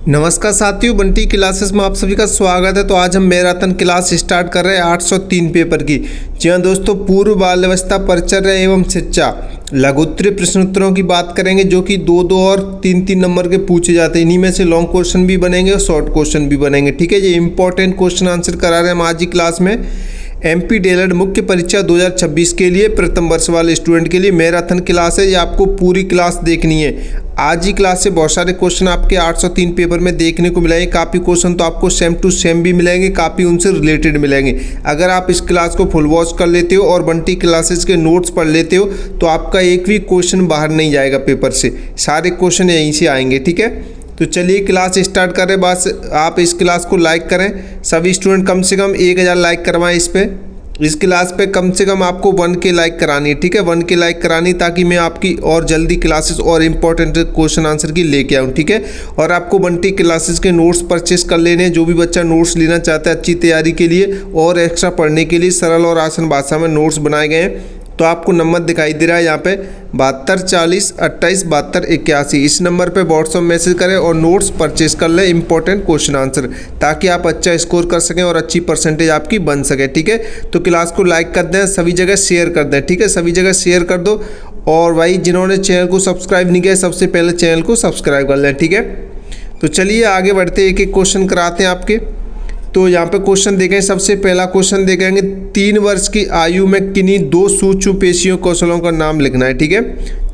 नमस्कार साथियों, बंटी क्लासेस में आप सभी का स्वागत है। तो आज हम मैराथन क्लास स्टार्ट कर रहे हैं 803 पेपर की। जी हाँ दोस्तों, पूर्व बाल अवस्था, परिचर्या एवं शिक्षा, लघुत्तरीय प्रश्नोत्तरों की बात करेंगे जो कि 2-2 और 3-3 नंबर के पूछे जाते हैं। इन्हीं में से लॉन्ग क्वेश्चन भी बनेंगे और शॉर्ट क्वेश्चन भी बनेंगे। ठीक है, ये इंपॉर्टेंट क्वेश्चन आंसर करा रहे हैं हम आज की क्लास में। एमपी डीएलएड मुख्य परीक्षा 2026 के लिए प्रथम वर्ष वाले स्टूडेंट के लिए मैराथन क्लास है। ये आपको पूरी क्लास देखनी है। आज ही क्लास से बहुत सारे क्वेश्चन आपके 803 पेपर में देखने को मिलेंगे। काफ़ी क्वेश्चन तो आपको सेम टू सेम भी मिलेंगे, काफ़ी उनसे रिलेटेड मिलेंगे। अगर आप इस क्लास को फुल वॉच कर लेते हो और बंटी क्लासेस के नोट्स पढ़ लेते हो तो आपका एक भी क्वेश्चन बाहर नहीं जाएगा पेपर से, सारे क्वेश्चन यहीं से आएंगे। ठीक है, तो चलिए क्लास स्टार्ट करें। बस आप इस क्लास को लाइक करें, सभी स्टूडेंट कम से कम 1000 लाइक करवाएं इस क्लास पे कम से कम आपको 1K लाइक करानी है। ठीक है, 1K लाइक करानी, ताकि मैं आपकी और जल्दी क्लासेस और इम्पोर्टेंट क्वेश्चन आंसर की लेके आऊँ। ठीक है, और आपको बंटी क्लासेस के नोट्स परचेस कर लेने हैं। जो भी बच्चा नोट्स लेना चाहता है अच्छी तैयारी के लिए और एक्स्ट्रा पढ़ने के लिए, सरल और आसान भाषा में नोट्स बनाए गए हैं। तो आपको नंबर दिखाई दे रहा है यहाँ पे 72 40 28 72 81। इस नंबर पे व्हाट्सअप मैसेज करें और नोट्स परचेज कर लें, इंपॉर्टेंट क्वेश्चन आंसर, ताकि आप अच्छा स्कोर कर सकें और अच्छी परसेंटेज आपकी बन सके। ठीक है, तो क्लास को लाइक कर दें, सभी जगह शेयर कर दें। ठीक है, सभी जगह शेयर कर दो। और भाई जिन्होंने चैनल को सब्सक्राइब नहीं किया, सबसे पहले चैनल को सब्सक्राइब कर लें। ठीक है, तो चलिए आगे बढ़ते, एक एक क्वेश्चन कराते हैं आपके। तो यहाँ पे क्वेश्चन देखें, सबसे पहला क्वेश्चन देखेंगे, 3 वर्ष की आयु में किन्हीं 2 सूक्ष्म पेशीय कौशलों का नाम लिखना है। ठीक है,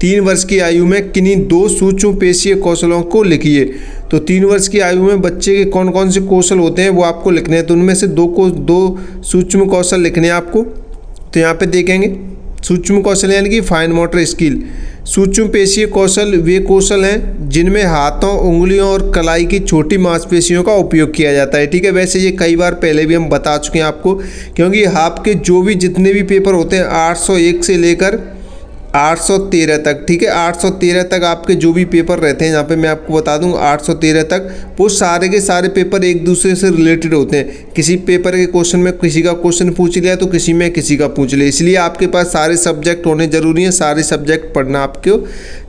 3 वर्ष की आयु में किन्हीं 2 सूक्ष्म पेशीय कौशलों को लिखिए। तो 3 वर्ष की आयु में बच्चे के कौन कौन से कौशल होते हैं वो आपको लिखने हैं। तो उनमें से 2 सूक्ष्म कौशल लिखने हैं आपको। तो यहाँ पे देखेंगे सूक्ष्म कौशल यानी कि फाइन मोटर स्किल। सूक्ष्म पेशीय कौशल वे कौशल हैं जिनमें हाथों, उंगलियों और कलाई की छोटी मांसपेशियों का उपयोग किया जाता है। ठीक है, वैसे ये कई बार पहले भी हम बता चुके हैं आपको, क्योंकि आपके जो भी जितने भी पेपर होते हैं 801 से लेकर 813 तक। ठीक है, 813 तक आपके जो भी पेपर रहते हैं, यहाँ पे मैं आपको बता दूँ 813 तक, वो सारे के सारे पेपर एक दूसरे से रिलेटेड होते हैं। किसी पेपर के क्वेश्चन में किसी का क्वेश्चन पूछ लिया तो किसी में किसी का पूछ लिया, इसलिए आपके पास सारे सब्जेक्ट होने जरूरी हैं। सारे सब्जेक्ट पढ़ना आपको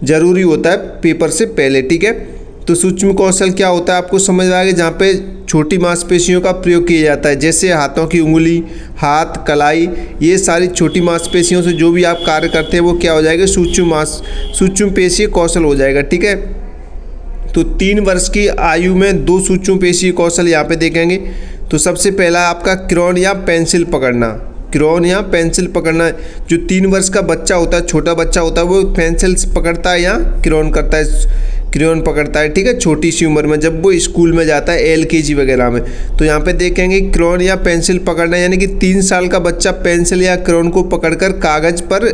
जरूरी होता है पेपर से पहले। ठीक है, तो सूक्ष्म कौशल क्या होता है आपको समझ आएगा, जहाँ पे छोटी मांसपेशियों का प्रयोग किया जाता है, जैसे हाथों की उंगली, हाथ, कलाई, ये सारी छोटी मांसपेशियों से जो भी आप कार्य करते हैं वो क्या हो जाएगा, सूक्ष्म पेशीय कौशल हो जाएगा। ठीक है, तो 3 वर्ष की आयु में 2 सूक्ष्म पेशीय कौशल यहाँ पे देखेंगे। तो सबसे पहला आपका क्रेयॉन या पेंसिल पकड़ना। क्रेयॉन या पेंसिल पकड़ना, जो 3 वर्ष का बच्चा होता है, छोटा बच्चा होता है, वो पेंसिल पकड़ता है या क्रेयॉन पकड़ता है। ठीक है, छोटी सी उम्र में जब वो स्कूल में जाता है, LKG वगैरह में। तो यहाँ पे देखेंगे क्रेयॉन या पेंसिल पकड़ना, यानी कि 3 साल का बच्चा पेंसिल या क्रेयॉन को पकड़कर कागज पर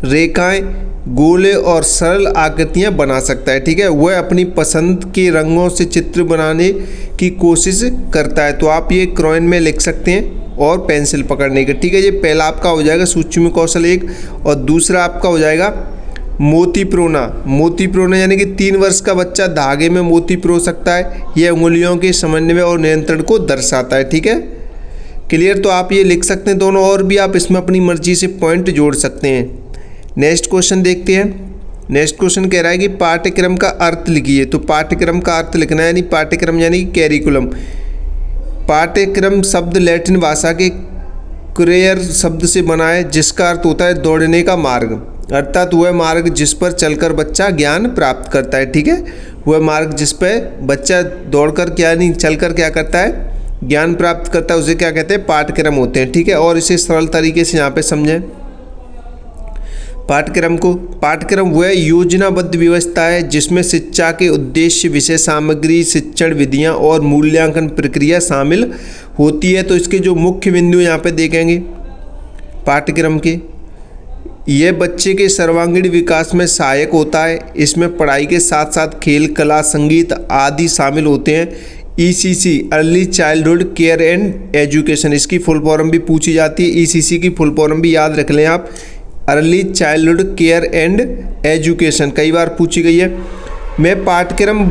रेखाएं, गोले और सरल आकृतियाँ बना सकता है। ठीक है, वह अपनी पसंद के रंगों से चित्र बनाने की कोशिश करता है। तो आप ये क्रेयॉन में लिख सकते हैं और पेंसिल पकड़ने का। ठीक है, ये पहला आपका हो जाएगा सूक्ष्म कौशल एक। और दूसरा आपका हो जाएगा मोती प्रोना। मोती प्रोना यानी कि 3 वर्ष का बच्चा धागे में मोती प्रो सकता है। यह उंगलियों के समन्वय और नियंत्रण को दर्शाता है। ठीक है, क्लियर। तो आप ये लिख सकते हैं दोनों, और भी आप इसमें अपनी मर्जी से पॉइंट जोड़ सकते हैं। नेक्स्ट क्वेश्चन देखते हैं। नेक्स्ट क्वेश्चन कह रहा है कि पाठ्यक्रम का अर्थ लिखिए। तो पाठ्यक्रम का अर्थ लिखना है, यानी पाठ्यक्रम यानी कैरिकुलम। पाठ्यक्रम शब्द लैटिन भाषा के कुरेयर शब्द से बना है, जिसका अर्थ होता है दौड़ने का मार्ग, अर्थात वह मार्ग जिस पर चलकर बच्चा ज्ञान प्राप्त करता है। ठीक है, वह मार्ग जिस पर बच्चा दौड़कर क्या नहीं चलकर क्या करता है, ज्ञान प्राप्त करता है, उसे क्या कहते हैं, पाठ्यक्रम होते हैं। ठीक है, और इसे सरल तरीके से यहाँ पे समझें पाठ्यक्रम को। पाठ्यक्रम वह योजनाबद्ध व्यवस्था है जिसमें शिक्षा के उद्देश्य, विषय सामग्री, शिक्षण विधियाँ और मूल्यांकन प्रक्रिया शामिल होती है। तो इसके जो मुख्य बिंदु यहाँ पे देखेंगे पाठ्यक्रम के, यह बच्चे के सर्वांगीण विकास में सहायक होता है। इसमें पढ़ाई के साथ साथ खेल, कला, संगीत आदि शामिल होते हैं। ECC early childhood care and education, इसकी फुल फॉर्म भी पूछी जाती है। ECC की फुल फॉर्म भी याद रख लें आप, early childhood care and education, कई बार पूछी गई है। में पाठ्यक्रम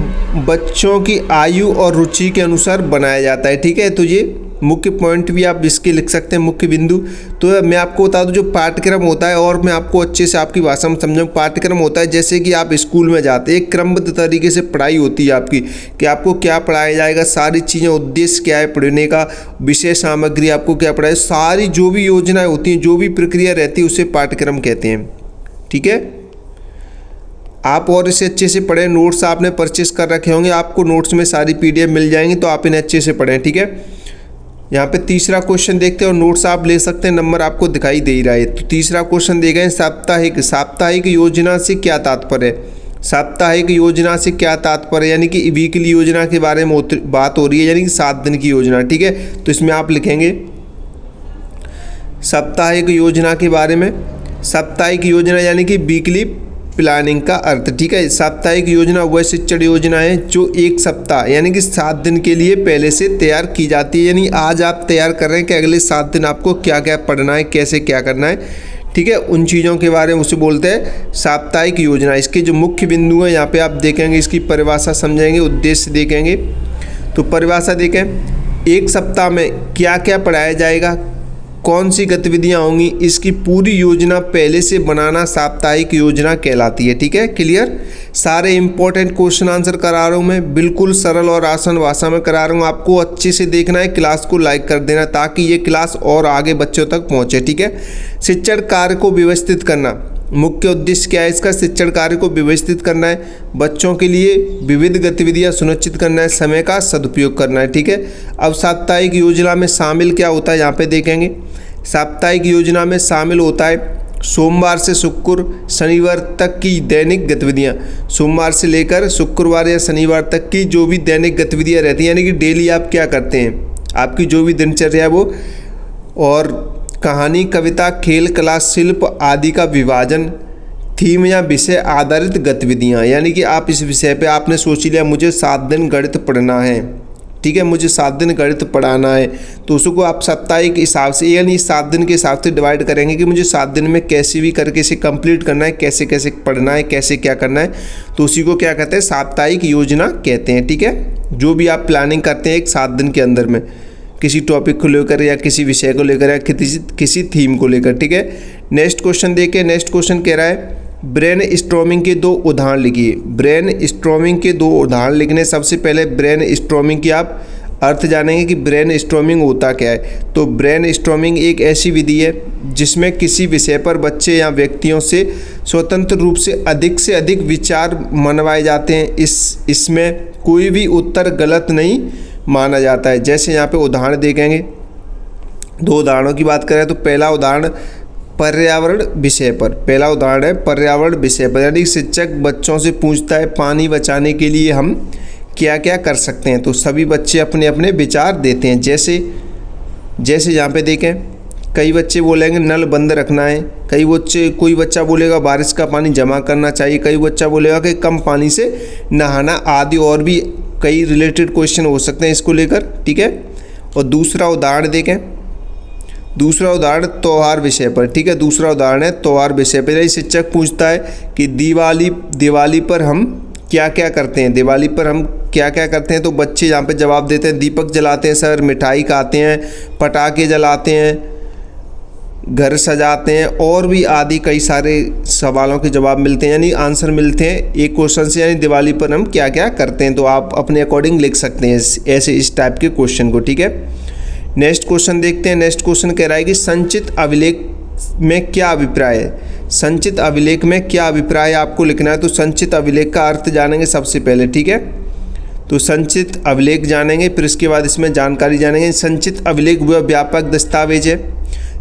बच्चों की आयु और रुचि के अनुसार बनाया जाता है। ठीक है, तो ये मुख्य पॉइंट भी आप इसके लिख सकते हैं, मुख्य बिंदु। तो मैं आपको बता दूं जो पाठ्यक्रम होता है, और मैं आपको अच्छे से आपकी भाषा में समझाऊं। पाठ्यक्रम होता है जैसे कि आप स्कूल में जाते हैं, एक क्रमबद्ध तरीके से पढ़ाई होती है आपकी, कि आपको क्या पढ़ाया जाएगा, सारी चीज़ें, उद्देश्य क्या है पढ़ने का, विषय सामग्री आपको क्या पढ़ाए, सारी जो भी योजनाएँ होती हैं, जो भी प्रक्रिया रहती है, उसे पाठ्यक्रम कहते हैं। ठीक है, आप और इसे अच्छे से पढ़ें। नोट्स आपने परचेस कर रखे होंगे, आपको नोट्स में सारी PDF मिल जाएंगी, तो आप इन्हें अच्छे से पढ़ें। ठीक है, यहाँ पे तीसरा क्वेश्चन देखते हैं, और नोट्स आप ले सकते हैं, नंबर आपको दिखाई दे रहा है। तो तीसरा क्वेश्चन दे गए साप्ताहिक। साप्ताहिक योजना से क्या तात्पर्य है? साप्ताहिक योजना से क्या तात्पर्य, यानी कि वीकली योजना के बारे में बात हो रही है, यानी कि 7 दिन की योजना। ठीक है, तो इसमें आप लिखेंगे साप्ताहिक योजना के बारे में। साप्ताहिक योजना यानी कि वीकली प्लानिंग का अर्थ। ठीक है, साप्ताहिक योजना वह शिक्षण योजना है जो एक सप्ताह यानी कि 7 दिन के लिए पहले से तैयार की जाती है। यानी आज आप तैयार कर रहे हैं कि अगले 7 दिन आपको क्या क्या पढ़ना है, कैसे क्या करना है। ठीक है, उन चीज़ों के बारे में उसे बोलते हैं साप्ताहिक योजना। इसके जो मुख्य बिंदु हैं यहाँ पे आप देखेंगे, इसकी परिभाषा समझेंगे, उद्देश्य देखेंगे। तो परिभाषा देखें, एक सप्ताह में क्या क्या पढ़ाया जाएगा, कौन सी गतिविधियां होंगी, इसकी पूरी योजना पहले से बनाना साप्ताहिक योजना कहलाती है। ठीक है, क्लियर। सारे इंपॉर्टेंट क्वेश्चन आंसर करा रहा हूँ मैं, बिल्कुल सरल और आसान भाषा में करा रहा हूँ। आपको अच्छे से देखना है, क्लास को लाइक कर देना ताकि ये क्लास और आगे बच्चों तक पहुँचे। ठीक है, शिक्षण कार्य को व्यवस्थित करना, मुख्य उद्देश्य क्या है इसका? शिक्षण कार्य को व्यवस्थित करना है, बच्चों के लिए विविध गतिविधियां सुनिश्चित करना है, समय का सदुपयोग करना है। ठीक है, अब साप्ताहिक योजना में शामिल क्या होता है यहाँ पे देखेंगे। साप्ताहिक योजना में शामिल होता है सोमवार से शुक्र शनिवार तक की दैनिक गतिविधियां। सोमवार से लेकर शुक्रवार या शनिवार तक की जो भी दैनिक गतिविधियां रहती हैं, यानी कि डेली आप क्या करते हैं, आपकी जो भी दिनचर्या है वो, और कहानी, कविता, खेल, कला, शिल्प आदि का विभाजन, थीम या विषय आधारित गतिविधियां। यानी कि आप इस विषय पे आपने सोच लिया मुझे 7 दिन गणित पढ़ना है। ठीक है, मुझे 7 दिन गणित पढ़ाना है, तो उसको आप साप्ताहिक हिसाब से यानी 7 दिन के हिसाब से डिवाइड करेंगे कि मुझे 7 दिन में कैसे भी करके इसे कंप्लीट करना है, कैसे कैसे पढ़ना है, कैसे क्या करना है। तो उसी को क्या कहते हैं? साप्ताहिक योजना कहते हैं। ठीक है, जो भी आप प्लानिंग करते हैं एक 7 दिन के अंदर में, किसी टॉपिक को लेकर या किसी विषय को लेकर या किसी थीम को लेकर। ठीक है, नेक्स्ट क्वेश्चन देखिए। नेक्स्ट क्वेश्चन कह रहा है ब्रेन स्टॉर्मिंग के 2 उदाहरण लिखिए। ब्रेन स्टॉर्मिंग के 2 उदाहरण लिखने, सबसे पहले ब्रेन स्टॉर्मिंग की आप अर्थ जानेंगे कि ब्रेन स्टॉर्मिंग होता क्या है। तो ब्रेन स्टॉर्मिंग एक ऐसी विधि है जिसमें किसी विषय पर बच्चे या व्यक्तियों से स्वतंत्र रूप से अधिक विचार मनवाए जाते हैं। इसमें कोई भी उत्तर गलत नहीं माना जाता है। जैसे यहाँ पे उदाहरण देखेंगे, 2 उदाहरणों की बात करें तो पहला उदाहरण पर्यावरण विषय पर, पहला उदाहरण है पर्यावरण विषय पर, यानी शिक्षक बच्चों से पूछता है पानी बचाने के लिए हम क्या क्या कर सकते हैं। तो सभी बच्चे अपने अपने विचार देते हैं। जैसे यहाँ पे देखें, कई बच्चे बोलेंगे नल बंद रखना है, कोई बच्चा बोलेगा बारिश का पानी जमा करना चाहिए, कई बच्चा बोलेगा कि कम पानी से नहाना, आदि और भी कई रिलेटेड क्वेश्चन हो सकते हैं इसको लेकर। ठीक है, और दूसरा उदाहरण देखें, दूसरा उदाहरण त्योहार विषय पर। ठीक है, दूसरा उदाहरण है त्योहार विषय पर। यही शिक्षक पूछता है कि दिवाली पर हम क्या क्या करते हैं, दिवाली पर हम क्या क्या करते हैं। तो बच्चे यहाँ पे जवाब देते हैं दीपक जलाते हैं सर, मिठाई खाते हैं, पटाखे जलाते हैं, घर सजाते हैं, और भी आदि कई सारे सवालों के जवाब मिलते हैं, यानी आंसर मिलते हैं एक क्वेश्चन से, यानी दिवाली पर हम क्या क्या करते हैं। तो आप अपने अकॉर्डिंग लिख सकते हैं ऐसे इस टाइप के क्वेश्चन को। ठीक है, नेक्स्ट क्वेश्चन देखते हैं। नेक्स्ट क्वेश्चन कह रहा है कि संचित अभिलेख में क्या अभिप्राय है। संचित अभिलेख में क्या अभिप्राय आपको लिखना है। तो संचित अभिलेख का अर्थ जानेंगे सबसे पहले। ठीक है, तो संचित अभिलेख जानेंगे, फिर इसके बाद इसमें जानकारी जानेंगे। संचित अभिलेख वह व्यापक दस्तावेज है,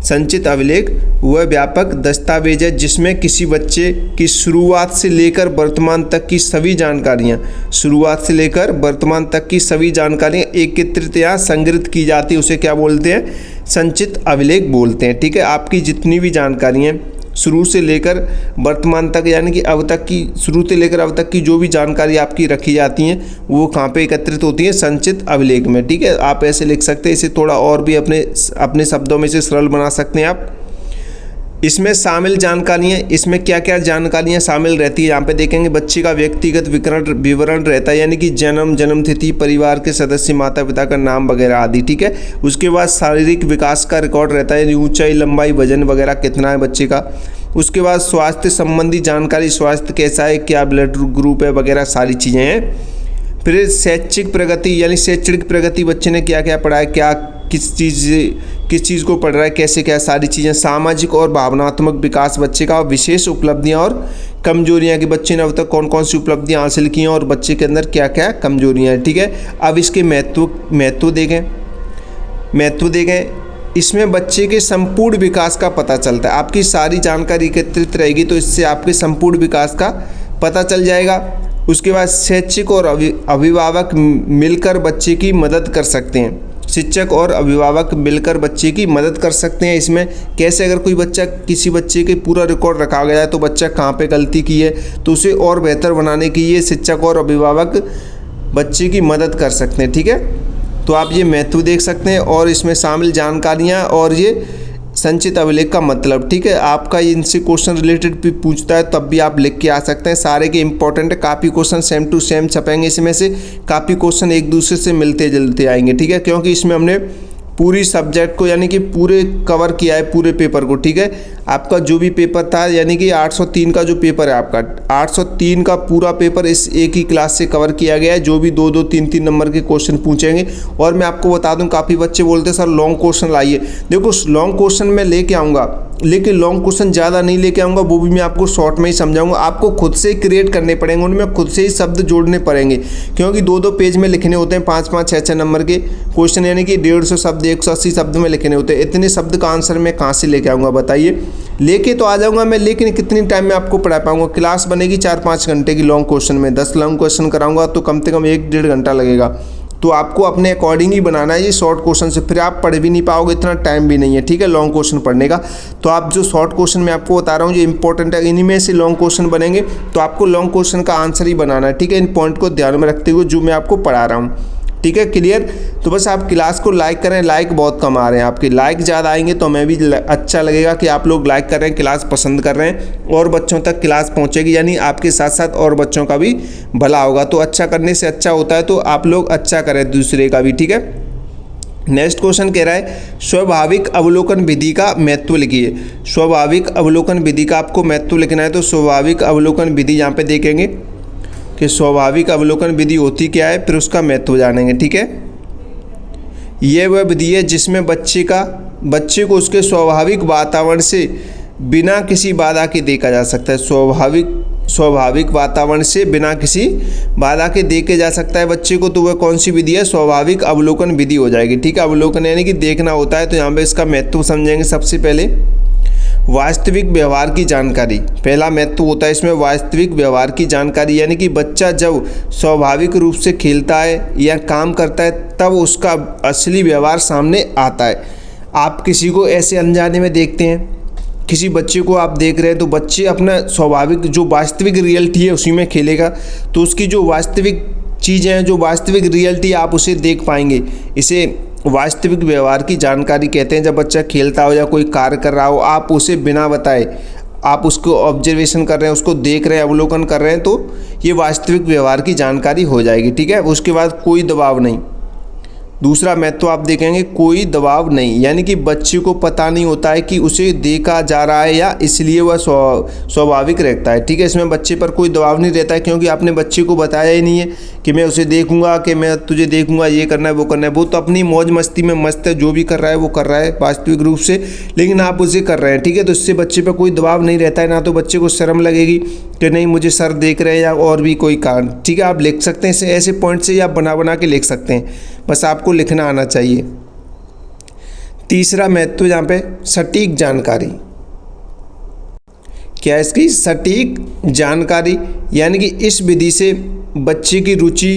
संचित अभिलेख वह व्यापक दस्तावेज है जिसमें किसी बच्चे की शुरुआत से लेकर वर्तमान तक की सभी जानकारियाँ एकत्रित या संग्रहित की जाती है, उसे क्या बोलते हैं? संचित अभिलेख बोलते हैं। ठीक है, आपकी जितनी भी जानकारियाँ शुरू से लेकर वर्तमान तक, यानी कि अब तक की, शुरू से लेकर अब तक की जो भी जानकारी आपकी रखी जाती हैं वो कहाँ पे एकत्रित होती है? संचित अभिलेख में। ठीक है, आप ऐसे लिख सकते हैं। इसे थोड़ा और भी अपने शब्दों में से सरल बना सकते हैं आप। इसमें शामिल जानकारियाँ, इसमें क्या क्या जानकारियाँ शामिल रहती है यहाँ पे देखेंगे। बच्चे का व्यक्तिगत विवरण रहता है, यानी कि जन्म, जन्मतिथि, परिवार के सदस्य, माता पिता का नाम वगैरह आदि, ठीक है। उसके बाद शारीरिक विकास का रिकॉर्ड रहता है, यानी ऊंचाई, लंबाई, वजन वगैरह कितना है बच्चे का। उसके बाद स्वास्थ्य संबंधी जानकारी, स्वास्थ्य कैसा है, क्या ब्लड ग्रुप है वगैरह सारी चीज़ें हैं। फिर शैक्षिक प्रगति, यानी शैक्षणिक प्रगति, बच्चे ने क्या क्या पढ़ा है, क्या किस चीज़ को पढ़ रहा है, कैसे क्या सारी चीज़ें। सामाजिक और भावनात्मक विकास बच्चे का, विशेष उपलब्धियां और कमजोरियां कि बच्चे ने अब तक कौन कौन सी उपलब्धियां हासिल की हैं और बच्चे के अंदर क्या क्या कमजोरियां हैं, ठीक है। अब इसके महत्व देखें। इसमें बच्चे के संपूर्ण विकास का पता चलता है। आपकी सारी जानकारी एकत्रित रहेगी तो इससे आपके संपूर्ण विकास का पता चल जाएगा। उसके बाद शैक्षिक और अभिभावक मिलकर बच्चे की मदद कर सकते हैं। शिक्षक और अभिभावक मिलकर बच्चे की मदद कर सकते हैं। इसमें कैसे, अगर कोई बच्चा, किसी बच्चे के पूरा रिकॉर्ड रखा गया है तो बच्चा कहाँ पे गलती की है तो उसे और बेहतर बनाने के लिए शिक्षक और अभिभावक बच्चे की मदद कर सकते हैं, ठीक है। तो आप ये महत्व देख सकते हैं और इसमें शामिल जानकारियाँ और ये संचित अभिलेख का मतलब, ठीक है। आपका इनसे क्वेश्चन रिलेटेड भी पूछता है तब भी आप लिख के आ सकते हैं। सारे के इंपॉर्टेंट है, काफ़ी क्वेश्चन सेम टू सेम छपेंगे इसमें से, काफ़ी क्वेश्चन एक दूसरे से मिलते जुलते आएंगे, ठीक है। क्योंकि इसमें हमने पूरी सब्जेक्ट को, यानी कि पूरे कवर किया है, पूरे पेपर को, ठीक है। आपका जो भी पेपर था, यानी कि 803 का जो पेपर है आपका, 803 का पूरा पेपर इस एक ही क्लास से कवर किया गया है। जो भी 2-2, 3-3 नंबर के क्वेश्चन पूछेंगे। और मैं आपको बता दूं, काफ़ी बच्चे बोलते हैं सर लॉन्ग क्वेश्चन लाइए। देखो लॉन्ग क्वेश्चन मैं लेके आऊँगा, लेकिन लॉन्ग क्वेश्चन ज़्यादा नहीं लेके आऊँगा, वो भी मैं आपको शॉर्ट में ही समझाऊंगा। आपको खुद से ही क्रिएट करने पड़ेंगे, उनमें खुद से ही शब्द जोड़ने पड़ेंगे, क्योंकि 2-2 पेज में लिखने होते हैं, 5-5, 6-6 नंबर के क्वेश्चन, यानी कि 150 शब्द, 180 शब्द में लिखने होते हैं। इतने शब्द का आंसर मैं कहाँ से लेके आऊँगा बताइए। लेके तो आ जाऊँगा मैं, लेकिन कितनी टाइम में आपको पढ़ा पाऊँगा। क्लास बनेगी 4-5 घंटे की लॉन्ग क्वेश्चन में, 10 लॉन्ग क्वेश्चन कराऊँगा तो कम से कम 1-1.5 घंटा लगेगा। तो आपको अपने अकॉर्डिंग ही बनाना है ये शॉर्ट क्वेश्चन से, फिर आप पढ़ भी नहीं पाओगे, इतना टाइम भी नहीं है, ठीक है, लॉन्ग क्वेश्चन पढ़ने का। तो आप जो शॉर्ट क्वेश्चन मैं आपको बता रहा हूँ जो इंपॉर्टेंट है, इन्हीं में से लॉन्ग क्वेश्चन बनेंगे, तो आपको लॉन्ग क्वेश्चन का आंसर ही बनाना है, ठीक है। इन पॉइंट को ध्यान में रखते हुए जो मैं आपको पढ़ा रहा हूँ, ठीक है, क्लियर। तो बस आप क्लास को लाइक करें, लाइक बहुत कम आ रहे हैं आपके, लाइक ज़्यादा आएंगे तो हमें भी अच्छा लगेगा कि आप लोग लाइक कर रहे हैं, क्लास पसंद कर रहे हैं और बच्चों तक क्लास पहुंचेगी, यानी आपके साथ साथ और बच्चों का भी भला होगा। तो अच्छा करने से अच्छा होता है, तो आप लोग अच्छा करें दूसरे का भी, ठीक है। नेक्स्ट क्वेश्चन कह रहा है स्वाभाविक अवलोकन विधि का महत्व लिखिए। स्वाभाविक अवलोकन विधि का आपको महत्व लिखना है, तो स्वाभाविक अवलोकन विधि यहाँ पे देखेंगे कि स्वाभाविक अवलोकन विधि होती क्या है, फिर उसका महत्व जानेंगे, ठीक है। यह वह विधि है जिसमें बच्चे को उसके स्वाभाविक वातावरण से बिना किसी बाधा के देखा जा सकता है। स्वाभाविक वातावरण से बिना किसी बाधा के देखे जा सकता है बच्चे को, तो वह कौन सी विधि है, स्वाभाविक अवलोकन विधि हो जाएगी, ठीक है। अवलोकन यानी कि देखना होता है, तो यहाँ पे इसका महत्व समझेंगे। सबसे पहले वास्तविक व्यवहार की जानकारी, पहला महत्व होता है इसमें वास्तविक व्यवहार की जानकारी, यानी कि बच्चा जब स्वाभाविक रूप से खेलता है या काम करता है तब उसका असली व्यवहार सामने आता है। आप किसी को ऐसे अनजाने में देखते हैं, किसी बच्चे को आप देख रहे हैं तो बच्चे अपना स्वाभाविक जो वास्तविक रियलिटी है उसी में खेलेगा, तो उसकी जो वास्तविक चीज़ें हैं, जो वास्तविक रियलिटी आप उसे देख पाएंगे। इसे वास्तविक व्यवहार की जानकारी कहते हैं। जब बच्चा खेलता हो या कोई कार्य कर रहा हो, आप उसे बिना बताए आप उसको ऑब्जर्वेशन कर रहे हैं, उसको देख रहे हैं, अवलोकन कर रहे हैं, तो ये वास्तविक व्यवहार की जानकारी हो जाएगी, ठीक है। उसके बाद कोई दबाव नहीं, दूसरा महत्व आप देखेंगे कोई दबाव नहीं, यानी कि बच्चे को पता नहीं होता है कि उसे देखा जा रहा है या इसलिए वह स्वाभाविक रहता है, ठीक है। इसमें बच्चे पर कोई दबाव नहीं रहता है, क्योंकि आपने बच्चे को बताया ही नहीं है कि मैं उसे देखूंगा, कि मैं तुझे देखूंगा, ये करना है वो करना है। वो तो अपनी मौज मस्ती में मस्त है, जो भी कर रहा है वो कर रहा है वास्तविक रूप से, लेकिन आप उसे कर रहे हैं, ठीक है। तो इससे बच्चे पर कोई दबाव नहीं रहता है, ना तो बच्चे को शर्म लगेगी कि नहीं मुझे सर देख रहे हैं या और भी कोई कारण, ठीक है। आप लिख सकते हैं ऐसे पॉइंट से, या बना के लिख सकते हैं, बस आपको लिखना आना चाहिए। तीसरा महत्व यहाँ पे सटीक जानकारी, क्या है इसकी, सटीक जानकारी, यानी कि इस विधि से बच्चे की रुचि,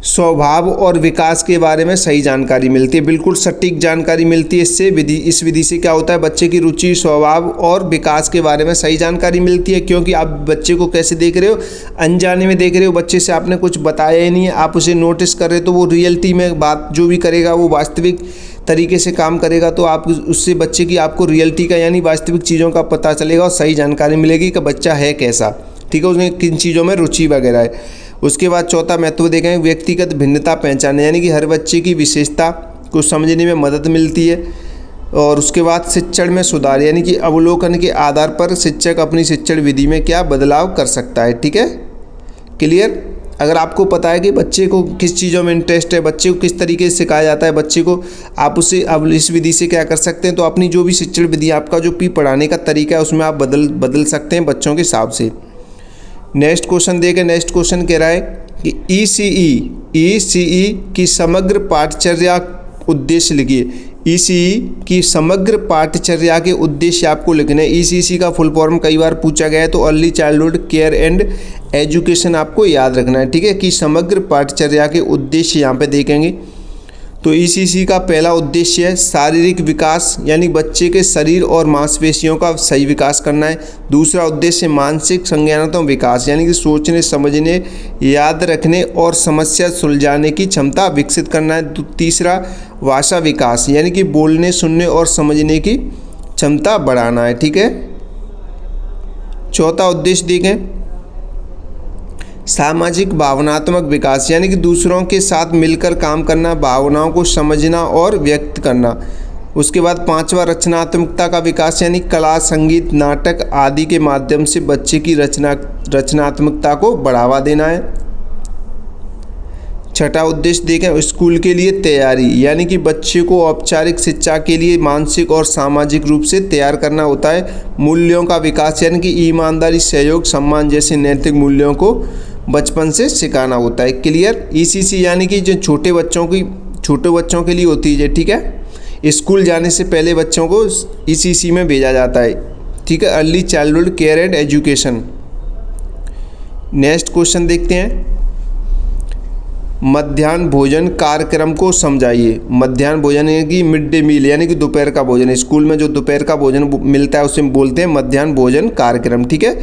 स्वभाव और विकास के बारे में सही जानकारी मिलती है, बिल्कुल सटीक जानकारी मिलती है इससे। इस विधि से क्या होता है, बच्चे की रुचि, स्वभाव और विकास के बारे में सही जानकारी मिलती है, क्योंकि आप बच्चे को कैसे देख रहे हो, अनजाने में देख रहे हो, बच्चे से आपने कुछ बताया ही नहीं है, आप उसे नोटिस कर रहे हो, तो वो रियलिटी में बात जो भी करेगा वो वास्तविक तरीके से काम करेगा तो आप उससे बच्चे की आपको रियलिटी का यानी वास्तविक चीज़ों का पता चलेगा और सही जानकारी मिलेगी कि बच्चा है कैसा, ठीक है, उसमें किन चीज़ों में रुचि वगैरह है। उसके बाद चौथा महत्व देखेंगे व्यक्तिगत भिन्नता पहचानना, यानी कि हर बच्चे की विशेषता को समझने में मदद मिलती है। और उसके बाद शिक्षण में सुधार, यानी कि अवलोकन के आधार पर शिक्षक अपनी शिक्षण विधि में क्या बदलाव कर सकता है, ठीक है, क्लियर। अगर आपको पता है कि बच्चे को किस चीज़ों में इंटरेस्ट है, बच्चे को किस तरीके से सिखाया जाता है, बच्चे को आप उसे अब इस विधि से क्या कर सकते हैं, तो अपनी जो भी शिक्षण विधि आपका जो भी पढ़ाने का तरीका है उसमें आप बदल सकते हैं बच्चों के हिसाब से। नेक्स्ट क्वेश्चन देखें। नेक्स्ट क्वेश्चन कह रहा है कि ईसीई की समग्र पाठचर्या उद्देश्य लिखिए। ईसीई की समग्र पाठचर्या के उद्देश्य आपको लिखने। ईसीसी का फुल फॉर्म कई बार पूछा गया है, तो early childhood care and education आपको याद रखना है, ठीक है, कि समग्र पाठचर्या के उद्देश्य यहाँ पे देखेंगे। तो ईसीसी का पहला उद्देश्य है शारीरिक विकास, यानी बच्चे के शरीर और मांसपेशियों का सही विकास करना है। दूसरा उद्देश्य मानसिक संज्ञानात्मक विकास, यानी कि सोचने समझने याद रखने और समस्या सुलझाने की क्षमता विकसित करना है। तीसरा भाषा विकास, यानी कि बोलने सुनने और समझने की क्षमता बढ़ाना है, ठीक है। चौथा उद्देश्य देखें सामाजिक भावनात्मक विकास, यानी कि दूसरों के साथ मिलकर काम करना, भावनाओं को समझना और व्यक्त करना। उसके बाद पांचवा रचनात्मकता का विकास, यानी कला संगीत नाटक आदि के माध्यम से बच्चे की रचनात्मकता को बढ़ावा देना है। छठा उद्देश्य देखें स्कूल के लिए तैयारी, यानी कि बच्चे को औपचारिक शिक्षा के लिए मानसिक और सामाजिक रूप से तैयार करना होता है। मूल्यों का विकास, यानी कि ईमानदारी सहयोग सम्मान जैसे नैतिक मूल्यों को बचपन से सिखाना होता है, क्लियर। ईसीसी यानी कि जो छोटे बच्चों के लिए होती है, ठीक है, स्कूल जाने से पहले बच्चों को ईसीसी में भेजा जाता है, ठीक है, early childhood care and education. Next question देखते हैं मध्याह्न भोजन कार्यक्रम को समझाइए। मध्याह्न भोजन यानी कि मिड डे मील, यानी कि दोपहर का भोजन, स्कूल में जो दोपहर का भोजन मिलता है उसे बोलते हैं मध्याह्न भोजन कार्यक्रम, ठीक है।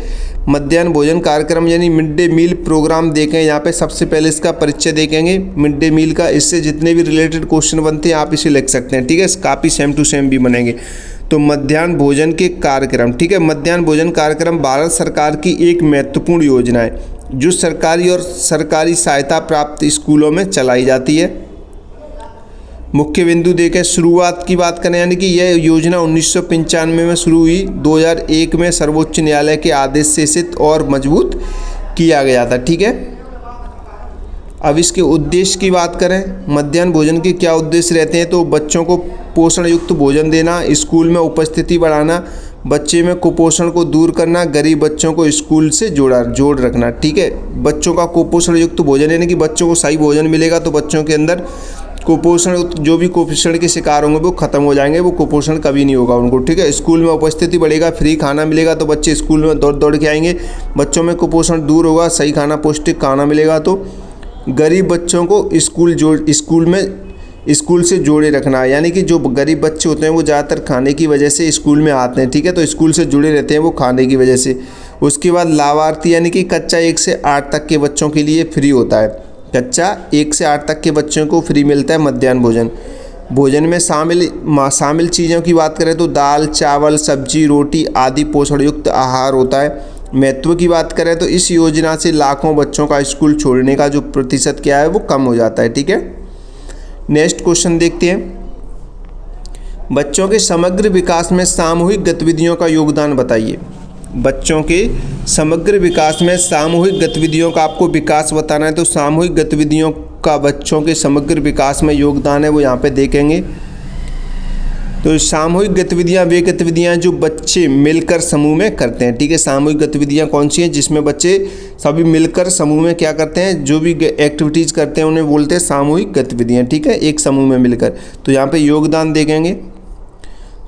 मध्याह्न भोजन कार्यक्रम यानी मिड डे मील प्रोग्राम देखें। यहाँ पे सबसे पहले इसका परिचय देखेंगे मिड डे मील का, इससे जितने भी रिलेटेड क्वेश्चन बनते हैं आप इसे लिख सकते हैं, ठीक है, काफ़ी सेम टू सेम भी बनेंगे। तो मध्याह्न भोजन के कार्यक्रम, ठीक है, मध्याह्न भोजन कार्यक्रम भारत सरकार की एक महत्वपूर्ण योजना है जो सरकारी और सरकारी सहायता प्राप्त स्कूलों में चलाई जाती है। मुख्य बिंदु देखें शुरुआत की बात करें, यानी कि यह योजना 1995 में शुरू हुई, 2001 में सर्वोच्च न्यायालय के आदेश से सिद्ध और मजबूत किया गया था, ठीक है। अब इसके उद्देश्य की बात करें, मध्याह्न भोजन के क्या उद्देश्य रहते हैं, तो बच्चों को पोषण युक्त भोजन देना, स्कूल में उपस्थिति बढ़ाना, बच्चे में कुपोषण को दूर करना, गरीब बच्चों को स्कूल से जोड़ रखना, ठीक है। बच्चों का कुपोषण युक्त भोजन यानी कि बच्चों को सही भोजन मिलेगा तो बच्चों के अंदर कुपोषण, जो भी कुपोषण के शिकार होंगे वो खत्म हो जाएंगे, वो कुपोषण कभी नहीं होगा उनको, ठीक है। स्कूल में उपस्थिति बढ़ेगा, फ्री खाना मिलेगा तो बच्चे स्कूल में दौड़ के आएंगे, बच्चों में कुपोषण दूर होगा, सही खाना पौष्टिक खाना मिलेगा। तो गरीब बच्चों को स्कूल से जोड़े रखना, यानी कि जो गरीब बच्चे होते हैं वो ज़्यादातर खाने की वजह से स्कूल में आते हैं, ठीक है, तो स्कूल से जुड़े रहते हैं वो खाने की वजह से। उसके बाद लाभार्थी, यानी कि कच्चा 1 से 8 तक के बच्चों के लिए फ्री होता है, कच्चा 1 से 8 तक के बच्चों को फ्री मिलता है मध्याह्न भोजन। भोजन में शामिल चीज़ों की बात करें तो दाल चावल सब्जी रोटी आदि पोषण युक्त आहार होता है। महत्व की बात करें तो इस योजना से लाखों बच्चों का स्कूल छोड़ने का जो प्रतिशत क्या है वो कम हो जाता है, ठीक है। नेक्स्ट क्वेश्चन देखते हैं बच्चों के समग्र विकास में सामूहिक गतिविधियों का योगदान बताइए। बच्चों के समग्र विकास में सामूहिक गतिविधियों का आपको विकास बताना है, तो सामूहिक गतिविधियों का बच्चों के समग्र विकास में योगदान है वो यहाँ पे देखेंगे। तो सामूहिक गतिविधियाँ वे गतिविधियाँ जो बच्चे मिलकर समूह में करते हैं, ठीक है। सामूहिक गतिविधियाँ कौन सी हैं, जिसमें बच्चे सभी मिलकर समूह में क्या करते हैं, जो भी एक्टिविटीज़ करते हैं उन्हें बोलते हैं सामूहिक गतिविधियाँ, ठीक है, एक समूह में मिलकर। तो यहाँ पे योगदान देखेंगे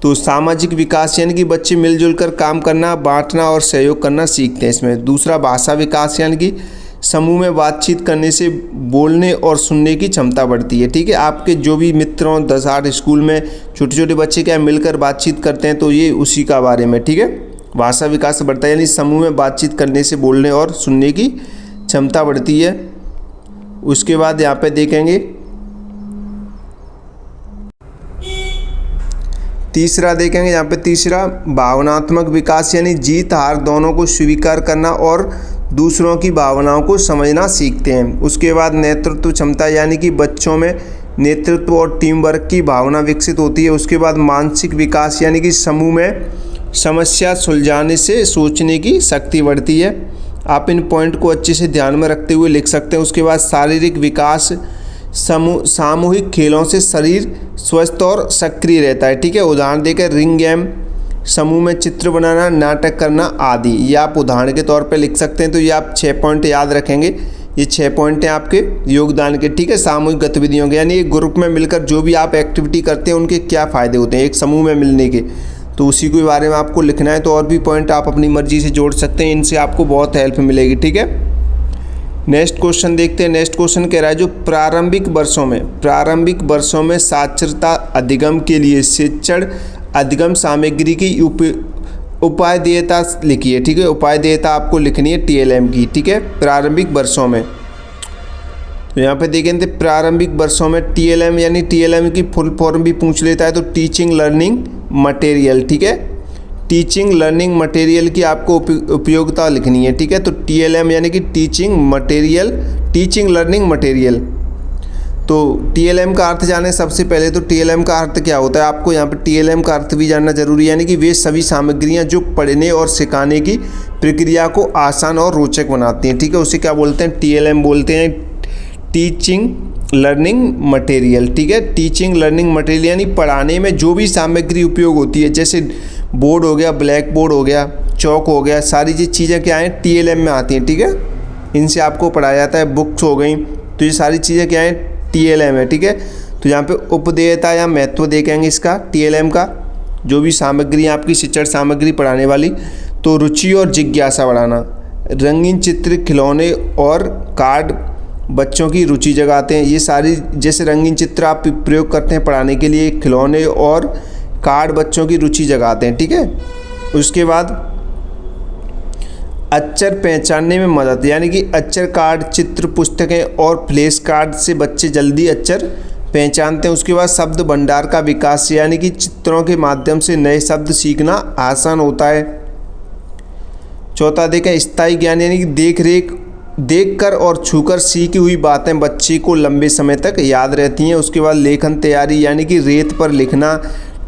तो सामाजिक विकास यानी कि बच्चे मिलजुल कर काम करना बांटना और सहयोग करना सीखते हैं इसमें। दूसरा भाषा विकास यानी कि समूह में बातचीत करने से बोलने और सुनने की क्षमता बढ़ती है, ठीक है। आपके जो भी मित्रों 10-8 स्कूल में छोटे छोटे बच्चे क्या मिलकर बातचीत करते हैं तो ये उसी का बारे में, ठीक है। भाषा विकास बढ़ता है यानी समूह में बातचीत करने से बोलने और सुनने की क्षमता बढ़ती है। उसके बाद यहाँ पे देखेंगे तीसरा देखेंगे यहाँ पे, तीसरा भावनात्मक विकास यानी जीत हार दोनों को स्वीकार करना और दूसरों की भावनाओं को समझना सीखते हैं। उसके बाद नेतृत्व क्षमता यानी कि बच्चों में नेतृत्व और टीम वर्क की भावना विकसित होती है। उसके बाद मानसिक विकास यानी कि समूह में समस्या सुलझाने से सोचने की शक्ति बढ़ती है। आप इन पॉइंट को अच्छे से ध्यान में रखते हुए लिख सकते हैं। उसके बाद शारीरिक विकास, सामूहिक खेलों से शरीर स्वस्थ और सक्रिय रहता है। ठीक है, उदाहरण देकर रिंग गेम, समूह में चित्र बनाना, नाटक करना आदि, ये आप उदाहरण के तौर पे लिख सकते हैं। तो ये आप 6 पॉइंट याद रखेंगे। ये 6 पॉइंट हैं आपके योगदान के। ठीक है, सामूहिक गतिविधियों के यानी एक ग्रुप में मिलकर जो भी आप एक्टिविटी करते हैं उनके क्या फ़ायदे होते हैं एक समूह में मिलने के, तो उसी के बारे में आपको लिखना है। तो और भी पॉइंट आप अपनी मर्जी से जोड़ सकते हैं, इनसे आपको बहुत हेल्प मिलेगी। ठीक है, नेक्स्ट क्वेश्चन देखते हैं। नेक्स्ट क्वेश्चन कह रहा है जो प्रारंभिक वर्षों में साक्षरता अधिगम के लिए शिक्षण अधिगम सामग्री की उपादेयता लिखिए। ठीक है, उपादेयता आपको लिखनी है TLM की। ठीक है, प्रारंभिक वर्षों में, तो यहाँ पे देखेंगे प्रारंभिक वर्षों में TLM यानी TLM की फुल फॉर्म भी पूछ लेता है, तो टीचिंग लर्निंग मटेरियल। ठीक है, टीचिंग लर्निंग मटेरियल की आपको उपयोगिता लिखनी है। ठीक है, तो TLM यानी कि टीचिंग लर्निंग मटेरियल। तो TLM का अर्थ जाने सबसे पहले, तो TLM का अर्थ क्या होता है, आपको यहाँ पे TLM का अर्थ भी जानना जरूरी है। यानी कि वे सभी सामग्रियाँ जो पढ़ने और सिखाने की प्रक्रिया को आसान और रोचक बनाती हैं। ठीक है, उसे क्या बोलते हैं, TLM बोलते हैं, टीचिंग लर्निंग मटेरियल। ठीक है, टीचिंग लर्निंग मटेरियल यानी पढ़ाने में जो भी सामग्री उपयोग होती है, जैसे बोर्ड हो गया, ब्लैक बोर्ड हो गया, चौक हो गया, सारी ये चीज़ें क्या हैं TLM में आती हैं। ठीक है, इनसे आपको पढ़ाया जाता है। बुक्स हो गई, तो ये सारी चीज़ें क्या हैं TLM है। ठीक है, तो यहाँ पे उपदेयता या महत्व देखेंगे इसका TLM का, जो भी सामग्री आपकी शिक्षण सामग्री पढ़ाने वाली। तो रुचि और जिज्ञासा बढ़ाना, रंगीन चित्र, खिलौने और कार्ड बच्चों की रुचि जगाते हैं। ये सारी, जैसे रंगीन चित्र आप प्रयोग करते हैं पढ़ाने के लिए, खिलौने और कार्ड बच्चों की रुचि जगाते हैं। ठीक है, उसके बाद अक्षर पहचानने में मदद, यानी कि अक्षर कार्ड, चित्र पुस्तकें और फ्लैश कार्ड से बच्चे जल्दी अक्षर पहचानते हैं। उसके बाद शब्द भंडार का विकास, यानी कि चित्रों के माध्यम से नए शब्द सीखना आसान होता है। चौथा देखें स्थायी ज्ञान, यानी कि देखकर और छूकर सीखी हुई बातें बच्चे को लंबे समय तक याद रहती हैं। उसके बाद लेखन तैयारी, यानी कि रेत पर लिखना,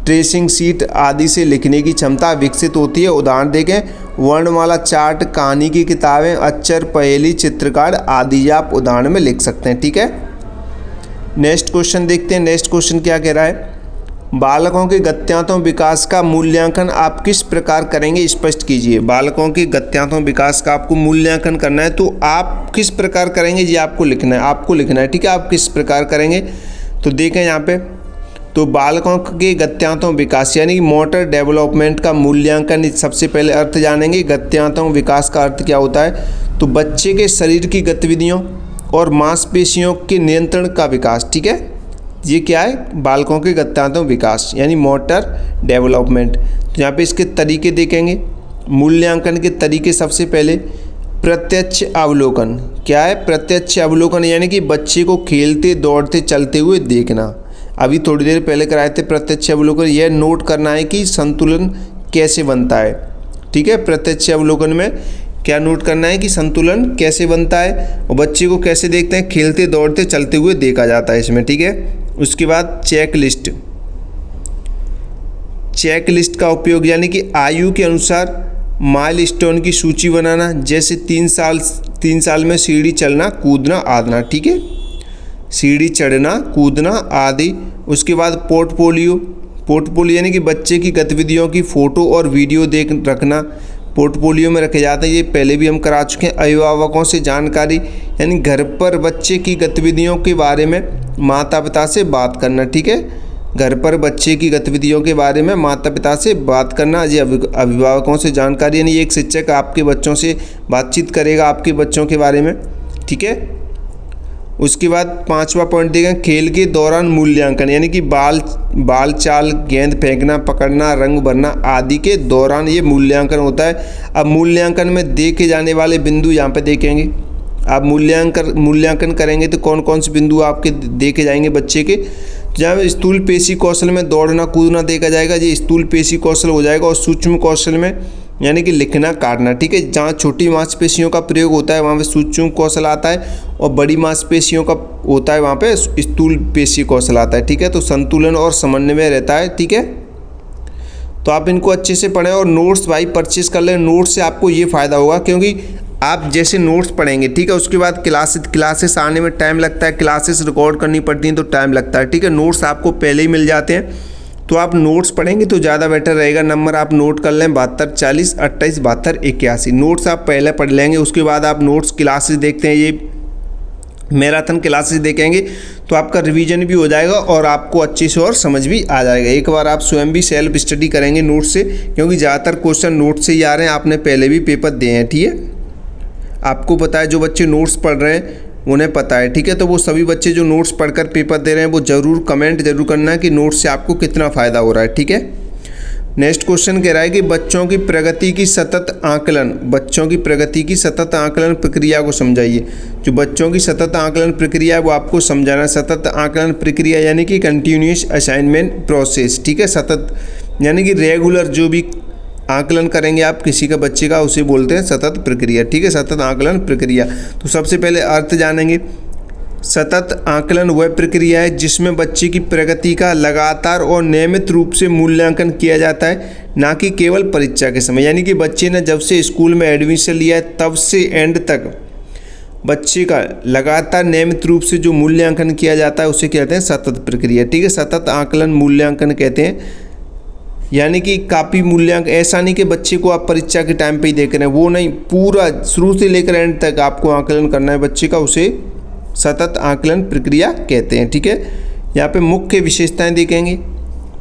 ट्रेसिंग शीट आदि से लिखने की क्षमता विकसित होती है। उदाहरण देखें वर्णमाला चार्ट, कहानी की किताबें, अक्षर पहेली, चित्रकार आदि आप उदाहरण में लिख सकते हैं। ठीक है, नेक्स्ट क्वेश्चन देखते हैं। नेक्स्ट क्वेश्चन क्या कह रहा है, बालकों के गत्यांतों विकास का मूल्यांकन आप किस प्रकार करेंगे, स्पष्ट कीजिए। बालकों के गत्यांतों विकास का आपको मूल्यांकन करना है, तो आप किस प्रकार करेंगे ये आपको लिखना है। ठीक है, आप किस प्रकार करेंगे, तो देखें यहाँ पे, तो बालकों के गत्यांतों विकास यानी मोटर डेवलपमेंट का मूल्यांकन, सबसे पहले अर्थ जानेंगे। गत्यांतों विकास का अर्थ क्या होता है, तो बच्चे के शरीर की गतिविधियों और मांसपेशियों के नियंत्रण का विकास। ठीक है, ये क्या है, बालकों के गत्यांतों विकास यानी मोटर डेवलपमेंट। तो यहाँ पे इसके तरीके देखेंगे, मूल्यांकन के तरीके। सबसे पहले प्रत्यक्ष अवलोकन, क्या है प्रत्यक्ष अवलोकन, यानी कि बच्चे को खेलते दौड़ते चलते हुए देखना। अभी थोड़ी देर पहले कराए थे प्रत्यक्ष अवलोकन। यह नोट करना है कि संतुलन कैसे बनता है। ठीक है, प्रत्यक्ष अवलोकन में क्या नोट करना है कि संतुलन कैसे बनता है और बच्चे को कैसे देखते हैं, खेलते दौड़ते चलते हुए देखा जाता है इसमें। ठीक है, उसके बाद चेक लिस्ट का उपयोग, यानी कि आयु के अनुसार माइलस्टोन की सूची बनाना, जैसे 3 साल में सीढ़ी चढ़ना कूदना आदि। ठीक है, सीढ़ी चढ़ना कूदना आदि। उसके बाद पोर्टफोलियो यानी कि बच्चे की गतिविधियों की फ़ोटो और वीडियो रखना पोर्टफोलियो में रखे जाते हैं। ये पहले भी हम करा चुके हैं। अभिभावकों से जानकारी, यानी घर पर बच्चे की गतिविधियों के बारे में माता पिता से बात करना। ठीक है, घर पर बच्चे की गतिविधियों के बारे में माता पिता से बात करना। ये अभिभावकों से जानकारी, यानी एक शिक्षक आपके बच्चों से बातचीत करेगा आपके बच्चों के बारे में। ठीक है, उसके बाद 5वां पॉइंट देगा खेल के दौरान मूल्यांकन, यानी कि बाल चाल, गेंद फेंकना, पकड़ना, रंग भरना आदि के दौरान ये मूल्यांकन होता है। अब मूल्यांकन में देखे जाने वाले बिंदु यहाँ पे देखेंगे। आप मूल्यांकन करेंगे तो कौन कौन से बिंदु आपके देखे जाएंगे बच्चे के, जहाँ स्थूल पेशी कौशल में दौड़ना कूदना देखा जाएगा, ये स्थूल पेशी कौशल हो जाएगा। और सूक्ष्म कौशल में यानी कि लिखना काटना, ठीक है। जहाँ छोटी मांसपेशियों का प्रयोग होता है वहाँ पे सूक्ष्म कौशल आता है, और बड़ी मांसपेशियों का होता है वहाँ पे स्थूल पेशी कौशल आता है, ठीक है। तो संतुलन और समन्वय रहता है, ठीक है। तो आप इनको अच्छे से पढ़ें और नोट्स भाई परचेस कर लें। नोट्स से आपको ये फ़ायदा होगा क्योंकि आप जैसे नोट्स पढ़ेंगे, ठीक है, उसके बाद क्लासेस आने में टाइम लगता है, क्लासेस रिकॉर्ड करनी पड़ती हैं तो टाइम लगता है, ठीक है। नोट्स आपको पहले ही मिल जाते हैं, तो आप नोट्स पढ़ेंगे तो ज़्यादा बेटर रहेगा। नंबर आप नोट कर लें 72 40 28 72 81। नोट्स आप पहले पढ़ लेंगे, उसके बाद आप नोट्स क्लासेस देखते हैं, ये मैराथन क्लासेस देखेंगे तो आपका रिवीजन भी हो जाएगा और आपको अच्छे से और समझ भी आ जाएगा। एक बार आप स्वयं भी सेल्फ स्टडी करेंगे नोट से, क्योंकि ज़्यादातर क्वेश्चन नोट से ही आ रहे हैं, आपने पहले भी पेपर दिए हैं, ठीक है। आपको पता है जो बच्चे नोट्स पढ़ रहे हैं उन्हें पता है, ठीक है। तो वो सभी बच्चे जो नोट्स पढ़कर पेपर दे रहे हैं वो ज़रूर कमेंट जरूर करना है कि नोट्स से आपको कितना फ़ायदा हो रहा है, ठीक है। नेक्स्ट क्वेश्चन कह रहा है कि बच्चों की प्रगति की सतत आकलन, बच्चों की प्रगति की सतत आकलन प्रक्रिया को समझाइए। जो बच्चों की सतत आकलन प्रक्रिया है वो आपको समझाना है। सतत आकलन प्रक्रिया यानी कि कंटिन्यूअस असाइनमेंट प्रोसेस, ठीक है। सतत यानी कि रेगुलर जो भी आकलन करेंगे आप किसी का बच्चे का, उसे बोलते हैं सतत प्रक्रिया, ठीक है। सतत आकलन प्रक्रिया, तो सबसे पहले अर्थ जानेंगे। सतत आकलन वह प्रक्रिया है जिसमें बच्चे की प्रगति का लगातार और नियमित रूप से मूल्यांकन किया जाता है, ना कि केवल परीक्षा के समय। यानी कि बच्चे ने जब से स्कूल में एडमिशन लिया है तब से एंड तक बच्चे का लगातार नियमित रूप से जो मूल्यांकन किया जाता है उसे कहते हैं सतत प्रक्रिया, ठीक है। सतत आकलन मूल्यांकन कहते हैं, यानी कि कापी मूल्यांकन। ऐसा नहीं कि बच्चे को आप परीक्षा के टाइम पे ही देख रहे हैं, वो नहीं, पूरा शुरू से लेकर एंड तक आपको आकलन करना है बच्चे का, उसे सतत आकलन प्रक्रिया कहते हैं, ठीक है। यहाँ पे मुख्य विशेषताएं देखेंगे,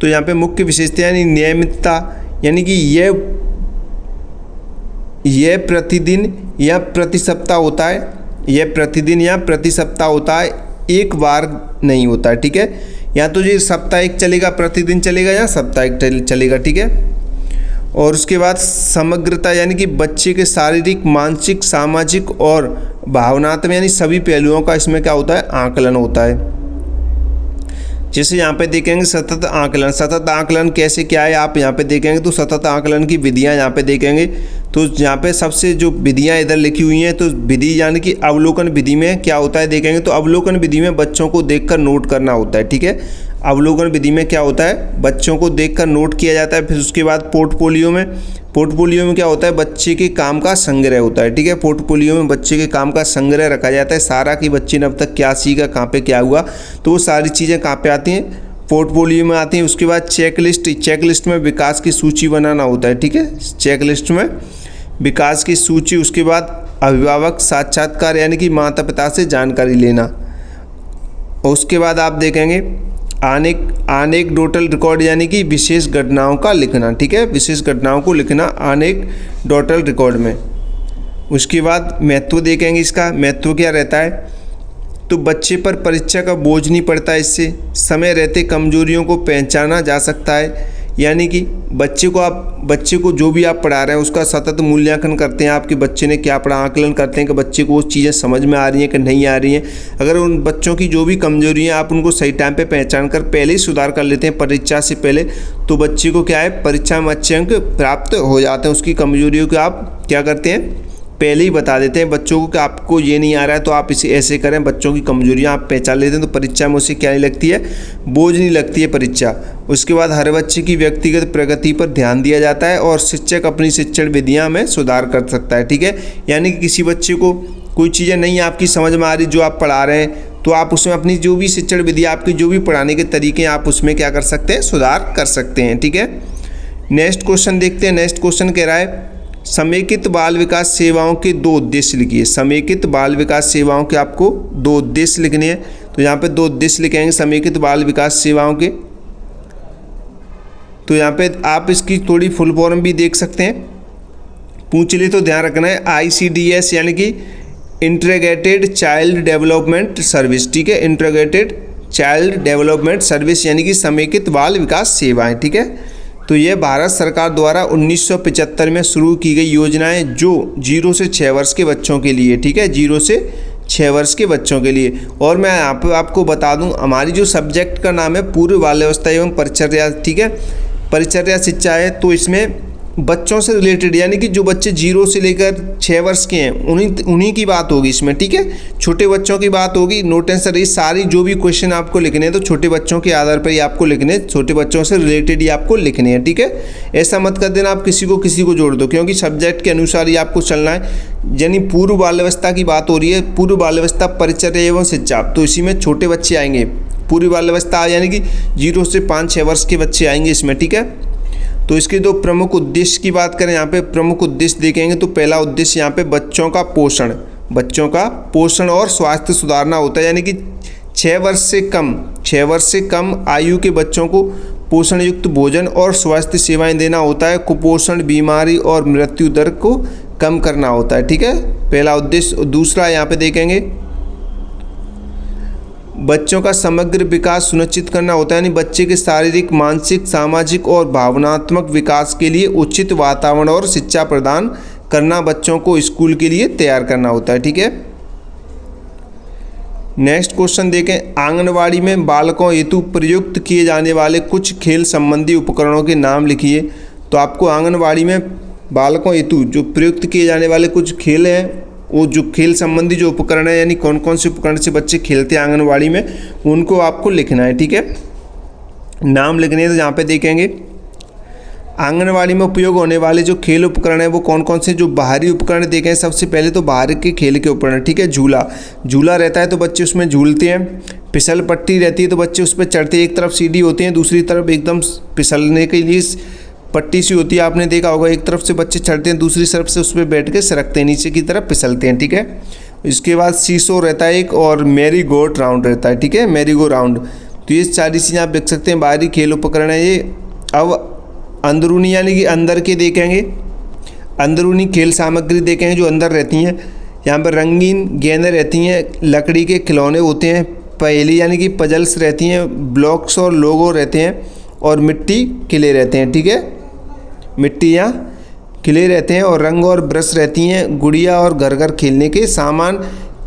तो यहाँ पे मुख्य विशेषताएं यानी नियमितता, यानी कि यह प्रतिदिन या प्रति सप्ताह होता है, यह प्रतिदिन या प्रति सप्ताह होता है, एक बार नहीं होता है, ठीक है। या तो ये साप्ताहिक चलेगा, प्रतिदिन चलेगा, या साप्ताहिक चलेगा, ठीक है। और उसके बाद समग्रता यानी कि बच्चे के शारीरिक मानसिक सामाजिक और भावनात्मक यानी सभी पहलुओं का इसमें क्या होता है, आकलन होता है। जैसे यहाँ पे देखेंगे सतत आकलन, सतत आकलन कैसे क्या है आप यहाँ पे देखेंगे तो सतत आकलन की विधियाँ यहाँ पे देखेंगे। तो यहाँ पे सबसे जो विधियाँ इधर लिखी हुई हैं, तो विधि यानी कि अवलोकन विधि में क्या होता है देखेंगे, तो अवलोकन विधि में बच्चों को देखकर नोट करना होता है, ठीक है। अवलोकन विधि में क्या होता है, बच्चों को देखकर नोट किया जाता है। फिर उसके बाद पोर्टफोलियो में क्या होता है, बच्चे के काम का संग्रह होता है, ठीक है। पोर्टफोलियो में बच्चे के काम का संग्रह रखा जाता है, सारा कि बच्चे ने अब तक क्या सीखा, कहाँ पे क्या हुआ, तो वो सारी चीज़ें कहाँ पे आती हैं, पोर्टफोलियो में आती हैं। उसके बाद चेकलिस्ट में विकास की सूची बनाना होता है, ठीक है। चेकलिस्ट में विकास की सूची, उसके बाद अभिभावक साक्षात्कार यानी कि माता पिता से जानकारी लेना। और उसके बाद आप देखेंगे एनेक्डोटल रिकॉर्ड यानी कि विशेष घटनाओं का लिखना, ठीक है। विशेष घटनाओं को लिखना एनेक्डोटल रिकॉर्ड में। उसके बाद महत्व देखेंगे, इसका महत्व क्या रहता है, तो बच्चे पर परीक्षा का बोझ नहीं पड़ता, इससे समय रहते कमजोरियों को पहचाना जा सकता है। यानी कि बच्चे को जो भी आप पढ़ा रहे हैं उसका सतत मूल्यांकन करते हैं, आपके बच्चे ने क्या पढ़ा, आकलन करते हैं कि बच्चे को वो चीज़ें समझ में आ रही हैं कि नहीं आ रही हैं। अगर उन बच्चों की जो भी कमजोरी है आप उनको सही टाइम पे पहचान कर पहले ही सुधार कर लेते हैं परीक्षा से पहले, तो बच्चे को क्या है, परीक्षा में अच्छे अंक प्राप्त हो जाते हैं। उसकी कमजोरियों को आप क्या करते हैं, पहले ही बता देते हैं बच्चों को कि आपको ये नहीं आ रहा है तो आप इसे ऐसे करें। बच्चों की कमजोरियां आप पहचान लेते हैं तो परीक्षा में उसे क्या नहीं लगती है, बोझ नहीं लगती है परीक्षा। उसके बाद हर बच्चे की व्यक्तिगत प्रगति पर ध्यान दिया जाता है और शिक्षक अपनी शिक्षण विधियां में सुधार कर सकता है, ठीक है। यानी कि किसी बच्चे को कोई चीज़ें नहीं आपकी समझ में आ रही जो आप पढ़ा रहे हैं, तो आप उसमें अपनी जो भी शिक्षण विधि आपकी जो भी पढ़ाने के तरीके आप उसमें क्या कर सकते हैं, सुधार कर सकते हैं, ठीक है। नेक्स्ट क्वेश्चन देखते हैं। नेक्स्ट क्वेश्चन कह रहा है समेकित बाल विकास सेवाओं के 2 उद्देश्य लिखिए। समेकित बाल विकास सेवाओं के आपको 2 उद्देश्य लिखने हैं, तो यहाँ पे 2 उद्देश्य लिखेंगे समेकित बाल विकास सेवाओं के। तो यहाँ पे आप इसकी थोड़ी फुल फॉर्म भी देख सकते हैं, पूछ ले तो ध्यान रखना है। ICDS यानी कि इंटीग्रेटेड चाइल्ड डेवलपमेंट सर्विस, ठीक है। इंटीग्रेटेड चाइल्ड डेवलपमेंट सर्विस यानी कि समेकित बाल विकास सेवाएं, ठीक है। तो ये भारत सरकार द्वारा 1975 में शुरू की गई योजनाएं जो 0 से 6 वर्ष के बच्चों के लिए, ठीक है, 0 से 6 वर्ष के बच्चों के लिए। और मैं यहाँ पर आपको बता दूं, हमारी जो सब्जेक्ट का नाम है पूर्व बाल्यावस्था एवं परिचर्या, ठीक है, परिचर्या शिक्षा है। तो इसमें बच्चों से रिलेटेड यानी कि जो बच्चे 0 से लेकर 6 वर्ष के हैं उन्हीं की बात होगी इसमें, ठीक है, छोटे बच्चों की बात होगी। नो टेंशन, ये सारी जो भी क्वेश्चन आपको लिखने हैं तो छोटे बच्चों के आधार पर ही आपको लिखने हैं, छोटे बच्चों से रिलेटेड ही आपको लिखने हैं, ठीक है। ऐसा मत कर देना आप किसी को जोड़ दो, क्योंकि सब्जेक्ट के अनुसार ही आपको चलना है। यानी पूर्व बाल्यावस्था की बात हो रही है, पूर्व बाल्यावस्था परिचर्या एवं शिक्षा, तो इसी में छोटे बच्चे आएंगे। पूर्व बाल्यावस्था यानी कि 0 से 5-6 वर्ष के बच्चे आएंगे इसमें, ठीक है। तो इसके दो प्रमुख उद्देश्य की बात करें, यहाँ पे प्रमुख उद्देश्य देखेंगे तो पहला उद्देश्य यहाँ पे बच्चों का पोषण और स्वास्थ्य सुधारना होता है। यानी कि 6 वर्ष से कम आयु के बच्चों को पोषण युक्त भोजन और स्वास्थ्य सेवाएं देना होता है। कुपोषण, बीमारी और मृत्यु दर को कम करना होता है, ठीक है, पहला उद्देश्य। दूसरा यहाँ पे देखेंगे बच्चों का समग्र विकास सुनिश्चित करना होता है। यानी बच्चे के शारीरिक, मानसिक, सामाजिक और भावनात्मक विकास के लिए उचित वातावरण और शिक्षा प्रदान करना, बच्चों को स्कूल के लिए तैयार करना होता है, ठीक है। नेक्स्ट क्वेश्चन देखें, आंगनवाड़ी में बालकों हेतु प्रयुक्त किए जाने वाले कुछ खेल संबंधी उपकरणों के नाम लिखिए। तो आपको आंगनवाड़ी में बालकों हेतु जो प्रयुक्त किए जाने वाले कुछ खेल हैं, वो जो खेल संबंधी जो उपकरण है, यानी कौन कौन से उपकरण से बच्चे खेलते हैं आंगनवाड़ी में, उनको आपको लिखना है, ठीक है, नाम लिखने हैं। तो यहाँ पे देखेंगे आंगनवाड़ी में उपयोग होने वाले जो खेल उपकरण है वो कौन कौन से, जो बाहरी उपकरण देखें सबसे पहले तो बाहर के खेल के उपकरण, ठीक है। झूला रहता है तो बच्चे उसमें झूलते हैं। फिसल पट्टी रहती है तो बच्चे उस पर चढ़ते हैं, एक तरफ सीढ़ी होती है, दूसरी तरफ एकदम फिसलने के लिए पट्टी सी होती है, आपने देखा होगा, एक तरफ से बच्चे चढ़ते हैं, दूसरी तरफ से उस पर बैठ के सरकते हैं, नीचे की तरफ फिसलते हैं, ठीक है। इसके बाद सीसो रहता है एक, और मैरी गो राउंड रहता है, ठीक है, मैरी गो राउंड। तो ये सारी चीज़ें आप देख सकते हैं, बाहरी खेल उपकरण है ये। अब अंदरूनी यानी कि अंदर के देखेंगे, अंदरूनी खेल सामग्री देखेंगे जो अंदर रहती हैं। यहाँ पर रंगीन गेंदें रहती हैं, लकड़ी के खिलौने होते हैं, पहेली यानी कि पजल्स रहती हैं, ब्लॉक्स और लोगो रहते हैं, और मिट्टी किले रहते हैं, ठीक है, मिट्टी या किले रहते हैं, और रंग और ब्रश रहती हैं, गुड़िया और घर घर खेलने के सामान,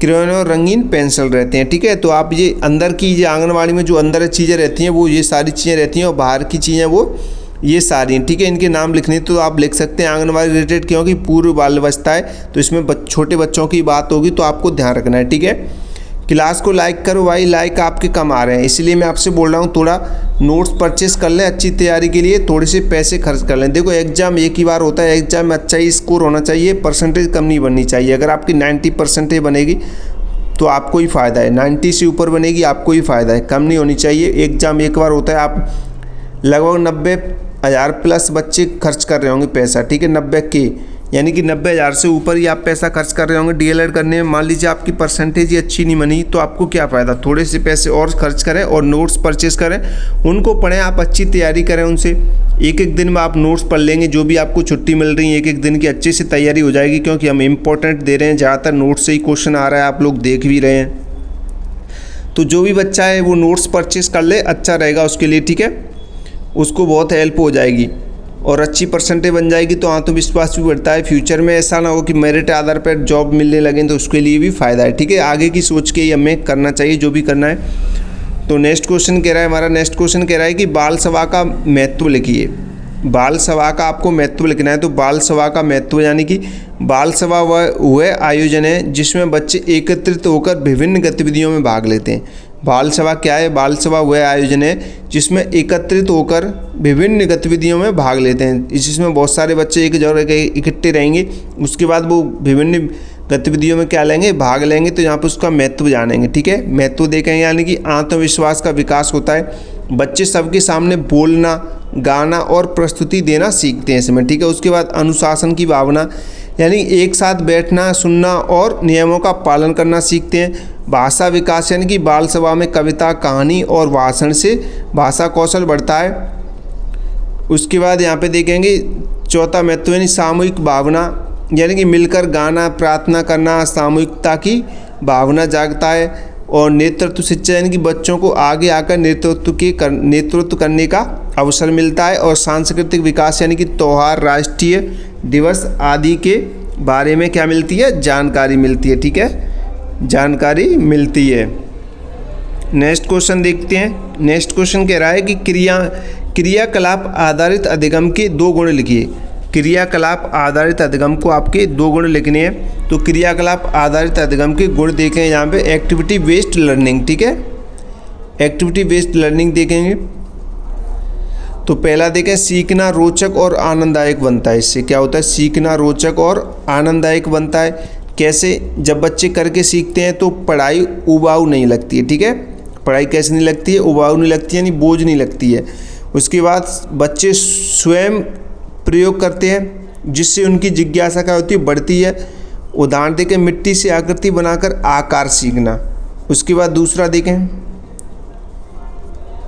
क्रेयॉन और रंगीन पेंसिल रहते हैं, ठीक है। तो आप ये अंदर की ये आंगनवाड़ी में जो अंदर चीज़ें रहती हैं वो ये सारी चीज़ें रहती हैं, और बाहर की चीज़ें वो ये सारी हैं, ठीक है। इनके नाम लिखने तो आप लिख सकते हैं आंगनवाड़ी रिलेटेड, क्योंकि पूर्व बाल्यावस्था है तो इसमें छोटे बच्चों की बात होगी, तो आपको ध्यान रखना है, ठीक है। क्लास को लाइक करो भाई, लाइक आपके कम आ रहे हैं, इसलिए मैं आपसे बोल रहा हूँ थोड़ा नोट्स परचेस कर लें, अच्छी तैयारी के लिए थोड़े से पैसे खर्च कर लें। देखो एग्जाम एक ही बार होता है, एग्जाम में अच्छा ही स्कोर होना चाहिए, परसेंटेज कम नहीं बननी चाहिए। अगर आपकी 90% बनेगी तो आपको ही फ़ायदा है, 90 से ऊपर बनेगी आपको ही फ़ायदा है, कम नहीं होनी चाहिए। एग्जाम एक बार होता है, आप लगभग 90,000 प्लस बच्चे खर्च कर रहे होंगे पैसा, ठीक है, 90 के यानी कि 90,000 से ऊपर ही आप पैसा खर्च कर रहे होंगे डीएलएड करने में। मान लीजिए आपकी परसेंटेज ही अच्छी नहीं बनी तो आपको क्या फ़ायदा, थोड़े से पैसे और खर्च करें और नोट्स परचेस करें, उनको पढ़ें, आप अच्छी तैयारी करें उनसे। एक एक दिन में आप नोट्स पढ़ लेंगे, जो भी आपको छुट्टी मिल रही है एक एक दिन की अच्छे से तैयारी हो जाएगी, क्योंकि हम इम्पोर्टेंट दे रहे हैं, ज़्यादातर नोट्स से ही क्वेश्चन आ रहा है, आप लोग देख भी रहे हैं। तो जो भी बच्चा है वो नोट्स परचेस कर ले, अच्छा रहेगा उसके लिए, ठीक है, उसको बहुत हेल्प हो जाएगी और अच्छी परसेंटेज बन जाएगी, तो आत्मविश्वास भी बढ़ता है। फ्यूचर में ऐसा ना हो कि मेरिट आधार पर जॉब मिलने लगे, तो उसके लिए भी फ़ायदा है, ठीक है। आगे की सोच के ही हमें करना चाहिए जो भी करना है। तो नेक्स्ट क्वेश्चन कह रहा है, हमारा नेक्स्ट क्वेश्चन कह रहा है कि बाल सभा का महत्व लिखिए। बाल सभा का आपको महत्व लिखना है। तो बाल सभा का महत्व यानी कि बाल सभा वह आयोजन है जिसमें बच्चे एकत्रित होकर विभिन्न गतिविधियों में भाग लेते हैं। बाल सभा क्या है? बाल सभा वह आयोजन है जिसमें एकत्रित होकर विभिन्न गतिविधियों में भाग लेते हैं, जिसमें बहुत सारे बच्चे एक जगह इकट्ठे रहेंगे, उसके बाद वो विभिन्न गतिविधियों में क्या लेंगे, भाग लेंगे। तो यहाँ पर उसका महत्व जानेंगे, ठीक है। महत्व देखेंगे यानी कि आत्मविश्वास का विकास होता है, बच्चे सबके सामने बोलना, गाना और प्रस्तुति देना सीखते हैं इसमें, ठीक है। उसके बाद अनुशासन की भावना यानी एक साथ बैठना, सुनना और नियमों का पालन करना सीखते हैं। भाषा विकास यानी कि बाल सभा में कविता, कहानी और भाषण से भाषा कौशल बढ़ता है। उसके बाद यहाँ पे देखेंगे चौथा महत्व यानी सामूहिक भावना यानी कि मिलकर गाना, प्रार्थना करना, सामूहिकता की भावना जागता है। और नेतृत्व शिक्षा यानी कि बच्चों को आगे आकर नेतृत्व करने का अवसर मिलता है। और सांस्कृतिक विकास यानी कि त्योहार, राष्ट्रीय दिवस आदि के बारे में क्या मिलती है, जानकारी मिलती है, ठीक है। जानकारी मिलती है। नेक्स्ट क्वेश्चन देखते हैं। नेक्स्ट क्वेश्चन कह रहा है कि क्रियाकलाप आधारित अधिगम के 2 गुण लिखिए। क्रियाकलाप आधारित अधिगम को आपके 2 गुण लिखने हैं। तो क्रियाकलाप आधारित अधिगम के गुण देखें यहाँ पे एक्टिविटी बेस्ड लर्निंग, ठीक है, एक्टिविटी बेस्ड लर्निंग देखेंगे। तो पहला देखें, सीखना रोचक और आनंददायक बनता है। इससे क्या होता है, सीखना रोचक और आनंददायक बनता है। कैसे, जब बच्चे करके सीखते हैं तो पढ़ाई उबाऊ नहीं लगती है, ठीक है, पढ़ाई कैसे नहीं लगती है, उबाऊ नहीं लगती है, यानी बोझ नहीं लगती है। उसके बाद बच्चे स्वयं प्रयोग करते हैं जिससे उनकी जिज्ञासा क्या होती है, बढ़ती है। उदाहरण देखें, मिट्टी से आकृति बनाकर आकार सीखना। उसके बाद दूसरा देखें,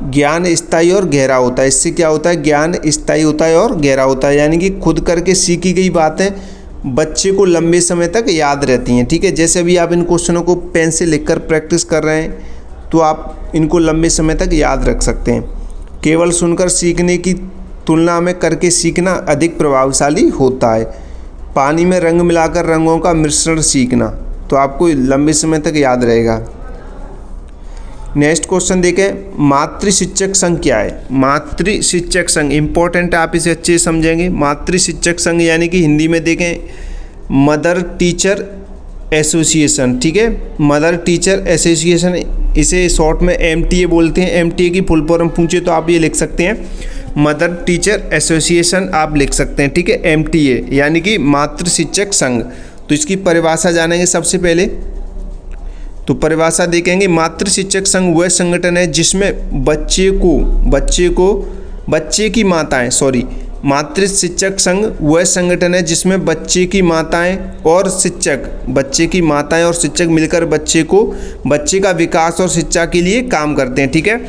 ज्ञान स्थायी और गहरा होता है। इससे क्या होता है, ज्ञान स्थायी होता है और गहरा होता है, यानी कि खुद करके सीखी गई बातें बच्चे को लंबे समय तक याद रहती हैं, ठीक है। जैसे अभी आप इन क्वेश्चनों को पेन से लिखकर प्रैक्टिस कर रहे हैं तो आप इनको लंबे समय तक याद रख सकते हैं। केवल सुनकर सीखने की तुलना में करके सीखना अधिक प्रभावशाली होता है। पानी में रंग मिलाकर रंगों का मिश्रण सीखना, तो आपको लंबे समय तक याद रहेगा। नेक्स्ट क्वेश्चन देखें, मातृ शिक्षक संघ क्या है। मातृ शिक्षक संघ इंपॉर्टेंट है, आप इसे अच्छे से समझेंगे। मातृ शिक्षक संघ यानी कि हिंदी में देखें मदर टीचर एसोसिएशन, ठीक है, मदर टीचर एसोसिएशन, इसे शॉर्ट में MTA बोलते हैं। MTA की फुल फॉर्म पूछे तो आप ये लिख सकते हैं मदर टीचर एसोसिएशन, आप लिख सकते हैं, ठीक है, MTA यानी कि मातृ शिक्षक संघ। तो इसकी परिभाषा जानेंगे सबसे पहले। तो परिभाषा देखेंगे, मातृ शिक्षक संघ वह संगठन है जिसमें बच्चे की माताएं, मातृ शिक्षक संघ वह संगठन है जिसमें बच्चे की माताएं और शिक्षक मिलकर बच्चे का विकास और शिक्षा के लिए काम करते हैं, ठीक है।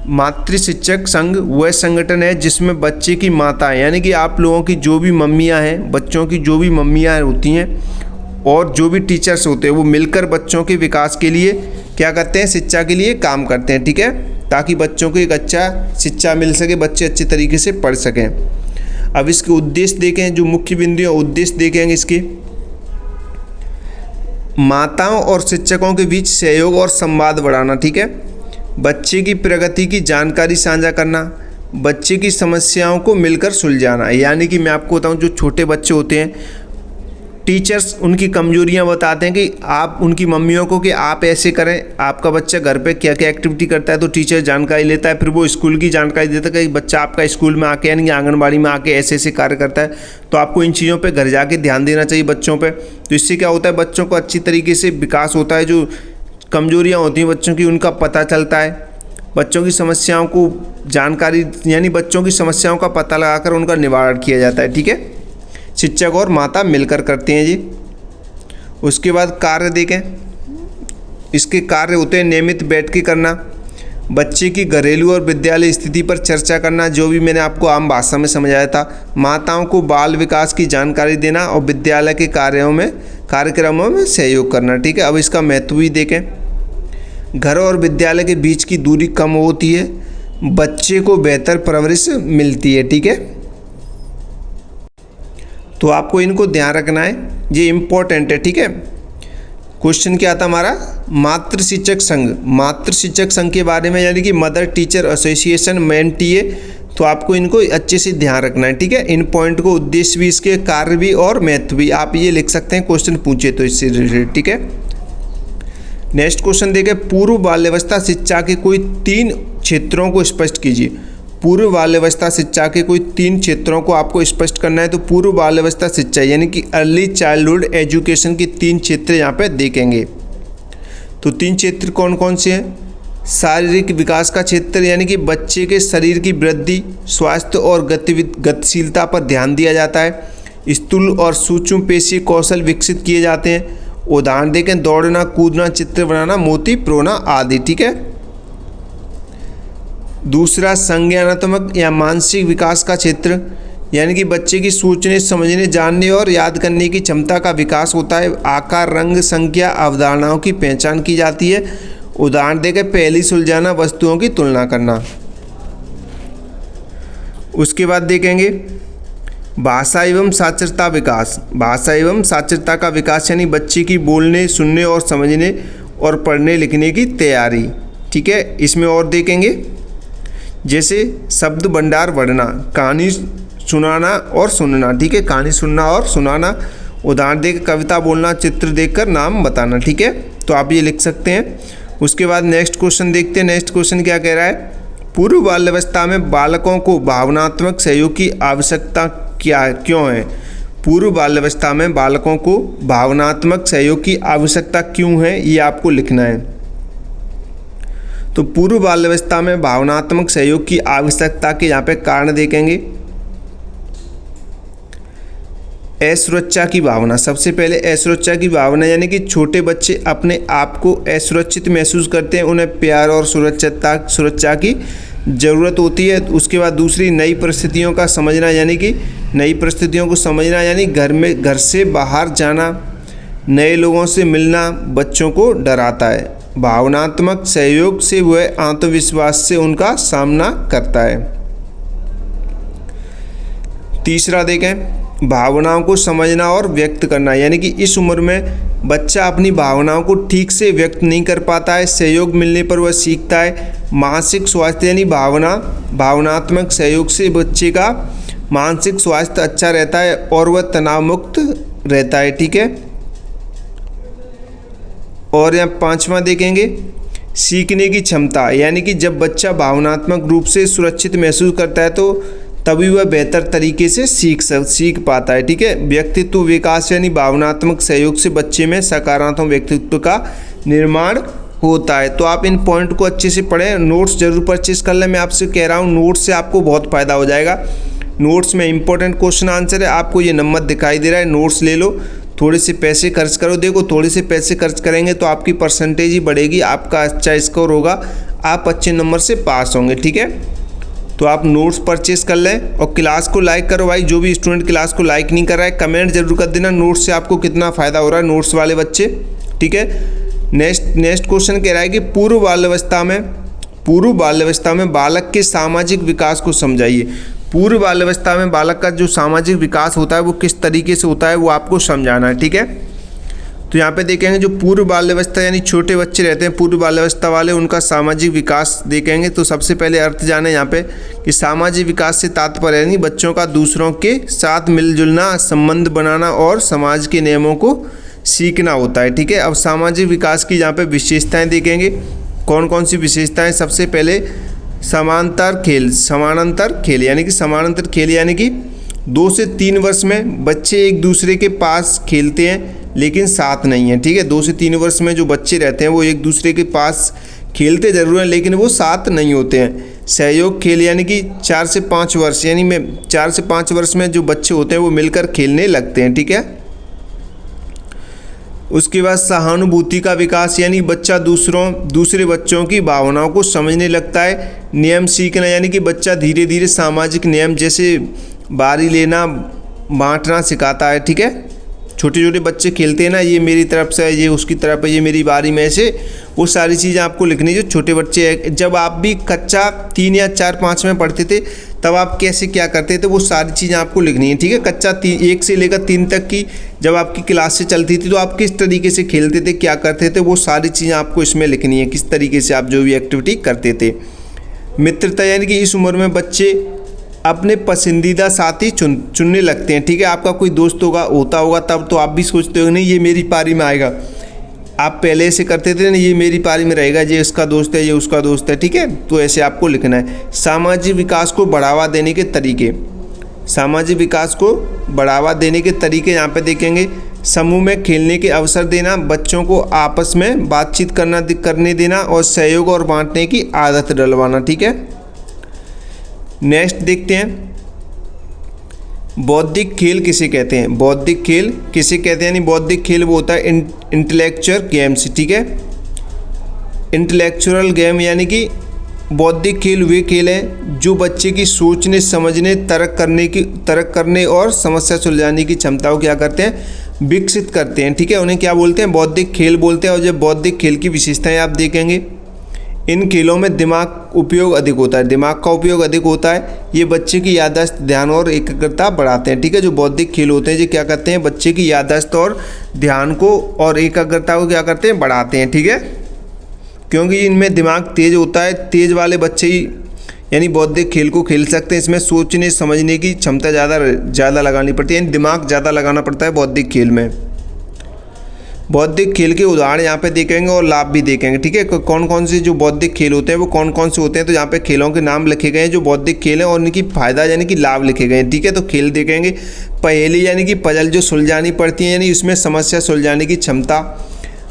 मातृ शिक्षक संघ वह संगठन है जिसमें बच्चे की माताएं, यानी कि आप लोगों की जो भी मम्मियां हैं, बच्चों की जो भी मम्मियां होती हैं और जो भी टीचर्स होते हैं वो मिलकर बच्चों के विकास के लिए क्या करते हैं, शिक्षा के लिए काम करते हैं, ठीक है, ताकि बच्चों को एक अच्छा शिक्षा मिल सके, बच्चे अच्छे तरीके से पढ़ सकें। अब इसके उद्देश्य देखें, जो मुख्य बिंदु है उद्देश्य देखेंगे इसके। माताओं और शिक्षकों के बीच सहयोग और संवाद बढ़ाना, ठीक है, बच्चे की प्रगति की जानकारी साझा करना, बच्चे की समस्याओं को मिलकर सुलझाना। यानी कि मैं आपको बताऊं, जो छोटे बच्चे होते हैं टीचर्स उनकी कमजोरियां बताते हैं कि आप उनकी मम्मियों को कि आप ऐसे करें, आपका बच्चा घर पे क्या क्या एक्टिविटी करता है, तो टीचर जानकारी लेता है, फिर वो स्कूल की जानकारी देता है कि बच्चा आपका स्कूल में आके यानी आंगनबाड़ी में आके ऐसे ऐसे कार्य करता है, तो आपको इन चीज़ों पे घर जाके ध्यान देना चाहिए बच्चों पे। तो इससे क्या होता है, बच्चों को अच्छी तरीके से विकास होता है, जो कमजोरियाँ होती हैं बच्चों की उनका पता चलता है, बच्चों की समस्याओं को जानकारी यानी बच्चों की समस्याओं का पता लगाकर उनका निवारण किया जाता है, ठीक है, शिक्षक और माता मिलकर करते हैं जी। उसके बाद कार्य देखें, इसके कार्य होते हैं नियमित बैठकें करना, बच्चे की घरेलू और विद्यालय स्थिति पर चर्चा करना, जो भी मैंने आपको आम भाषा में समझाया था, माताओं को बाल विकास की जानकारी देना और विद्यालय के कार्यक्रमों में सहयोग करना, ठीक है। अब इसका महत्व भी देखें, घर और विद्यालय के बीच की दूरी कम होती है, बच्चे को बेहतर परवरिश मिलती है, ठीक है। तो आपको इनको ध्यान रखना है, ये इम्पोर्टेंट है, ठीक है। क्वेश्चन क्या था हमारा, मातृ शिक्षक संघ के बारे में, यानी कि मदर टीचर एसोसिएशन MTA। तो आपको इनको अच्छे से ध्यान रखना है, ठीक है। इन पॉइंट को, उद्देश्य भी, इसके कार्य भी और महत्व भी आप ये लिख सकते हैं, क्वेश्चन पूछे तो इससे रिलेटेड, ठीक है। नेक्स्ट क्वेश्चन देखें, पूर्व बाल्यावस्था शिक्षा के कोई 3 क्षेत्रों को स्पष्ट कीजिए। पूर्व बाल्यावस्था शिक्षा के कोई 3 क्षेत्रों को आपको स्पष्ट करना है। तो पूर्व बाल्यावस्था शिक्षा यानी कि अर्ली चाइल्डहुड एजुकेशन के 3 क्षेत्र यहाँ पे देखेंगे। तो 3 क्षेत्र कौन कौन से हैं, शारीरिक विकास का क्षेत्र यानी कि बच्चे के शरीर की वृद्धि, स्वास्थ्य और गतिशीलता पर ध्यान दिया जाता है, स्थूल और सूक्ष्म पेशी कौशल विकसित किए जाते हैं। उदाहरण देखें, दौड़ना, कूदना, चित्र बनाना, मोती प्रोना आदि, ठीक है। दूसरा संज्ञानात्मक या मानसिक विकास का क्षेत्र यानी कि बच्चे की सोचने, समझने, जानने और याद करने की क्षमता का विकास होता है। आकार, रंग, संख्या, अवधारणाओं की पहचान की जाती है। उदाहरण देकर पहली सुलझाना, वस्तुओं की तुलना करना। उसके बाद देखेंगे भाषा एवं साक्षरता विकास, भाषा एवं साक्षरता का विकास यानी बच्चे की बोलने, सुनने और समझने और पढ़ने लिखने की तैयारी। ठीक है, इसमें और देखेंगे जैसे शब्द भंडार बढ़ना, कहानी सुनाना और सुनना। ठीक है, कहानी सुनना और सुनाना, उदाहरण देकर कविता बोलना, चित्र देखकर नाम बताना। ठीक है, तो आप ये लिख सकते हैं। उसके बाद नेक्स्ट क्वेश्चन देखते हैं। नेक्स्ट क्वेश्चन क्या कह रहा है, पूर्व बाल्यावस्था में बालकों को भावनात्मक सहयोग की आवश्यकता क्यों है। पूर्व बाल्यावस्था में बालकों को भावनात्मक सहयोग की आवश्यकता क्यों है, ये आपको लिखना है। तो पूर्व बाल्यावस्था में भावनात्मक सहयोग की आवश्यकता के यहाँ पे कारण देखेंगे। असुरक्षा की भावना, सबसे पहले असुरक्षा की भावना यानी कि छोटे बच्चे अपने आप को असुरक्षित महसूस करते हैं, उन्हें प्यार और सुरक्षा की ज़रूरत होती है। उसके बाद दूसरी, नई परिस्थितियों का समझना यानी कि नई परिस्थितियों को समझना यानी घर से बाहर जाना, नए लोगों से मिलना बच्चों को डराता है। भावनात्मक सहयोग से वह आत्मविश्वास से उनका सामना करता है। तीसरा देखें, भावनाओं को समझना और व्यक्त करना यानी कि इस उम्र में बच्चा अपनी भावनाओं को ठीक से व्यक्त नहीं कर पाता है, सहयोग मिलने पर वह सीखता है। मानसिक स्वास्थ्य यानी भावनात्मक सहयोग से बच्चे का मानसिक स्वास्थ्य अच्छा रहता है और वह तनाव मुक्त रहता है। ठीक है, और यहाँ पांचवा देखेंगे, सीखने की क्षमता यानी कि जब बच्चा भावनात्मक रूप से सुरक्षित महसूस करता है तो तभी वह बेहतर तरीके से सीख पाता है। ठीक है, व्यक्तित्व विकास यानी भावनात्मक सहयोग से बच्चे में सकारात्मक व्यक्तित्व का निर्माण होता है। तो आप इन पॉइंट को अच्छे से पढ़ें, नोट्स जरूर परचेज कर लें। मैं आपसे कह रहा हूँ नोट्स से आपको बहुत फ़ायदा हो जाएगा। नोट्स में इंपॉर्टेंट क्वेश्चन आंसर है, आपको ये नंबर दिखाई दे रहा है, नोट्स ले लो, थोड़े से पैसे खर्च करो। देखो थोड़े से पैसे खर्च करेंगे तो आपकी परसेंटेज ही बढ़ेगी, आपका अच्छा स्कोर होगा, आप अच्छे नंबर से पास होंगे। ठीक है, तो आप नोट्स परचेस कर लें और क्लास को लाइक करो भाई। जो भी स्टूडेंट क्लास को लाइक नहीं कर रहा है कमेंट जरूर कर देना नोट्स से आपको कितना फ़ायदा हो रहा है, नोट्स वाले बच्चे। ठीक है, नेक्स्ट क्वेश्चन कह रहा है कि पूर्व बाल्यावस्था में बालक के सामाजिक विकास को समझाइए। पूर्व बाल्यावस्था में बालक का जो सामाजिक विकास होता है वो किस तरीके से होता है वो आपको समझाना है। ठीक है, तो यहाँ पे देखेंगे जो पूर्व बाल्यावस्था यानी छोटे बच्चे रहते हैं पूर्व बाल्यावस्था वाले, उनका सामाजिक विकास देखेंगे। तो सबसे पहले अर्थ जाने यहाँ पे कि सामाजिक विकास से तात्पर्य यानी बच्चों का दूसरों के साथ मिलजुलना, संबंध बनाना और समाज के नियमों को सीखना होता है। ठीक है, अब सामाजिक विकास की यहाँ पे विशेषताएं देखेंगे। कौन कौन सी विशेषताएं, सबसे पहले समानांतर खेल यानी कि 2 से 3 वर्ष में बच्चे एक दूसरे के पास खेलते हैं लेकिन साथ नहीं है। ठीक है, 2 से 3 वर्ष में जो बच्चे रहते हैं वो एक दूसरे के पास खेलते जरूर हैं लेकिन वो साथ नहीं होते हैं। सहयोग खेल यानी कि 4 से 5 वर्ष यानी 4 से 5 वर्ष में जो बच्चे होते हैं वो मिलकर खेलने लगते हैं। ठीक है, उसके बाद सहानुभूति का विकास यानी बच्चा दूसरे बच्चों की भावनाओं को समझने लगता है। नियम सीखना यानी कि बच्चा धीरे धीरे सामाजिक नियम जैसे बारी लेना, बांटना सिखाता है। ठीक है, छोटे छोटे बच्चे खेलते हैं ना, ये मेरी तरफ से है, ये उसकी तरफ है, ये मेरी बारी में से, वो सारी चीज़ें आपको लिखनी जो छोटे बच्चे हैं। जब आप भी कक्षा 3 या 4, 5 में पढ़ते थे तब आप कैसे क्या करते थे वो सारी चीज़ें आपको लिखनी है। ठीक है, कक्षा 1 से लेकर 3 तक की जब आपकी क्लास से चलती थी तो आप किस तरीके से खेलते थे, क्या करते थे, वो सारी चीज़ें आपको इसमें लिखनी है, किस तरीके से आप जो भी एक्टिविटी करते थे। मित्रता यानी कि इस उम्र में बच्चे अपने पसंदीदा साथी चुनने लगते हैं। ठीक है, आपका कोई दोस्त होता होगा तब तो आप भी सोचते हो नहीं ये मेरी पारी में आएगा, आप पहले से करते थे ना, ये मेरी पारी में रहेगा, ये इसका दोस्त है, ये उसका दोस्त है। ठीक है, तो ऐसे आपको लिखना है। सामाजिक विकास को बढ़ावा देने के तरीके, यहाँ पे देखेंगे। समूह में खेलने के अवसर देना, बच्चों को आपस में बातचीत करने देना और सहयोग और बांटने की आदत डलवाना। ठीक है, नेक्स्ट देखते हैं बौद्धिक खेल किसे कहते हैं। बौद्धिक खेल किसे कहते हैं यानी बौद्धिक खेल वो होता है इंटेलेक्चुअल गेम्स। ठीक है, इंटेलेक्चुअल गेम यानी कि बौद्धिक खेल वे खेल हैं जो बच्चे की सोचने, समझने, तर्क करने और समस्या सुलझाने की क्षमता को क्या करते हैं, विकसित करते हैं। ठीक है, उन्हें क्या बोलते हैं, बौद्धिक खेल बोलते हैं। और जब बौद्धिक खेल की विशेषताएं आप देखेंगे, इन खेलों में दिमाग उपयोग अधिक होता है, दिमाग का उपयोग अधिक होता है। ये बच्चे की याददाश्त, ध्यान और एकाग्रता बढ़ाते हैं। ठीक है, जो बौद्धिक खेल होते हैं ये क्या करते हैं, बच्चे की याददाश्त और ध्यान को और एकाग्रता को क्या करते हैं, बढ़ाते हैं। ठीक है, क्योंकि इनमें दिमाग तेज होता है। तेज वाले बच्चे ही यानी बौद्धिक खेल को खेल सकते हैं। इसमें सोचने समझने की क्षमता ज़्यादा लगानी पड़ती है, यानी दिमाग ज़्यादा लगाना पड़ता है बौद्धिक खेल में। बौद्धिक खेल के उदाहरण यहाँ पे देखेंगे और लाभ भी देखेंगे। ठीक है, कौन कौन से जो बौद्धिक खेल होते हैं वो कौन कौन से होते हैं, तो यहाँ पे खेलों के नाम लिखे गए हैं जो बौद्धिक खेल हैं और उनकी फ़ायदा यानी कि लाभ लिखे गए हैं। ठीक है, तो खेल देखेंगे। पहेली यानी कि पजल जो सुलझानी पड़ती है, यानी उसमें समस्या सुलझाने की क्षमता।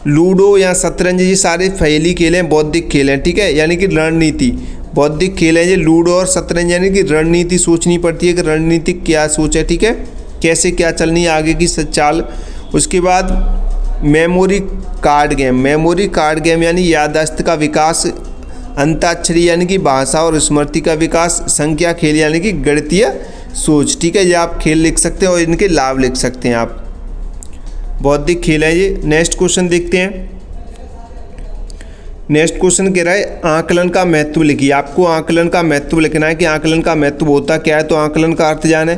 लूडो या शतरंज, ये सारे पहेली खेल हैं, बौद्धिक खेल हैं। ठीक है, यानी कि रणनीति, बौद्धिक खेल है ये लूडो और शतरंज, यानी कि रणनीति सोचनी पड़ती है कि रणनीति क्या सोच है। ठीक है, कैसे क्या चलनी है आगे की चाल। उसके बाद memory card game, memory card game यानी याददाश्त का विकास। अंताक्षरी यानी कि भाषा और स्मृति का विकास। संख्या खेल यानी कि गणितीय सोच। ठीक है, ये आप खेल लिख सकते हैं और इनके लाभ लिख सकते हैं आप। बौद्धिक खेल है ये। नेक्स्ट क्वेश्चन देखते हैं। नेक्स्ट क्वेश्चन कह रहा है आकलन का महत्व लिखिए। आपको आकलन का महत्व लिखना है कि आकलन का महत्व होता क्या है। तो आकलन का अर्थ जाने,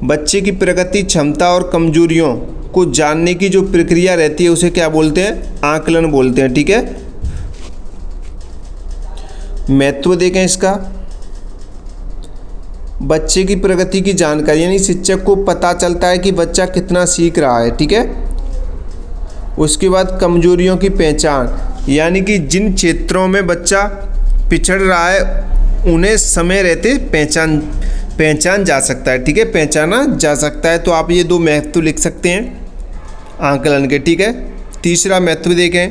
बच्चे की प्रगति, क्षमता और कमजोरियों को जानने की जो प्रक्रिया रहती है उसे क्या बोलते हैं, आकलन बोलते हैं। ठीक है, महत्व देखें इसका। बच्चे की प्रगति की जानकारी, यानी शिक्षक को पता चलता है कि बच्चा कितना सीख रहा है। ठीक है, उसके बाद कमजोरियों की पहचान, यानी कि जिन क्षेत्रों में बच्चा पिछड़ रहा है उन्हें समय रहते पहचान जा सकता है। ठीक है, पहचाना जा सकता है। तो आप ये दो महत्व लिख सकते हैं आकलन के। ठीक है, तीसरा महत्व देखें,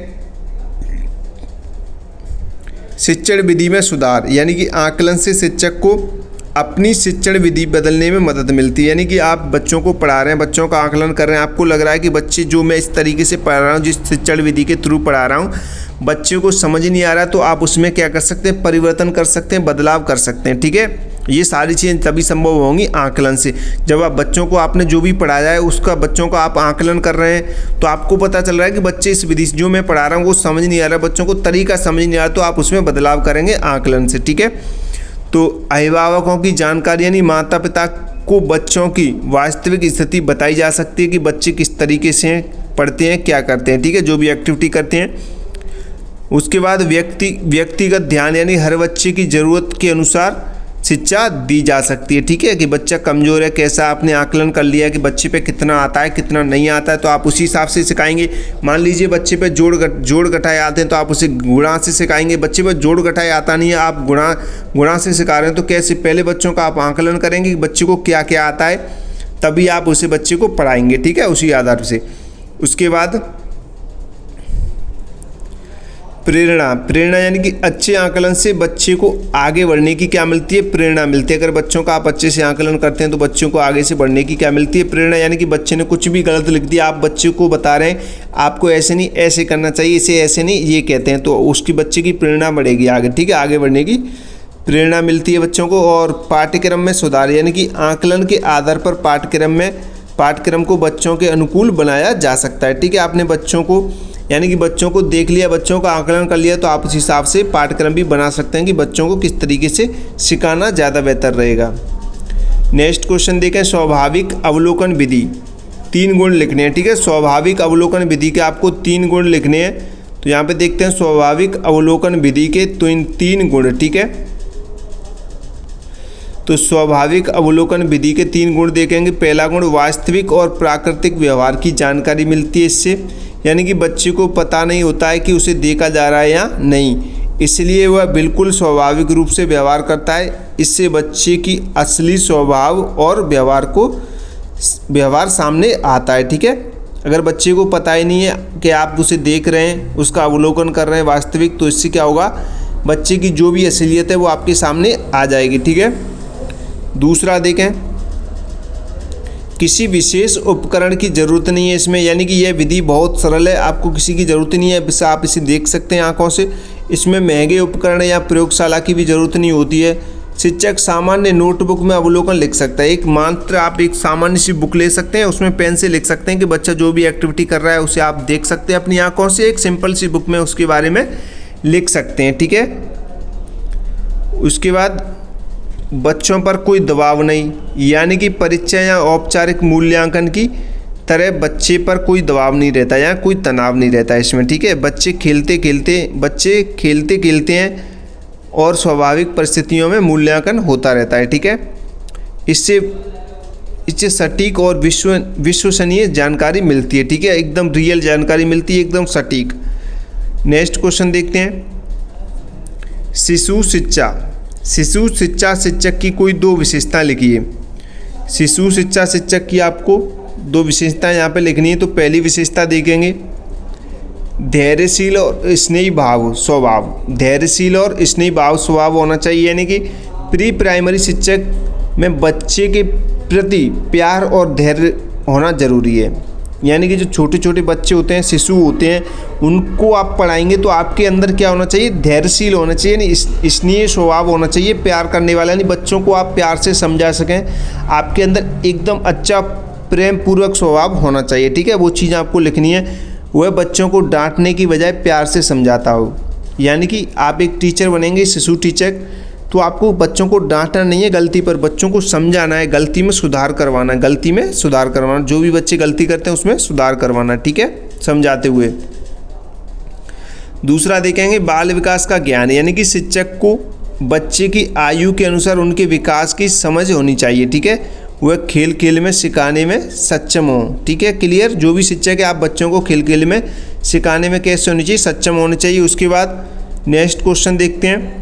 शिक्षण विधि में सुधार, यानी कि आकलन से शिक्षक को अपनी शिक्षण विधि बदलने में मदद मिलती है। यानी कि आप बच्चों को पढ़ा रहे हैं, बच्चों का आकलन कर रहे हैं, आपको लग रहा है कि बच्चे जो मैं इस तरीके से पढ़ा रहा हूँ, जिस शिक्षण विधि के थ्रू पढ़ा रहा हूँ, बच्चे को समझ नहीं आ रहा, तो आप उसमें क्या कर सकते हैं, परिवर्तन कर सकते हैं, बदलाव कर सकते हैं। ठीक है, ये सारी चीज़ें तभी संभव होंगी आकलन से। जब आप बच्चों को आपने जो भी पढ़ाया है उसका बच्चों का आप आकलन कर रहे हैं, तो आपको पता चल रहा है कि बच्चे इस विधि जो मैं पढ़ा रहा हूँ वो समझ नहीं आ रहा, बच्चों को तरीका समझ नहीं आ रहा, तो आप उसमें बदलाव करेंगे आकलन से। ठीक है, तो अभिभावकों की जानकारी, यानी माता पिता को बच्चों की वास्तविक स्थिति बताई जा सकती है कि बच्चे किस तरीके से पढ़ते हैं, क्या करते हैं। ठीक है, जो भी एक्टिविटी करते हैं। उसके बाद व्यक्तिगत ध्यान, यानी हर बच्चे की ज़रूरत के अनुसार शिक्षा दी जा सकती है। ठीक है, कि बच्चा कमज़ोर है, कैसा आपने आकलन कर लिया कि बच्चे पे कितना आता है कितना नहीं आता है, तो आप उसी हिसाब से सिखाएंगे। मान लीजिए बच्चे पे जोड़ घटाए आते हैं तो आप उसे गुणा से सिखाएंगे। बच्चे पे जोड़ घटाए आता नहीं है, आप गुणा से सिखा रहे हैं, तो कैसे पहले बच्चों का आप आकलन करेंगे कि बच्चे को क्या क्या आता है, तभी आप उसे बच्चे को पढ़ाएंगे। ठीक है, उसी आधार से। उसके बाद प्रेरणा यानी कि अच्छे आकलन से बच्चे को आगे बढ़ने की क्या मिलती है, प्रेरणा मिलती है। अगर बच्चों का आप अच्छे से आकलन करते हैं तो बच्चों को आगे से बढ़ने की क्या मिलती है, प्रेरणा। यानी कि बच्चे ने कुछ भी गलत लिख दिया, आप बच्चे को बता रहे हैं आपको ऐसे नहीं ऐसे करना चाहिए, इसे ऐसे नहीं ये कहते हैं, तो उसकी बच्चे की प्रेरणा बढ़ेगी आगे। ठीक है, आगे बढ़ने की प्रेरणा मिलती है बच्चों को। और पाठ्यक्रम में सुधार, यानी कि आकलन के आधार पर पाठ्यक्रम को बच्चों के अनुकूल बनाया जा सकता है। ठीक है, आपने बच्चों को यानी कि बच्चों को देख लिया, बच्चों का आकलन कर लिया, तो आप उस हिसाब से पाठ्यक्रम भी बना सकते हैं कि बच्चों को किस तरीके से सिखाना ज़्यादा बेहतर रहेगा। नेक्स्ट क्वेश्चन देखें, स्वाभाविक अवलोकन विधि। 3 गुण लिखने हैं। ठीक है, स्वाभाविक अवलोकन विधि के आपको 3 गुण लिखने हैं। तो यहाँ पे देखते हैं स्वाभाविक अवलोकन विधि के 3 गुण। ठीक है, तो स्वाभाविक अवलोकन विधि के 3 गुण देखेंगे। पहला गुण, वास्तविक और प्राकृतिक व्यवहार की जानकारी मिलती है इससे, यानी कि बच्चे को पता नहीं होता है कि उसे देखा जा रहा है या नहीं, इसलिए वह बिल्कुल स्वाभाविक रूप से व्यवहार करता है। इससे बच्चे की असली स्वभाव और व्यवहार सामने आता है। ठीक है, अगर बच्चे को पता ही नहीं है कि आप उसे देख रहे हैं, उसका अवलोकन कर रहे हैं वास्तविक, तो इससे क्या होगा, बच्चे की जो भी असलियत है वो आपके सामने आ जाएगी। ठीक है, दूसरा देखें, किसी विशेष उपकरण की ज़रूरत नहीं है इसमें, यानी कि यह विधि बहुत सरल है, आपको किसी की ज़रूरत नहीं है, बस आप इसे देख सकते हैं आंखों से। इसमें महंगे उपकरण या प्रयोगशाला की भी ज़रूरत नहीं होती है। शिक्षक सामान्य नोटबुक में अवलोकन लिख सकता है। आप एक सामान्य सी बुक ले सकते हैं, उसमें पेन से लिख सकते हैं कि बच्चा जो भी एक्टिविटी कर रहा है उसे आप देख सकते हैं अपनी आंखों से। एक सिंपल सी बुक में उसके बारे में लिख सकते हैं, ठीक है। उसके बाद बच्चों पर कोई दबाव नहीं, यानी कि परीक्षा या औपचारिक मूल्यांकन की तरह बच्चे पर कोई दबाव नहीं रहता या कोई तनाव नहीं रहता इसमें, ठीक है। बच्चे खेलते खेलते हैं और स्वाभाविक परिस्थितियों में मूल्यांकन होता रहता है, ठीक है। इससे सटीक और विश्वसनीय जानकारी मिलती है, ठीक है। एकदम रियल जानकारी मिलती है, एकदम सटीक। नेक्स्ट क्वेश्चन देखते हैं। शिशु शिक्षा शिक्षक की कोई 2 विशेषताएं लिखिए। शिशु शिक्षा शिक्षक की आपको 2 विशेषताएं यहाँ पे लिखनी है। तो पहली विशेषता देखेंगे, धैर्यशील और स्नेही भाव स्वभाव। धैर्यशील और स्नेही भाव स्वभाव होना चाहिए, यानी कि प्री प्राइमरी शिक्षक में बच्चे के प्रति प्यार और धैर्य होना जरूरी है। यानी कि जो छोटे छोटे बच्चे होते हैं, शिशु होते हैं, उनको आप पढ़ाएंगे तो आपके अंदर क्या होना चाहिए, धैर्यशील होना चाहिए, यानी स्नेही स्वभाव होना चाहिए, प्यार करने वाला, यानी बच्चों को आप प्यार से समझा सकें। आपके अंदर एकदम अच्छा प्रेम पूर्वक स्वभाव होना चाहिए, ठीक है। वो चीज़ आपको लिखनी है। वह बच्चों को डांटने की बजाय प्यार से समझाता हो, यानी कि आप एक टीचर बनेंगे, शिशु टीचर, तो आपको बच्चों को डांटना नहीं है गलती पर, बच्चों को समझाना है, गलती में सुधार करवाना है, जो भी बच्चे गलती करते हैं उसमें सुधार करवाना, ठीक है, समझाते हुए। दूसरा देखेंगे, बाल विकास का ज्ञान, यानी कि शिक्षक को बच्चे की आयु के अनुसार उनके विकास की समझ होनी चाहिए, ठीक है। वह खेल खेल में सिखाने में सक्षम हो, ठीक है। क्लियर, जो भी शिक्षक है आप बच्चों को खेल खेल में सिखाने में कैसे होनी चाहिए, सक्षम होने चाहिए। उसके बाद नेक्स्ट क्वेश्चन देखते हैं।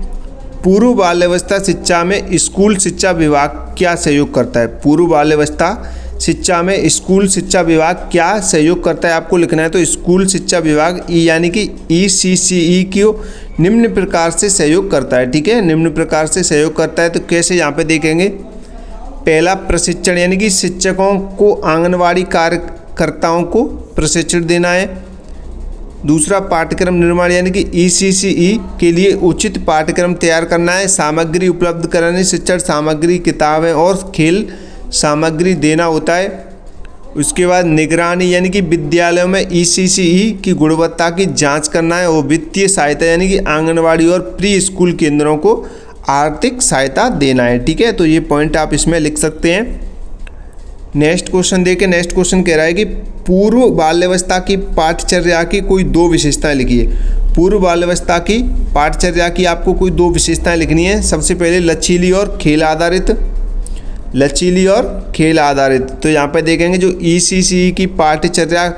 पूर्व बाल्यावस्था शिक्षा में स्कूल शिक्षा विभाग क्या सहयोग करता है। पूर्व बाल्यावस्था शिक्षा में स्कूल शिक्षा विभाग क्या सहयोग करता है, आपको लिखना है। तो स्कूल शिक्षा विभाग यानी कि ECCE को निम्न प्रकार से सहयोग करता है, ठीक है, निम्न प्रकार से सहयोग करता है। तो कैसे, यहाँ पे देखेंगे। पहला, प्रशिक्षण, यानी कि शिक्षकों को आंगनवाड़ी कार्यकर्ताओं को प्रशिक्षण देना है। दूसरा, पाठ्यक्रम निर्माण, यानी कि ECCE के लिए उचित पाठ्यक्रम तैयार करना है। सामग्री उपलब्ध करानी, शिक्षण सामग्री, किताबें और खेल सामग्री देना होता है। उसके बाद निगरानी, यानी कि विद्यालयों में ECCE की गुणवत्ता की जांच करना है। और वित्तीय सहायता, यानी कि आंगनवाड़ी और प्री स्कूल केंद्रों को आर्थिक सहायता देना है, ठीक है। तो ये पॉइंट आप इसमें लिख सकते हैं। नेक्स्ट क्वेश्चन देखें। नेक्स्ट क्वेश्चन कह रहा है कि पूर्व बाल्यावस्था की पाठचर्या की कोई 2 विशेषताएं लिखिए। पूर्व बाल्यावस्था की पाठचर्या की आपको कोई 2 विशेषताएं लिखनी है। सबसे पहले, लचीली और खेल आधारित। तो यहाँ पे देखेंगे, जो ECCE की पाठचर्या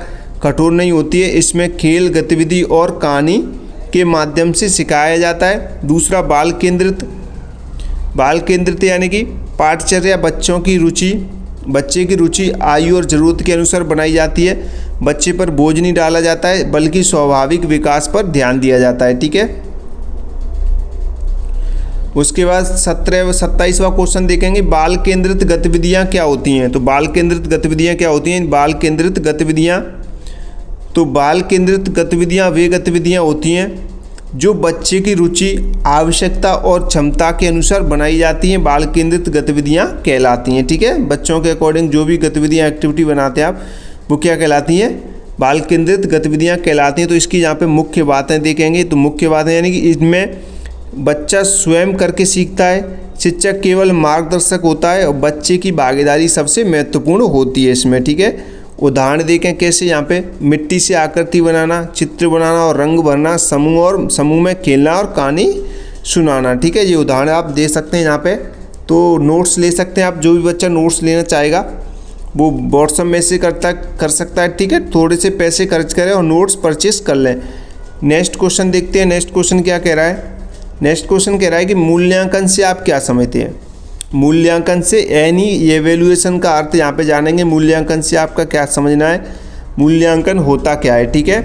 कठोर नहीं होती है, इसमें खेल, गतिविधि और कहानी के माध्यम से सिखाया जाता है। दूसरा, बाल केंद्रित, यानी कि पाठचर्या बच्चे की रुचि, आयु और ज़रूरत के अनुसार बनाई जाती है। बच्चे पर बोझ नहीं डाला जाता है, बल्कि स्वाभाविक विकास पर ध्यान दिया जाता है, ठीक है। उसके बाद 27वां क्वेश्चन देखेंगे, बाल केंद्रित गतिविधियाँ क्या होती हैं। तो बाल केंद्रित गतिविधियाँ वे गतिविधियाँ होती हैं जो बच्चे की रुचि, आवश्यकता और क्षमता के अनुसार बनाई जाती हैं, बाल केंद्रित गतिविधियाँ कहलाती हैं, ठीक है। बच्चों के अकॉर्डिंग जो भी गतिविधियाँ, एक्टिविटी बनाते हैं आप, वो क्या कहलाती हैं, बाल केंद्रित गतिविधियाँ कहलाती हैं। तो इसकी यहाँ पे मुख्य बातें देखेंगे। तो मुख्य बातें, यानी कि इसमें बच्चा स्वयं करके सीखता है, शिक्षक केवल मार्गदर्शक होता है और बच्चे की भागीदारी सबसे महत्वपूर्ण होती है इसमें, ठीक है। उदाहरण देखें कैसे, यहाँ पे मिट्टी से आकृति बनाना, चित्र बनाना और रंग भरना, समूह में खेलना और कहानी सुनाना, ठीक है। ये उदाहरण आप दे सकते हैं यहाँ पे। तो नोट्स ले सकते हैं आप, जो भी बच्चा नोट्स लेना चाहेगा वो व्हाट्सएप में से कर सकता है, ठीक है। थोड़े से पैसे खर्च करें और नोट्स परचेस कर लें। नेक्स्ट क्वेश्चन देखते हैं। नेक्स्ट क्वेश्चन क्या कह रहा है। नेक्स्ट क्वेश्चन कह रहा है कि मूल्यांकन से आप क्या समझते हैं। मूल्यांकन से, यानी एवेल्युएशन का अर्थ यहाँ पे जानेंगे। मूल्यांकन से आपका क्या समझना है, मूल्यांकन होता क्या है, ठीक है।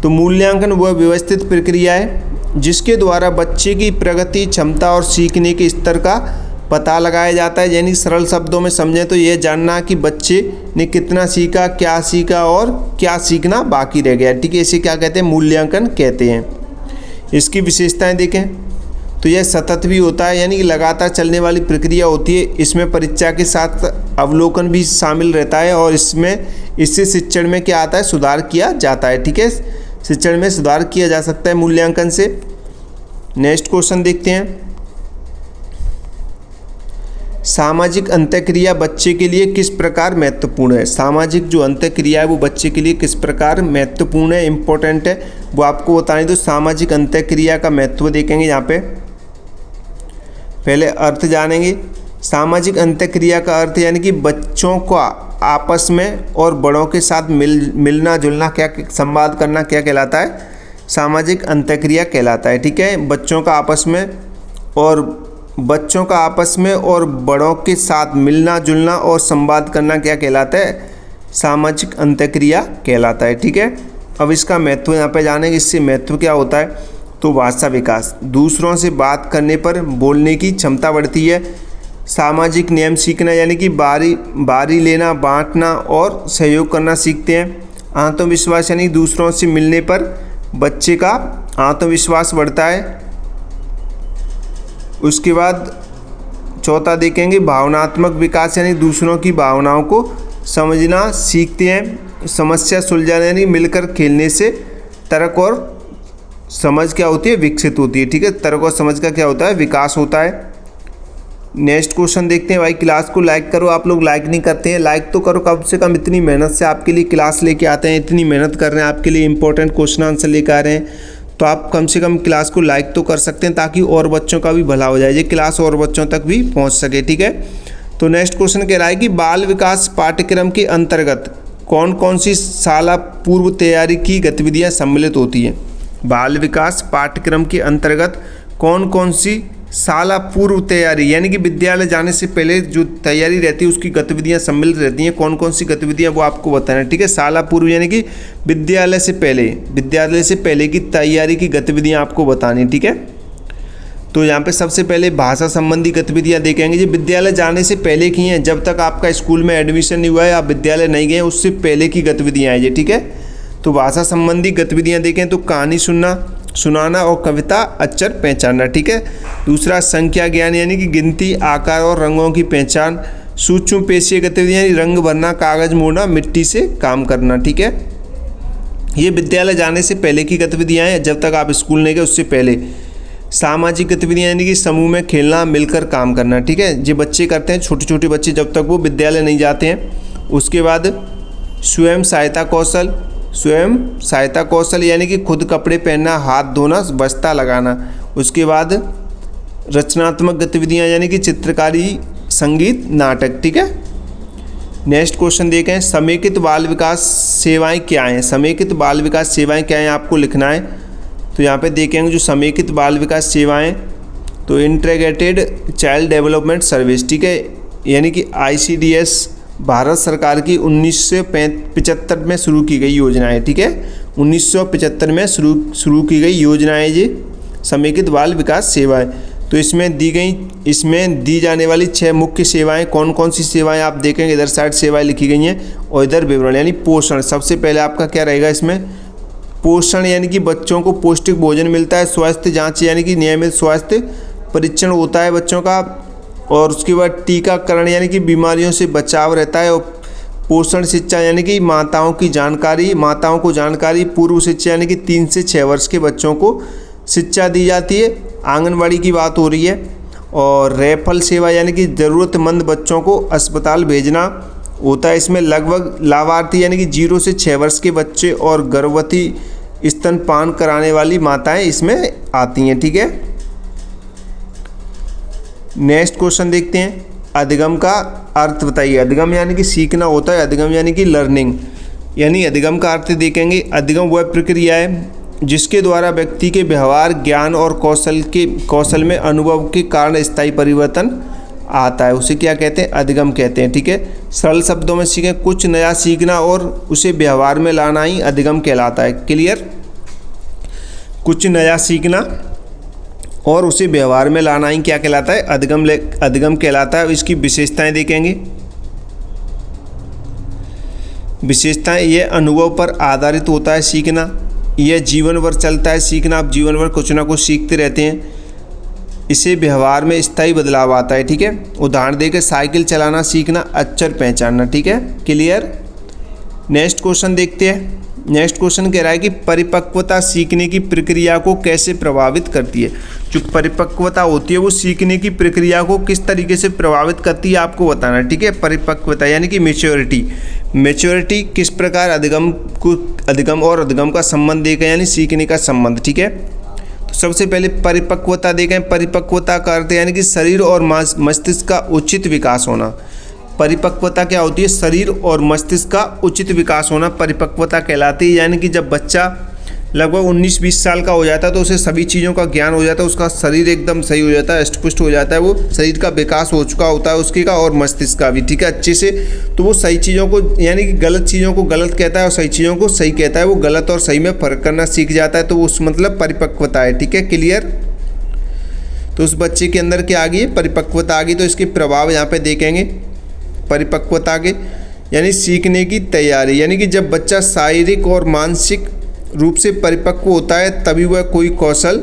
तो मूल्यांकन वह व्यवस्थित प्रक्रिया है जिसके द्वारा बच्चे की प्रगति, क्षमता और सीखने के स्तर का पता लगाया जाता है। यानी सरल शब्दों में समझें तो यह जानना कि बच्चे ने कितना सीखा, क्या सीखा और क्या सीखना बाकी रह गया, ठीक है। इसे क्या कहते हैं, मूल्यांकन कहते हैं। इसकी विशेषताएं देखें तो यह सतत भी होता है, यानी कि लगातार चलने वाली प्रक्रिया होती है। इसमें परीक्षा के साथ अवलोकन भी शामिल रहता है और इससे शिक्षण में क्या आता है, सुधार किया जाता है, ठीक है। शिक्षण में सुधार किया जा सकता है मूल्यांकन से। नेक्स्ट क्वेश्चन देखते हैं, सामाजिक अंतःक्रिया बच्चे के लिए किस प्रकार महत्वपूर्ण है। सामाजिक जो अंतःक्रिया है वो बच्चे के लिए किस प्रकार महत्वपूर्ण है, इंपॉर्टेंट है, वो आपको बताएं। तो सामाजिक अंतःक्रिया का महत्व देखेंगे यहाँ पे। पहले अर्थ जानेंगे। सामाजिक अंतःक्रिया का अर्थ यानी कि बच्चों को आपस में और बड़ों के साथ मिलना जुलना, क्या संवाद करना, क्या कहलाता है, सामाजिक अंतःक्रिया कहलाता है। ठीक है, बच्चों का आपस में और बड़ों के साथ मिलना जुलना और संवाद करना क्या कहलाता है, सामाजिक अंतःक्रिया कहलाता है। ठीक है, अब इसका महत्व यहाँ पे जानेंगे। इससे महत्व क्या होता है, तो भाषा विकास, दूसरों से बात करने पर बोलने की क्षमता बढ़ती है। सामाजिक नियम सीखना यानी कि बारी लेना, बांटना और सहयोग करना सीखते हैं। आत्मविश्वास यानी दूसरों से मिलने पर बच्चे का आत्मविश्वास बढ़ता है। उसके बाद चौथा देखेंगे, भावनात्मक विकास यानी दूसरों की भावनाओं को समझना सीखते हैं। समस्या सुलझाने यानी मिलकर खेलने से तर्क और समझ क्या होती है, विकसित होती है। ठीक है, तर्क और समझ का क्या होता है, विकास होता है। नेक्स्ट क्वेश्चन देखते हैं। भाई क्लास को लाइक करो, आप लोग लाइक नहीं करते हैं, लाइक तो करो कम से कम। इतनी मेहनत से आपके लिए क्लास लेके आते हैं, इतनी मेहनत कर रहे हैं, आपके लिए इंपॉर्टेंट क्वेश्चन आंसर लेकर आ रहे हैं, तो आप कम से कम क्लास को लाइक तो कर सकते हैं ताकि और बच्चों का भी भला हो जाए, ये क्लास और बच्चों तक भी पहुंच सके। ठीक है, तो नेक्स्ट क्वेश्चन कह रहा है कि बाल विकास पाठ्यक्रम के अंतर्गत कौन कौन सी शाला पूर्व तैयारी की गतिविधियां सम्मिलित होती हैं। बाल विकास पाठ्यक्रम के अंतर्गत कौन कौन सी शाला पूर्व तैयारी यानी कि विद्यालय जाने से पहले जो तैयारी रहती है उसकी गतिविधियां सम्मिलित रहती हैं, कौन कौन सी गतिविधियां वो आपको बताना है। ठीक है, शाला पूर्व यानी कि विद्यालय से पहले की तैयारी की गतिविधियां आपको बतानी। ठीक है, तो यहाँ पे सबसे पहले भाषा संबंधी गतिविधियां देखेंगे जो विद्यालय जाने से पहले की हैं, जब तक आपका स्कूल में एडमिशन नहीं हुआ है, आप विद्यालय नहीं गए उससे पहले की गतिविधियाँ हैं ये। ठीक है, तो भाषा संबंधी गतिविधियाँ देखें तो कहानी सुनाना और कविता अक्षर पहचानना। ठीक है, दूसरा संख्या ज्ञान यानी कि गिनती, आकार और रंगों की पहचान। सूक्ष्म पेशीय गतिविधियाँ यानी रंग भरना, कागज मोड़ना, मिट्टी से काम करना। ठीक है, ये विद्यालय जाने से पहले की गतिविधियाँ हैं, जब तक आप स्कूल नहीं गए उससे पहले। सामाजिक गतिविधियाँ यानी कि समूह में खेलना, मिलकर काम करना। ठीक है, ये बच्चे करते हैं, छोटे छोटे बच्चे जब तक वो विद्यालय नहीं जाते हैं। उसके बाद स्वयं सहायता कौशल यानी कि खुद कपड़े पहनना, हाथ धोना, बस्ता लगाना। उसके बाद रचनात्मक गतिविधियां यानी कि चित्रकारी, संगीत, नाटक। ठीक है, नेक्स्ट क्वेश्चन देखें, समेकित बाल विकास सेवाएं क्या हैं। समेकित बाल विकास सेवाएं क्या हैं आपको लिखना है। तो यहाँ पे देखेंगे जो समेकित बाल विकास सेवाएं, तो इंटीग्रेटेड चाइल्ड डेवलपमेंट सर्विस। ठीक है, यानी कि ICDS भारत सरकार की 1975 में शुरू की गई योजना है। ठीक है, 1975 में शुरू की गई योजना है ये समेकित बाल विकास सेवाएं। तो इसमें दी जाने वाली 6 मुख्य सेवाएं कौन कौन सी सेवाएं आप देखेंगे, इधर साइड सेवाएं लिखी गई हैं और इधर विवरण। यानी पोषण, सबसे पहले आपका क्या रहेगा इसमें, पोषण यानी कि बच्चों को पौष्टिक भोजन मिलता है। स्वास्थ्य जाँच यानी कि नियमित स्वास्थ्य परीक्षण होता है बच्चों का। और उसके बाद टीकाकरण यानी कि बीमारियों से बचाव रहता है। और पोषण शिक्षा यानी कि माताओं को जानकारी। पूर्व शिक्षा यानी कि 3 से 6 वर्ष के बच्चों को शिक्षा दी जाती है, आंगनवाड़ी की बात हो रही है। और रेफल सेवा यानी कि ज़रूरतमंद बच्चों को अस्पताल भेजना होता है। इसमें लगभग लाभार्थी यानी कि 0 से 6 वर्ष के बच्चे और गर्भवती स्तनपान कराने वाली माताएं इसमें आती हैं। ठीक है, नेक्स्ट क्वेश्चन देखते हैं, अधिगम का अर्थ बताइए। अधिगम यानी कि सीखना होता है, अधिगम यानी कि लर्निंग। यानी अधिगम का अर्थ देखेंगे, अधिगम वह प्रक्रिया है जिसके द्वारा व्यक्ति के व्यवहार, ज्ञान और कौशल में अनुभव के कारण स्थायी परिवर्तन आता है, उसे क्या कहते हैं, अधिगम कहते हैं। ठीक है, सरल शब्दों में सीखें, कुछ नया सीखना और उसे व्यवहार में लाना ही अधिगम कहलाता है। क्लियर, कुछ नया सीखना और उसे व्यवहार में लाना ही क्या कहलाता है, अधिगम कहलाता है। इसकी विशेषताएं देखेंगे। विशेषताएं, यह अनुभव पर आधारित होता है सीखना, यह जीवन भर चलता है सीखना, आप जीवन भर कुछ ना कुछ सीखते रहते हैं। इसे व्यवहार में स्थायी बदलाव आता है। ठीक है, उदाहरण देकर साइकिल चलाना सीखना, अक्षर पहचानना। ठीक है, क्लियर। नेक्स्ट क्वेश्चन देखते हैं। नेक्स्ट क्वेश्चन कह रहा है कि परिपक्वता सीखने की प्रक्रिया को कैसे प्रभावित करती है। जो परिपक्वता होती है वो सीखने की प्रक्रिया को किस तरीके से प्रभावित करती है आपको बताना है, ठीक है। परिपक्वता यानी कि मैच्योरिटी किस प्रकार अधिगम और अधिगम का संबंध देखें, यानी सीखने का संबंध, ठीक है। तो सबसे पहले परिपक्वता देखें। परिपक्वता का अर्थ यानी कि शरीर और मस्तिष्क का उचित विकास होना। परिपक्वता क्या होती है? शरीर और मस्तिष्क का उचित विकास होना परिपक्वता कहलाती है। यानी कि जब बच्चा लगभग 19-20 साल का हो जाता है तो उसे सभी चीज़ों का ज्ञान हो जाता है, उसका शरीर एकदम सही हो जाता है, हष्ट-पुष्ट हो जाता है, वो शरीर का विकास हो चुका होता है उसके का, और मस्तिष्क का भी, ठीक है, अच्छे से। तो वो सही चीज़ों को यानी कि गलत चीज़ों को गलत कहता है और सही चीज़ों को सही कहता है, वो गलत और सही में फ़र्क करना सीख जाता है, तो उस मतलब परिपक्वता है, ठीक है, क्लियर। तो उस बच्चे के अंदर क्या आ गई? परिपक्वता आ गई। तो इसके प्रभाव यहाँ पर देखेंगे परिपक्वता के, यानी सीखने की तैयारी, यानी कि जब बच्चा शारीरिक और मानसिक रूप से परिपक्व होता है तभी वह कोई कौशल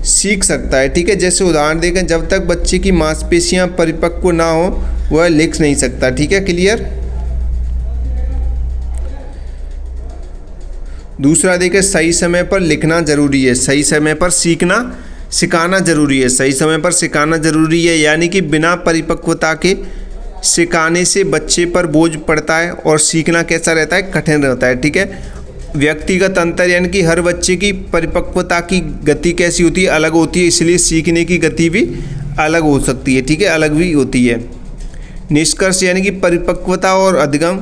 सीख सकता है, ठीक है। जैसे उदाहरण देखें, जब तक बच्चे की मांसपेशियां परिपक्व ना हो वह लिख नहीं सकता, ठीक है, क्लियर। दूसरा देखें, सही समय पर लिखना जरूरी है, सही समय पर सिखाना जरूरी है, सही समय पर सिखाना जरूरी है, यानी कि बिना परिपक्वता के सिखाने से बच्चे पर बोझ पड़ता है और सीखना कैसा रहता है? कठिन रहता है, ठीक है। व्यक्तिगत अंतर यानी कि हर बच्चे की परिपक्वता की गति कैसी होती है? अलग होती है, इसलिए सीखने की गति भी अलग हो सकती है, ठीक है, अलग भी होती है। निष्कर्ष यानी कि परिपक्वता और अधिगम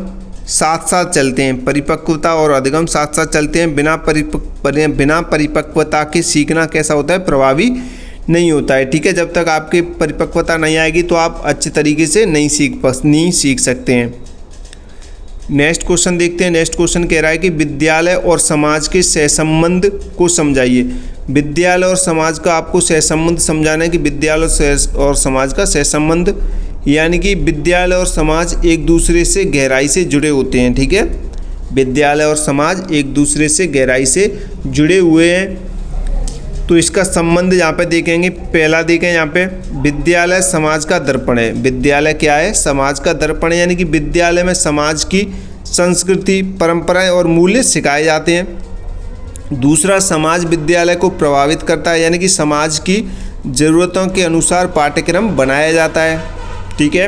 साथ साथ चलते हैं, परिपक्वता और अधिगम साथ साथ चलते हैं। बिना परिपक्वता के सीखना कैसा होता है? प्रभावी नहीं होता है, ठीक है। जब तक आपकी परिपक्वता नहीं आएगी तो आप अच्छे तरीके से नहीं सीख सकते हैं। नेक्स्ट क्वेश्चन देखते हैं। नेक्स्ट क्वेश्चन कह रहा है कि विद्यालय और समाज के सहसंबंध को समझाइए। विद्यालय और समाज का आपको सहसंबंध समझाना है कि विद्यालय और समाज का सहसंबंध, यानी कि विद्यालय और समाज एक दूसरे से गहराई से जुड़े होते हैं, ठीक है। विद्यालय और समाज एक दूसरे से गहराई से जुड़े हुए हैं। तो इसका संबंध यहाँ पे देखेंगे। पहला देखें यहाँ पे, विद्यालय समाज का दर्पण है। विद्यालय क्या है? समाज का दर्पण है, यानी कि विद्यालय में समाज की संस्कृति, परंपराएं और मूल्य सिखाए जाते हैं। दूसरा, समाज विद्यालय को प्रभावित करता है, यानी कि समाज की ज़रूरतों के अनुसार पाठ्यक्रम बनाया जाता है, ठीक है।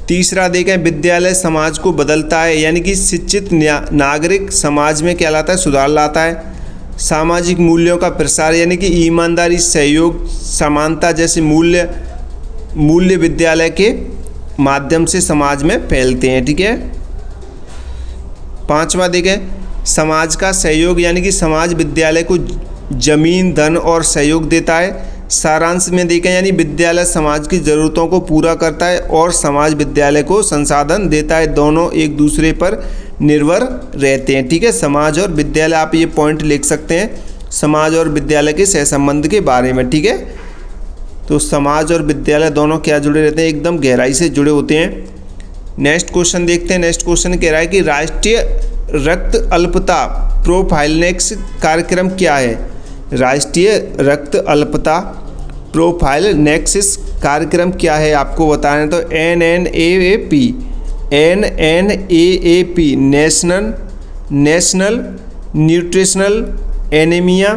तीसरा देखें, विद्यालय समाज को बदलता है, यानी कि शिक्षित नागरिक समाज में क्या लाता है? सुधार लाता है। सामाजिक मूल्यों का प्रसार, यानी कि ईमानदारी, सहयोग, समानता जैसे मूल्य विद्यालय के माध्यम से समाज में फैलते हैं, ठीक है। पांचवा देखें, समाज का सहयोग, यानी कि समाज विद्यालय को जमीन, धन और सहयोग देता है। सारांश में देखें, यानी विद्यालय समाज की ज़रूरतों को पूरा करता है और समाज विद्यालय को संसाधन देता है, दोनों एक दूसरे पर निर्भर रहते हैं, ठीक है। समाज और विद्यालय, आप ये पॉइंट लिख सकते हैं समाज और विद्यालय के सहसंबंध के बारे में, ठीक है। तो समाज और विद्यालय दोनों क्या जुड़े रहते हैं? एकदम गहराई से जुड़े होते हैं। नेक्स्ट क्वेश्चन देखते हैं। नेक्स्ट क्वेश्चन कह रहा है कि राष्ट्रीय रक्त अल्पता प्रोफाइलनेक्स कार्यक्रम क्या है? राष्ट्रीय रक्त अल्पता प्रोफाइल नेक्सिस कार्यक्रम क्या है आपको बताना है। तो NNAAP नेशनल न्यूट्रिशनल एनीमिया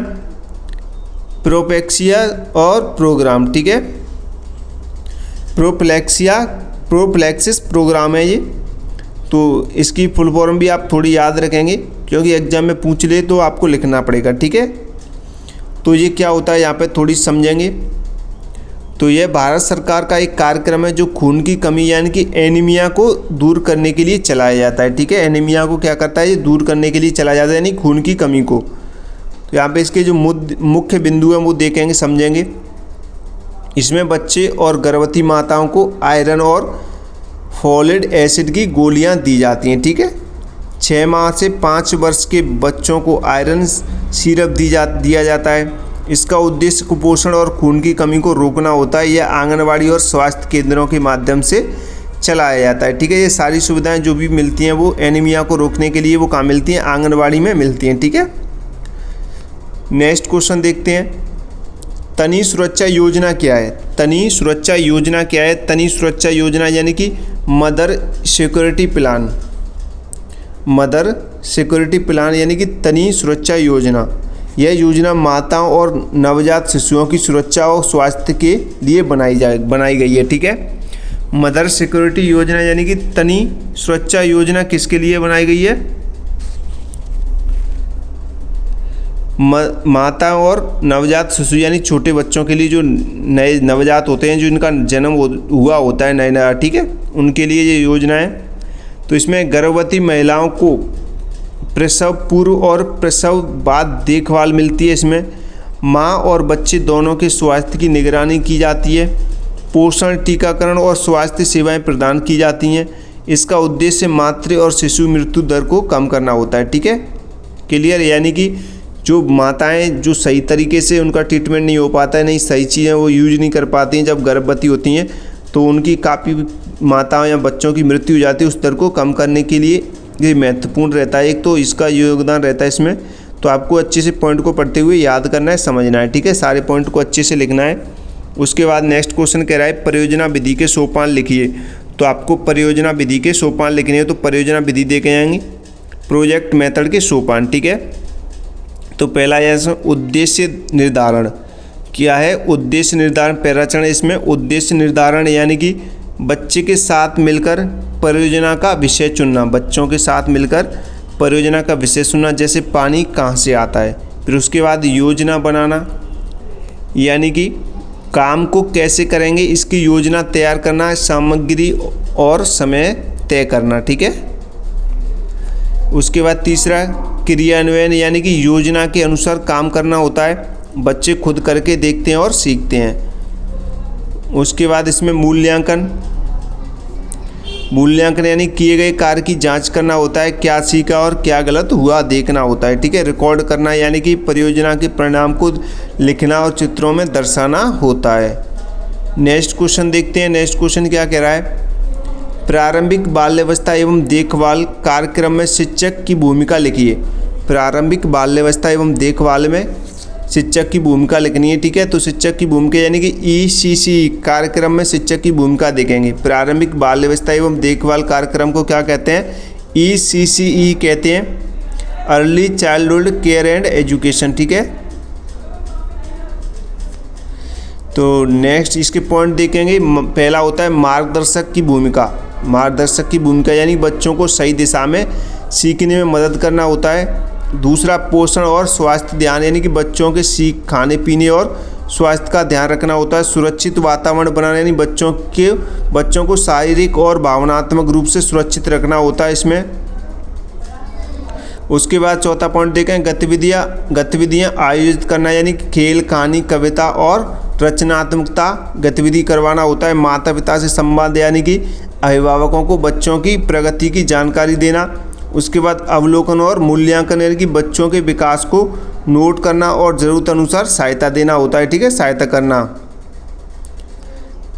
प्रोपेक्सिया और प्रोग्राम, ठीक है। प्रोप्लेक्सिस प्रोग्राम है ये। तो इसकी फुल फॉर्म भी आप थोड़ी याद रखेंगे क्योंकि एग्जाम में पूछ ले तो आपको लिखना पड़ेगा, ठीक है। तो ये क्या होता है यहाँ पे थोड़ी समझेंगे। तो यह भारत सरकार का एक कार्यक्रम है जो खून की कमी यानी कि एनीमिया को दूर करने के लिए चलाया जाता है, ठीक है। एनीमिया को क्या करता है? ये दूर करने के लिए चलाया जाता है, यानी खून की कमी को। तो यहाँ पे इसके जो मुख्य बिंदु हैं वो देखेंगे, समझेंगे। इसमें बच्चे और गर्भवती माताओं को आयरन और फोलिक एसिड की गोलियाँ दी जाती हैं, ठीक है। 6 माह से 5 वर्ष के बच्चों को आयरन सिरप दिया जाता है। इसका उद्देश्य कुपोषण और खून की कमी को रोकना होता है। यह आंगनवाड़ी और स्वास्थ्य केंद्रों के माध्यम से चलाया जाता है, ठीक है। ये सारी सुविधाएं जो भी मिलती हैं वो एनीमिया को रोकने के लिए वो कहाँ मिलती हैं? आंगनवाड़ी में मिलती हैं, ठीक है। नेक्स्ट क्वेश्चन देखते हैं। तनी सुरक्षा योजना क्या है? तनी सुरक्षा योजना क्या है? तनी सुरक्षा योजना यानी कि मदर सिक्योरिटी प्लान यानी कि तनी सुरक्षा योजना। यह योजना माताओं और नवजात शिशुओं की सुरक्षा और स्वास्थ्य के लिए बनाई गई है। ठीक है, मदर सिक्योरिटी योजना यानी कि तनी सुरक्षा योजना किसके लिए बनाई गई है? माता और नवजात शिशु यानी छोटे बच्चों के लिए, जो नए नवजात होते हैं, जो इनका जन्म हुआ होता है नया, ठीक है, उनके लिए ये योजना है। तो इसमें गर्भवती महिलाओं को प्रसव पूर्व और प्रसव बाद देखभाल मिलती है। इसमें माँ और बच्चे दोनों के स्वास्थ्य की निगरानी की जाती है। पोषण, टीकाकरण और स्वास्थ्य सेवाएं प्रदान की जाती हैं। इसका उद्देश्य मातृ और शिशु मृत्यु दर को कम करना होता है। ठीक है, क्लियर? यानी कि जो माताएं जो सही तरीके से उनका ट्रीटमेंट नहीं हो पाता है, नहीं सही चीज़ें वो यूज नहीं कर पाती हैं जब गर्भवती होती हैं, तो उनकी काफ़ी माताओं या बच्चों की मृत्यु हो जाती है। उस दर को कम करने के लिए ये महत्वपूर्ण रहता है। एक तो इसका योगदान रहता है इसमें, तो आपको अच्छे से पॉइंट को पढ़ते हुए याद करना है, समझना है। ठीक है, सारे पॉइंट को अच्छे से लिखना है। उसके बाद नेक्स्ट क्वेश्चन कह रहा है परियोजना विधि के सोपान लिखिए। तो आपको परियोजना विधि के सोपान लिखने हैं, तो परियोजना विधि दे के जाएंगे प्रोजेक्ट मेथड के सोपान। ठीक है, तो पहला है उद्देश्य निर्धारण। क्या है उद्देश्य निर्धारण? पहला चरण इसमें उद्देश्य निर्धारण यानी कि बच्चे के साथ मिलकर परियोजना का विषय चुनना। बच्चों के साथ मिलकर परियोजना का विषय चुनना, जैसे पानी कहाँ से आता है। फिर उसके बाद योजना बनाना, यानी कि काम को कैसे करेंगे इसकी योजना तैयार करना, सामग्री और समय तय करना। ठीक है, उसके बाद तीसरा क्रियान्वयन, यानी कि योजना के अनुसार काम करना होता है। बच्चे खुद करके देखते हैं और सीखते हैं। उसके बाद इसमें मूल्यांकन यानी किए गए कार्य की जांच करना होता है, क्या सीखा और क्या गलत हुआ देखना होता है। ठीक है, रिकॉर्ड करना यानी कि परियोजना के परिणाम को लिखना और चित्रों में दर्शाना होता है। नेक्स्ट क्वेश्चन देखते हैं। नेक्स्ट क्वेश्चन क्या कह रहा है? प्रारंभिक बाल्यावस्था एवं देखभाल कार्यक्रम में शिक्षक की भूमिका लिखिए। प्रारंभिक बाल्यावस्था एवं देखभाल में शिक्षक की भूमिका लिखनी है। ठीक है, तो शिक्षक की भूमिका यानी कि ECC कार्यक्रम में शिक्षक की भूमिका देखेंगे। प्रारंभिक बाल्यावस्था एवं देखभाल कार्यक्रम को क्या कहते हैं? ECCE कहते हैं, early childhood care and education. ठीक है, तो नेक्स्ट इसके पॉइंट देखेंगे। पहला होता है मार्गदर्शक की भूमिका। मार्गदर्शक की भूमिका यानी बच्चों को सही दिशा में सीखने में मदद करना होता है। दूसरा पोषण और स्वास्थ्य ध्यान, यानी कि बच्चों के खाने पीने और स्वास्थ्य का ध्यान रखना होता है। सुरक्षित वातावरण बनाना, यानी बच्चों को शारीरिक और भावनात्मक रूप से सुरक्षित रखना होता है इसमें। उसके बाद चौथा पॉइंट देखें गतिविधियाँ आयोजित करना, यानी कि खेल, कहानी, कविता और रचनात्मकता गतिविधि करवाना होता है। माता पिता से संवाद, यानी कि अभिभावकों को बच्चों की प्रगति की जानकारी देना। उसके बाद अवलोकन और मूल्यांकन, यानी कि बच्चों के विकास को नोट करना और ज़रूरत अनुसार सहायता देना होता है। ठीक है, सहायता करना।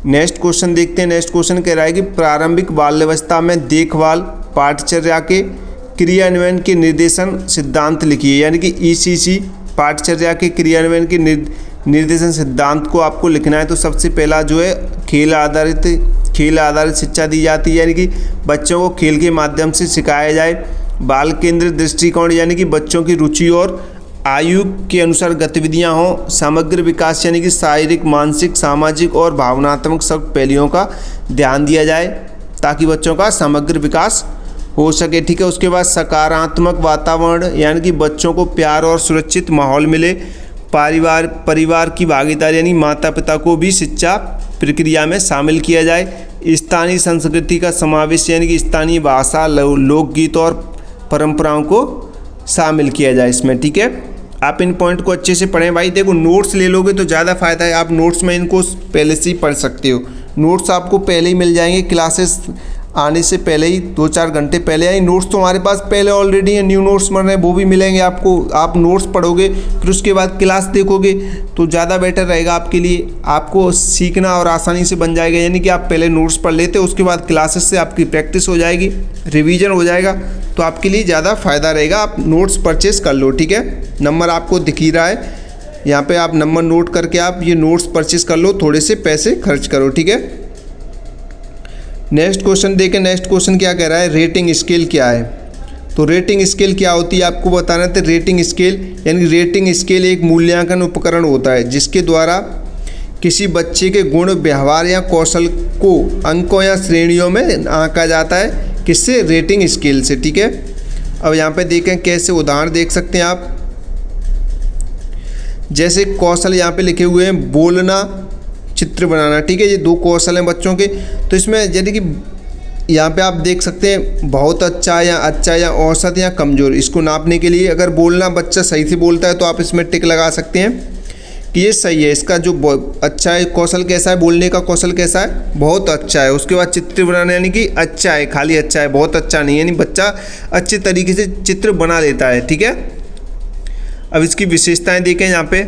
नेक्स्ट क्वेश्चन देखते हैं। नेक्स्ट क्वेश्चन कह रहा है कि प्रारंभिक बाल्यावस्था में देखभाल पाठचर्या के क्रियान्वयन के निर्देशन सिद्धांत लिखिए। यानी कि ECC पाठचर्या के क्रियान्वयन के निर्देशन सिद्धांत को आपको लिखना है। तो सबसे पहला जो है खेल आधारित शिक्षा दी जाती है, यानी कि बच्चों को खेल के माध्यम से सिखाया जाए। बाल केंद्रित दृष्टिकोण, यानी कि बच्चों की रुचि और आयु के अनुसार गतिविधियां हों। समग्र विकास, यानी कि शारीरिक, मानसिक, सामाजिक और भावनात्मक सब पहलुओं का ध्यान दिया जाए ताकि बच्चों का समग्र विकास हो सके। ठीक है, उसके बाद सकारात्मक वातावरण, यानी कि बच्चों को प्यार और सुरक्षित माहौल मिले। परिवार की भागीदारी, यानी माता पिता को भी शिक्षा प्रक्रिया में शामिल किया जाए। स्थानीय संस्कृति का समावेश, यानी कि स्थानीय भाषा, लोकगीत और परंपराओं को शामिल किया जाए इसमें। ठीक है, आप इन पॉइंट को अच्छे से पढ़ें। भाई देखो, नोट्स ले लोगे तो ज़्यादा फ़ायदा है। आप नोट्स में इनको पहले से ही पढ़ सकते हो। नोट्स आपको पहले ही मिल जाएंगे, क्लासेस आने से पहले ही 2-4 घंटे पहले आई। नोट्स तो हमारे पास पहले ऑलरेडी है, न्यू नोट्स बन रहे हैं, वो भी मिलेंगे आपको। आप नोट्स पढ़ोगे फिर उसके बाद क्लास देखोगे तो ज़्यादा बेटर रहेगा आपके लिए। आपको सीखना और आसानी से बन जाएगा, यानी कि आप पहले नोट्स पढ़ लेते हो, उसके बाद क्लासेस से आपकी प्रैक्टिस हो जाएगी, रिवीजन हो जाएगा, तो आपके लिए ज़्यादा फ़ायदा रहेगा। आप नोट्स परचेज़ कर लो। ठीक है, नंबर आपको दिख ही रहा है यहाँ पे, आप नंबर नोट करके आप ये नोट्स परचेज़ कर लो, थोड़े से पैसे खर्च करो। ठीक है, नेक्स्ट क्वेश्चन देखें। नेक्स्ट क्वेश्चन क्या कह रहा है? रेटिंग स्केल क्या है? तो रेटिंग स्केल क्या होती है आपको बताना है। तो रेटिंग स्केल यानी रेटिंग स्केल एक मूल्यांकन उपकरण होता है जिसके द्वारा किसी बच्चे के गुण, व्यवहार या कौशल को अंकों या श्रेणियों में आंका जाता है। किससे? रेटिंग स्केल से। ठीक है, अब यहाँ पे देखें कैसे उदाहरण देख सकते हैं आप। जैसे कौशल यहाँ पे लिखे हुए हैं, बोलना, चित्र बनाना। ठीक है, ये 2 कौशल हैं बच्चों के। तो इसमें यदि कि यहाँ पे आप देख सकते हैं बहुत अच्छा या औसत या कमज़ोर, इसको नापने के लिए अगर बोलना बच्चा सही से बोलता है तो आप इसमें टिक लगा सकते हैं कि ये सही है। इसका जो अच्छा है कौशल कैसा है, बोलने का कौशल कैसा है, बहुत अच्छा है। उसके बाद चित्र बनाना यानी कि अच्छा है, खाली अच्छा है, बहुत अच्छा नहीं, यानी बच्चा अच्छे तरीके से चित्र बना लेता है। ठीक है, अब इसकी विशेषताएं देखें यहाँ पे।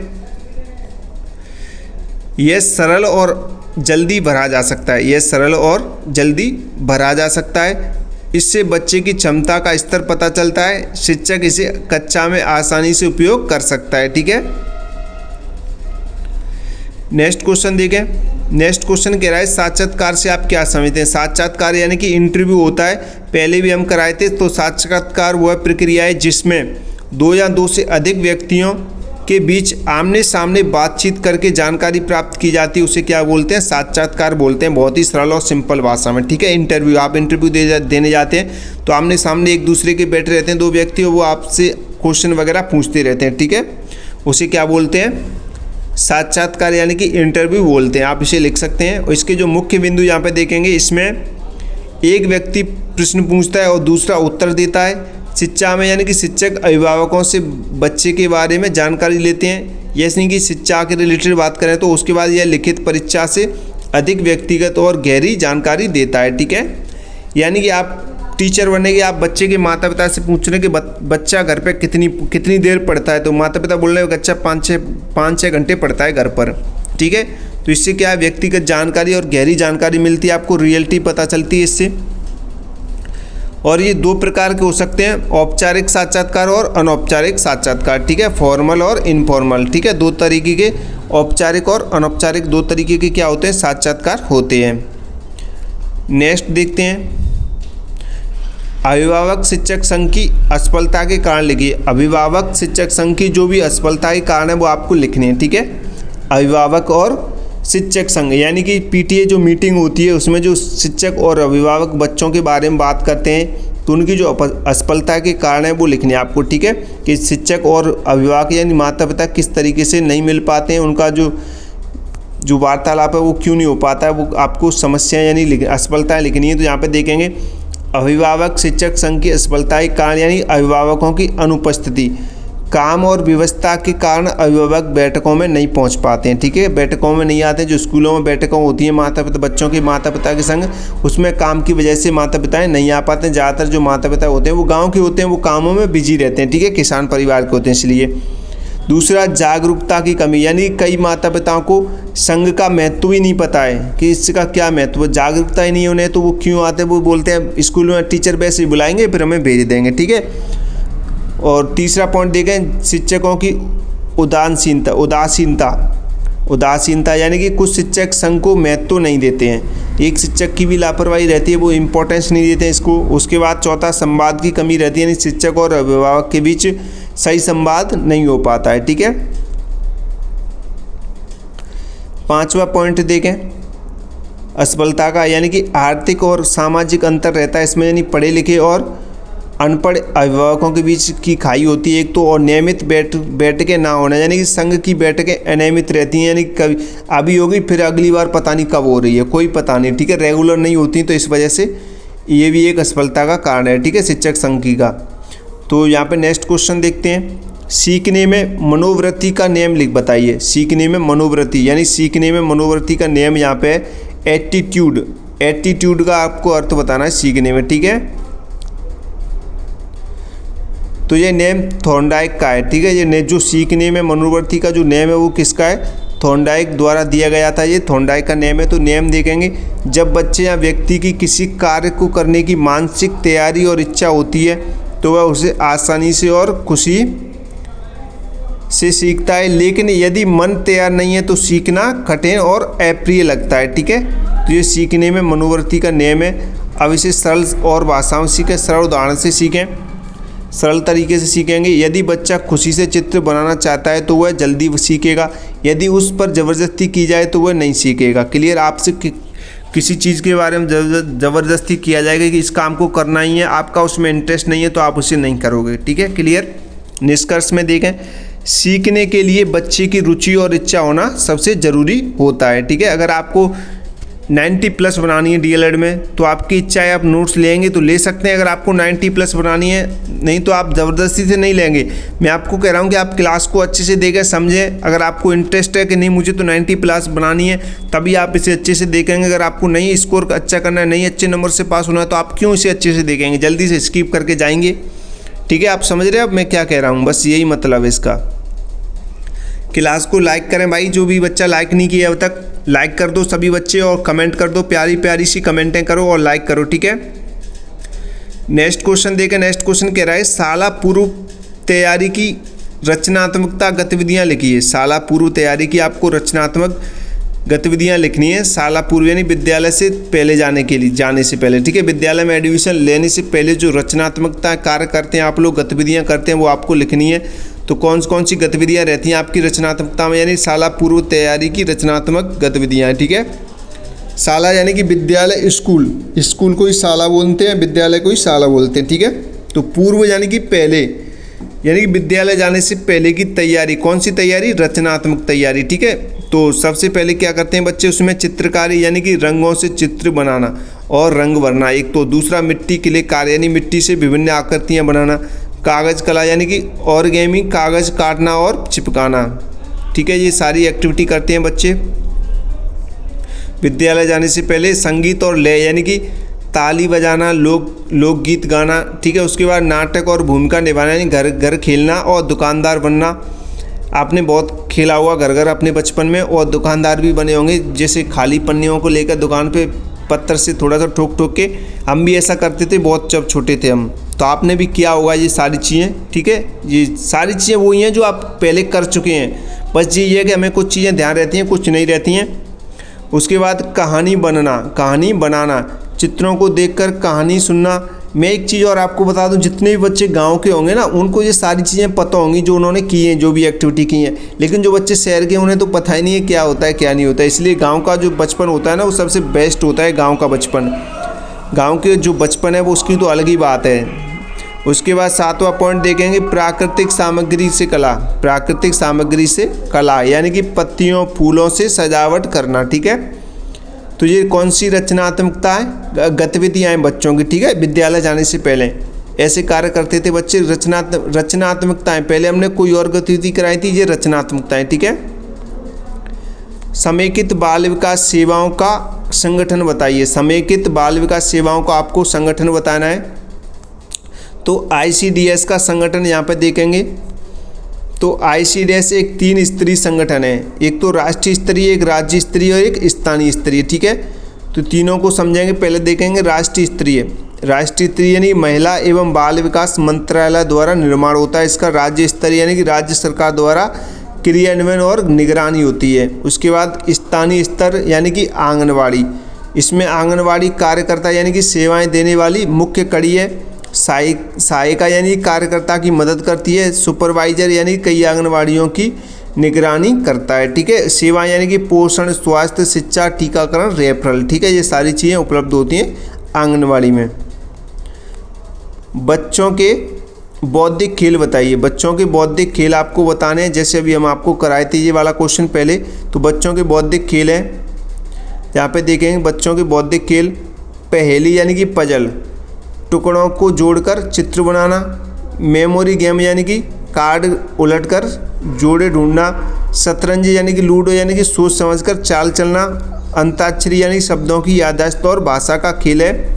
यह सरल और जल्दी भरा जा सकता है, यह सरल और जल्दी भरा जा सकता है। इससे बच्चे की क्षमता का स्तर पता चलता है। शिक्षक इसे कक्षा में आसानी से उपयोग कर सकता है। ठीक है, नेक्स्ट क्वेश्चन देखें। नेक्स्ट क्वेश्चन कह रहा है साक्षात्कार से आप क्या समझते हैं। साक्षात्कार यानी कि इंटरव्यू होता है, पहले भी हम कराए थे। तो साक्षात्कार वह प्रक्रिया है जिसमें 2 या 2 से अधिक व्यक्तियों के बीच आमने सामने बातचीत करके जानकारी प्राप्त की जाती है, उसे क्या बोलते हैं? साक्षात्कार बोलते हैं, बहुत ही सरल और सिंपल भाषा में। ठीक है, इंटरव्यू, आप इंटरव्यू देने जाते हैं तो आमने सामने एक दूसरे के बैठे रहते हैं 2 व्यक्ति, और वो आपसे क्वेश्चन वगैरह पूछते रहते हैं। ठीक है, उसे क्या बोलते हैं? साक्षात्कार यानी कि इंटरव्यू बोलते हैं, आप इसे लिख सकते हैं। और इसके जो मुख्य बिंदु यहाँ पे देखेंगे, इसमें एक व्यक्ति प्रश्न पूछता है और दूसरा उत्तर देता है। शिक्षा में यानी कि शिक्षक अभिभावकों से बच्चे के बारे में जानकारी लेते हैं। जैसे कि शिक्षा के रिलेटेड बात करें तो उसके बाद यह लिखित परीक्षा से अधिक व्यक्तिगत और गहरी जानकारी देता है। ठीक है, यानी कि आप टीचर बनने के, आप बच्चे के माता पिता से पूछ रहे हैं कि बच्चा घर पे कितनी देर पढ़ता है, तो माता पिता बोल रहे हैं बच्चा 5-6 घंटे पढ़ता है घर पर। ठीक है, तो इससे क्या है, व्यक्तिगत जानकारी और गहरी जानकारी मिलती है, आपको रियलिटी पता चलती है इससे। और ये 2 प्रकार के हो सकते हैं, औपचारिक साक्षात्कार और अनौपचारिक साक्षात्कार। ठीक है, फॉर्मल और इनफॉर्मल। ठीक है, 2 तरीके के औपचारिक और अनौपचारिक 2 तरीके के क्या होते हैं, साक्षात्कार होते हैं। नेक्स्ट देखते हैं, अभिभावक शिक्षक संघ की असफलता के कारण लिखिए। अभिभावक शिक्षक संघ की जो भी असफलता के कारण है वो आपको लिखने हैं। ठीक है, अभिभावक और शिक्षक संघ यानी कि पीटीए जो मीटिंग होती है उसमें जो शिक्षक और अभिभावक बच्चों के बारे में बात करते हैं तो उनकी जो असफलता के कारण है वो लिखने हैं आपको। ठीक है, कि शिक्षक और अभिभावक यानी माता पिता किस तरीके से नहीं मिल पाते हैं, उनका जो वार्तालाप है वो क्यों नहीं हो पाता है, वो आपको समस्या यानी असफलताएँ लिखनी है। तो यहाँ पर देखेंगे अभिभावक शिक्षक संघ की असफलता के कारण यानी अभिभावकों की अनुपस्थिति, काम और व्यवस्था के कारण अभिभावक बैठकों में नहीं पहुंच पाते हैं। ठीक है, बैठकों में नहीं आते हैं। जो स्कूलों में बैठकों होती हैं माता पिता बच्चों के माता पिता के संग, उसमें काम की वजह से माता पिता नहीं आ पाते हैं। ज़्यादातर जो माता पिता होते हैं वो गांव के होते हैं, वो कामों में बिजी रहते हैं। ठीक है, किसान परिवार के होते हैं इसलिए। दूसरा, जागरूकता की कमी यानी कई माता पिताओं को संघ का महत्व ही नहीं पता है कि इसका क्या महत्व, जागरूकता ही नहीं है उन्हें, तो वो क्यों आते हैं, वो बोलते हैं स्कूल में टीचर वैसे ही बुलाएंगे फिर हमें भेज देंगे। ठीक है, और तीसरा पॉइंट देखें, शिक्षकों की उदासीनता यानी कि कुछ शिक्षक संघ को महत्व नहीं देते हैं। एक शिक्षक की भी लापरवाही रहती है, वो इम्पोर्टेंस नहीं देते हैं इसको। उसके बाद चौथा, संवाद की कमी रहती है यानी शिक्षक और अभिभावक के बीच सही संवाद नहीं हो पाता है। ठीक है, 5वां पॉइंट देखें असफलता का यानी कि आर्थिक और सामाजिक अंतर रहता है इसमें, यानी पढ़े लिखे और अनपढ़ अभिभावकों के बीच की खाई होती है एक तो, और नियमित बैठकें ना होना यानी कि संघ की बैठकें अनियमित रहती हैं, यानी कभी अभी होगी फिर अगली बार पता नहीं कब हो रही है, कोई पता नहीं। ठीक है, रेगुलर नहीं होती, तो इस वजह से ये भी एक असफलता का कारण है। ठीक है, शिक्षक संघ की का। तो यहाँ पे नेक्स्ट क्वेश्चन देखते हैं, सीखने में मनोवृत्ति का नियम बताइए। सीखने में मनोवृत्ति यानी सीखने में मनोवृत्ति का नियम यहाँ पे एटीट्यूड का आपको अर्थ बताना है सीखने में। ठीक है, तो ये नेम थॉर्नडाइक का है। ठीक है, ये जो सीखने में मनोवृत्ति का जो नेम है वो किसका है, थॉर्नडाइक द्वारा दिया गया था। ये थॉर्नडाइक का नेम है। तो नेम देखेंगे, जब बच्चे या व्यक्ति की किसी कार्य को करने की मानसिक तैयारी और इच्छा होती है तो वह उसे आसानी से और खुशी से सीखता है, लेकिन यदि मन तैयार नहीं है तो सीखना कठिन और अप्रिय लगता है। ठीक है, तो ये सीखने में मनोवृत्ति का नियम है। अब इसे सरल और भाषाओं सीखें, सरल उदाहरण से सीखें। सरल तरीके से सीखेंगे। यदि बच्चा खुशी से चित्र बनाना चाहता है तो वह जल्दी सीखेगा, यदि उस पर ज़बरदस्ती की जाए तो वह नहीं सीखेगा। क्लियर? आपसे किसी चीज़ के बारे में ज़बरदस्ती किया जाएगा कि इस काम को करना ही है, आपका उसमें इंटरेस्ट नहीं है तो आप उसे नहीं करोगे। ठीक है? क्लियर? निष्कर्ष में देखें, सीखने के लिए बच्चे की रुचि और इच्छा होना सबसे ज़रूरी होता है। ठीक है? अगर आपको 90+ बनानी है डीएलएड में तो आपकी इच्छा है, आप नोट्स लेंगे तो ले सकते हैं। अगर आपको 90+ बनानी है, नहीं तो आप ज़बरदस्ती से नहीं लेंगे। मैं आपको कह रहा हूँ कि आप क्लास को अच्छे से देखें, समझें। अगर आपको इंटरेस्ट है कि नहीं मुझे तो 90+ बनानी है, तभी आप इसे अच्छे से देखेंगे। अगर आपको नहीं स्कोर अच्छा करना है, नहीं अच्छे नंबर से पास होना है, तो आप क्यों इसे अच्छे से देखेंगे, जल्दी से स्किप करके जाएंगे। ठीक है? आप समझ रहे हैं अब मैं क्या कह रहा हूँ? बस यही मतलब है इसका। क्लास को लाइक करें भाई, जो भी बच्चा लाइक नहीं किया अब तक लाइक कर दो सभी बच्चे, और कमेंट कर दो, प्यारी प्यारी सी कमेंटें करो और लाइक करो। ठीक है? नेक्स्ट क्वेश्चन देखें। नेक्स्ट क्वेश्चन कह रहा है शाला पूर्व तैयारी की रचनात्मकता गतिविधियां लिखिए। शाला पूर्व तैयारी की आपको रचनात्मक गतिविधियां लिखनी है। शाला पूर्व यानी विद्यालय से पहले जाने से पहले। ठीक है? विद्यालय में एडमिशन लेने से पहले जो रचनात्मकता कार्य करते हैं आप लोग, गतिविधियां करते हैं, वो आपको लिखनी है। तो कौन सी गतिविधियां रहती हैं आपकी रचनात्मकता में, यानी शाला पूर्व तैयारी की रचनात्मक गतिविधियां। ठीक है? शाला यानी कि विद्यालय, स्कूल को ही शाला बोलते हैं, विद्यालय को ही शाला बोलते हैं। ठीक है? तो पूर्व यानी कि पहले, यानी कि विद्यालय जाने से पहले की तैयारी। कौन सी तैयारी? रचनात्मक तैयारी। ठीक है? तो सबसे पहले क्या करते हैं बच्चे, उसमें चित्रकारी यानी कि रंगों से चित्र बनाना और रंग भरना एक तो। दूसरा मिट्टी के लिए कार्य यानी मिट्टी से विभिन्न आकृतियाँ बनाना। कागज़ कला यानी कि ऑर्गेमी, कागज़ काटना और चिपकाना। ठीक है? ये सारी एक्टिविटी करते हैं बच्चे विद्यालय जाने से पहले। संगीत और लय यानी कि ताली बजाना, लोकगीत गाना। ठीक है? उसके बाद नाटक और भूमिका निभाना यानी घर घर खेलना और दुकानदार बनना। आपने बहुत खेला हुआ घर घर अपने बचपन में, और दुकानदार भी बने होंगे, जैसे खाली पन्नियों को लेकर दुकान पे पत्थर से थोड़ा सा ठोक ठोक के। हम भी ऐसा करते थे बहुत जब छोटे थे हम, तो आपने भी किया होगा ये सारी चीज़ें। ठीक है? ये सारी चीज़ें वही हैं जो आप पहले कर चुके हैं, बस ये है कि हमें कुछ चीज़ें ध्यान रहती हैं, कुछ नहीं रहती हैं। उसके बाद कहानी बनाना, चित्रों को देखकर कहानी सुनना। मैं एक चीज़ और आपको बता दूं, जितने भी बच्चे गांव के होंगे ना, उनको ये सारी चीज़ें पता होंगी जो उन्होंने की हैं, जो भी एक्टिविटी की हैं। लेकिन जो बच्चे शहर के, उन्हें तो पता ही नहीं है क्या होता है क्या नहीं होता है। इसलिए गांव का जो बचपन होता है ना, वो सबसे बेस्ट होता है। गांव का बचपन, गांव के जो बचपन है वो उसकी तो अलग ही बात है। उसके बाद 7वां पॉइंट देखेंगे, प्राकृतिक सामग्री से कला। प्राकृतिक सामग्री से कला यानी कि पत्तियों फूलों से सजावट करना। ठीक है? तो ये कौन सी रचनात्मकता है, गतिविधियाँ हैं बच्चों की। ठीक है? विद्यालय जाने से पहले ऐसे कार्य करते थे बच्चे। रचनात्मकताएं, पहले हमने कोई और गतिविधि कराई थी, ये रचनात्मकताएं। ठीक है? समेकित बाल विकास सेवाओं का संगठन बताइए। समेकित बाल विकास सेवाओं का आपको संगठन बताना है। तो ICDS का संगठन यहाँ पे देखेंगे। तो ICDS एक 3 स्तरीय संगठन है, एक तो राष्ट्रीय स्तरीय, एक राज्य स्तरीय और एक स्थानीय स्तरीय। ठीक है? तो तीनों को समझेंगे। पहले देखेंगे राष्ट्रीय स्तरीय। राष्ट्रीय स्तरीय यानी महिला एवं बाल विकास मंत्रालय द्वारा निर्माण होता है इसका। राज्य स्तरीय यानी कि राज्य सरकार द्वारा क्रियान्वयन और निगरानी होती है। उसके बाद स्थानीय स्तर यानी कि आंगनवाड़ी। इसमें आंगनवाड़ी कार्यकर्ता यानी कि सेवाएं देने वाली मुख्य कड़ी है। सहायिका यानी कार्यकर्ता की मदद करती है। सुपरवाइजर यानी कई आंगनवाड़ियों की निगरानी करता है। ठीक है? सेवाएं यानी कि पोषण, स्वास्थ्य, शिक्षा, टीकाकरण, रेफरल। ठीक है? ये सारी चीज़ें उपलब्ध होती हैं आंगनवाड़ी में। बच्चों के बौद्धिक खेल बताइए। बच्चों के बौद्धिक खेल आपको बताने हैं, जैसे अभी हम आपको कराए थे ये वाला क्वेश्चन पहले। तो बच्चों के बौद्धिक खेल हैं, यहाँ पे देखेंगे बच्चों के बौद्धिक खेल। पहेली यानी कि पजल, टुकड़ों को जोड़कर चित्र बनाना। मेमोरी गेम यानी कि कार्ड उलटकर जोड़े ढूंढना। शतरंज यानी कि लूडो यानी कि सोच समझकर चाल चलना। अंताक्षरी यानी शब्दों की याददाश्त और भाषा का खेल है।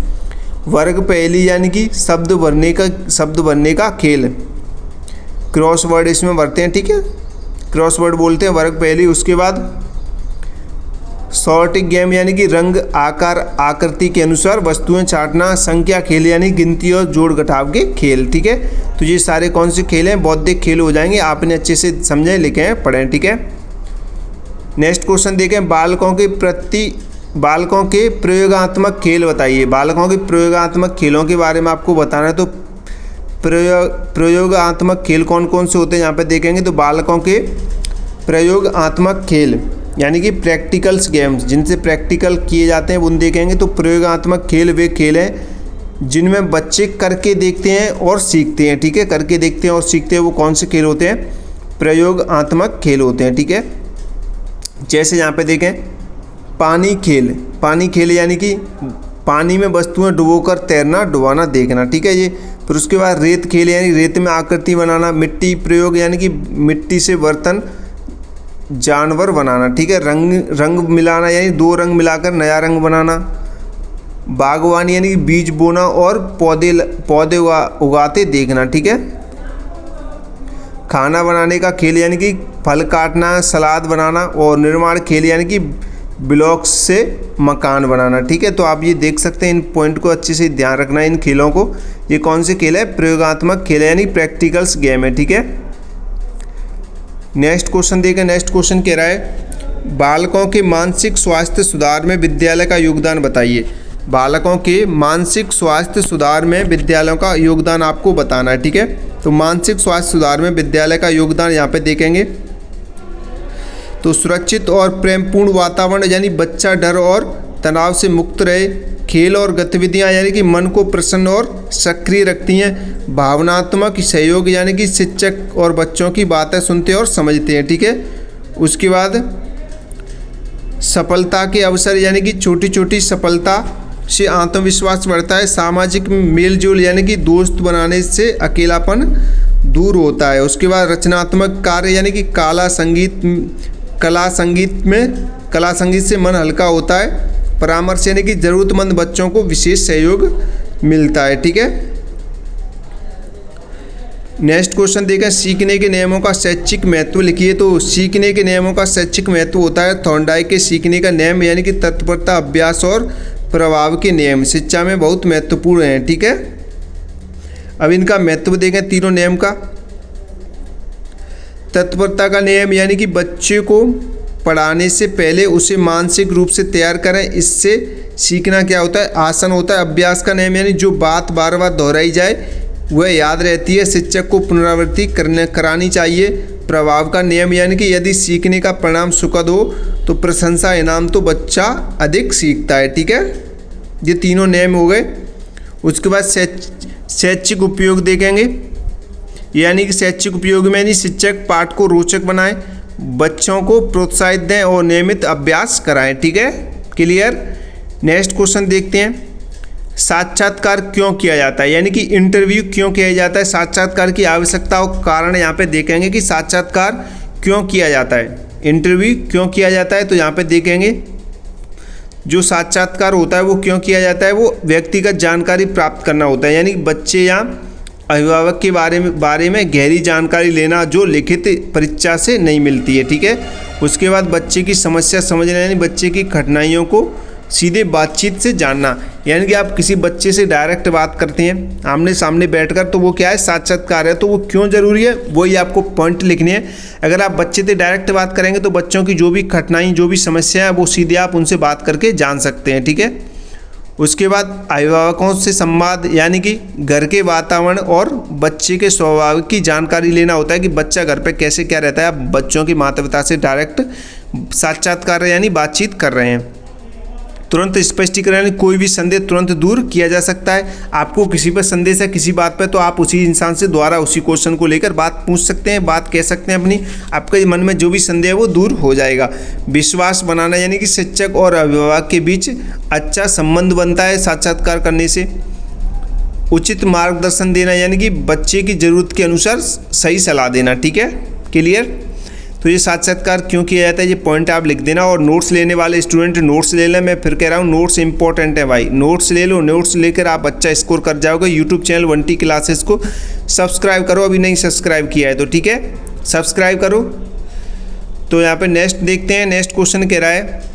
वर्ग पहेली यानी कि शब्द भरने का खेल। क्रॉसवर्ड इसमें भरते हैं। ठीक है? क्रॉसवर्ड बोलते हैं वर्ग पहेली। उसके बाद सॉर्टिंग गेम यानी कि रंग, आकार, आकृति के अनुसार वस्तुएं छांटना। संख्या खेल यानी गिनती और जोड़ घटाव के खेल। ठीक है? तो ये सारे कौन से खेल हैं, बौद्धिक खेल हो जाएंगे। आपने अच्छे से समझे, लिखे हैं, पढ़ें। ठीक है? नेक्स्ट क्वेश्चन देखें, बालकों के प्रयोगात्मक खेल बताइए। बालकों के प्रयोगात्मक खेलों के बारे में आपको बताना है। तो प्रयोगात्मक खेल कौन कौन से होते हैं यहाँ पे देखेंगे तो बालकों के प्रयोगात्मक खेल यानी कि प्रैक्टिकल्स गेम्स जिनसे प्रैक्टिकल किए जाते हैं उन देखेंगे। तो प्रयोगात्मक खेल वे खेल हैं जिनमें बच्चे करके देखते हैं और सीखते हैं, ठीक है। करके देखते हैं और सीखते हैं, वो कौन से खेल होते हैं? प्रयोगात्मक खेल होते हैं, ठीक है। जैसे यहाँ पे देखें पानी खेल, पानी खेल यानी कि पानी में वस्तुएं डुबोकर तैरना, डुबाना, देखना, ठीक है ये। फिर उसके बाद रेत खेल यानी रेत में आकृति बनाना। मिट्टी प्रयोग यानी कि मिट्टी से बर्तन, जानवर बनाना, ठीक है। रंग मिलाना यानी दो रंग मिलाकर नया रंग बनाना। बागवानी यानी कि बीज बोना और पौधे उगाते देखना, ठीक है। खाना बनाने का खेल यानी कि फल काटना, सलाद बनाना। और निर्माण खेल यानी कि ब्लॉक्स से मकान बनाना, ठीक है। तो आप ये देख सकते हैं, इन पॉइंट को अच्छे से ध्यान रखना है इन खेलों को। ये कौन से खेल है? प्रयोगात्मक खेल है यानी प्रैक्टिकल्स गेम है, ठीक है। नेक्स्ट क्वेश्चन देखें। नेक्स्ट क्वेश्चन कह रहा है बालकों के मानसिक स्वास्थ्य सुधार में विद्यालय का योगदान बताइए। बालकों के मानसिक स्वास्थ्य सुधार में विद्यालयों का योगदान आपको बताना है, ठीक है। तो मानसिक स्वास्थ्य सुधार में विद्यालय का योगदान यहाँ पे देखेंगे तो सुरक्षित और प्रेमपूर्ण वातावरण यानी बच्चा डर और तनाव से मुक्त रहे। खेल और गतिविधियां यानी कि मन को प्रसन्न और सक्रिय रखती हैं। भावनात्मक सहयोग यानी कि शिक्षक और बच्चों की बातें सुनते और समझते हैं, ठीक है। उसके बाद सफलता के अवसर यानी कि छोटी छोटी सफलता से आत्मविश्वास बढ़ता है। सामाजिक मेलजोल यानी कि दोस्त बनाने से अकेलापन दूर होता है। उसके बाद रचनात्मक कार्य यानी कि कला संगीत से मन हल्का होता है। परामर्श यानी कि ज़रूरतमंद बच्चों को विशेष सहयोग मिलता है, ठीक है। नेक्स्ट क्वेश्चन देखें सीखने के नियमों का शैक्षिक महत्व लिखिए। तो सीखने के नियमों का शैक्षिक महत्व होता है थॉर्नडाइक के सीखने का नियम यानी कि तत्परता, अभ्यास और प्रभाव के नियम शिक्षा में बहुत महत्वपूर्ण हैं, ठीक है। अब इनका महत्व देखें तीनों नियम का। तत्परता का नियम यानी कि बच्चे को पढ़ाने से पहले उसे मानसिक रूप से तैयार करें, इससे सीखना क्या होता है? आसान होता है। अभ्यास का नियम यानी जो बात बार बार दोहराई जाए वह याद रहती है, शिक्षक को पुनरावृत्ति करानी चाहिए। प्रभाव का नियम यानी कि यदि सीखने का परिणाम सुखद हो तो प्रशंसा, इनाम, तो बच्चा अधिक सीखता है, ठीक है। ये तीनों नियम हो गए। उसके बाद शैक्षिक उपयोग देखेंगे यानी कि शैक्षिक उपयोग में यानी शिक्षक पाठ को रोचक बनाएं, बच्चों को प्रोत्साहित दें और नियमित अभ्यास कराएं, ठीक है। क्लियर। नेक्स्ट क्वेश्चन देखते हैं साक्षात्कार क्यों किया जाता है यानी कि इंटरव्यू क्यों किया जाता है। साक्षात्कार की आवश्यकता और कारण यहाँ पे देखेंगे कि साक्षात्कार क्यों किया जाता है, इंटरव्यू क्यों किया जाता है। तो यहाँ पे देखेंगे जो साक्षात्कार होता है वो क्यों किया जाता है, वो व्यक्तिगत जानकारी प्राप्त करना होता है यानी बच्चे या अभिभावक के बारे में गहरी जानकारी लेना जो लिखित परीक्षा से नहीं मिलती है, ठीक है। उसके बाद बच्चे की समस्या समझना यानी बच्चे की कठिनाइयों को सीधे बातचीत से जानना यानी कि आप किसी बच्चे से डायरेक्ट बात करते हैं आमने सामने बैठकर, तो वो क्या है? साक्षात्कार है। तो वो क्यों ज़रूरी है वही आपको पॉइंट लिखनी है। अगर आप बच्चे से डायरेक्ट बात करेंगे तो बच्चों की जो भी कठिनाई, जो भी समस्या है वो सीधे आप उनसे बात करके जान सकते हैं, ठीक है। उसके बाद अभिभावकों से संवाद यानी कि घर के वातावरण और बच्चे के स्वभाव की जानकारी लेना होता है कि बच्चा घर पे कैसे क्या रहता है। आप बच्चों की माता पिता से डायरेक्ट साक्षात्कार यानी बातचीत कर रहे हैं। तुरंत स्पष्टीकरण यानी कोई भी संदेह तुरंत दूर किया जा सकता है। आपको किसी पर संदेश है किसी बात पर, तो आप उसी इंसान से दोबारा उसी क्वेश्चन को लेकर बात पूछ सकते हैं, बात कह सकते हैं अपनी। आपके मन में जो भी संदेह है वो दूर हो जाएगा। विश्वास बनाना यानी कि शिक्षक और अभिभावक के बीच अच्छा संबंध बनता है साक्षात्कार करने से। उचित मार्गदर्शन देना यानी कि बच्चे की ज़रूरत के अनुसार सही सलाह देना, ठीक है। क्लियर। तो ये साक्षात्कार क्यों किया जाता है ये पॉइंट आप लिख देना। और नोट्स लेने वाले स्टूडेंट नोट्स ले लें। मैं फिर कह रहा हूँ नोट्स इंपॉर्टेंट है भाई, नोट्स ले लो। नोट्स लेकर आप अच्छा स्कोर कर जाओगे। यूट्यूब चैनल 1T क्लासेस को सब्सक्राइब करो, अभी नहीं सब्सक्राइब किया है तो, ठीक है, सब्सक्राइब करो। तो यहाँ पे नेक्स्ट देखते हैं। नेक्स्ट क्वेश्चन कह रहा है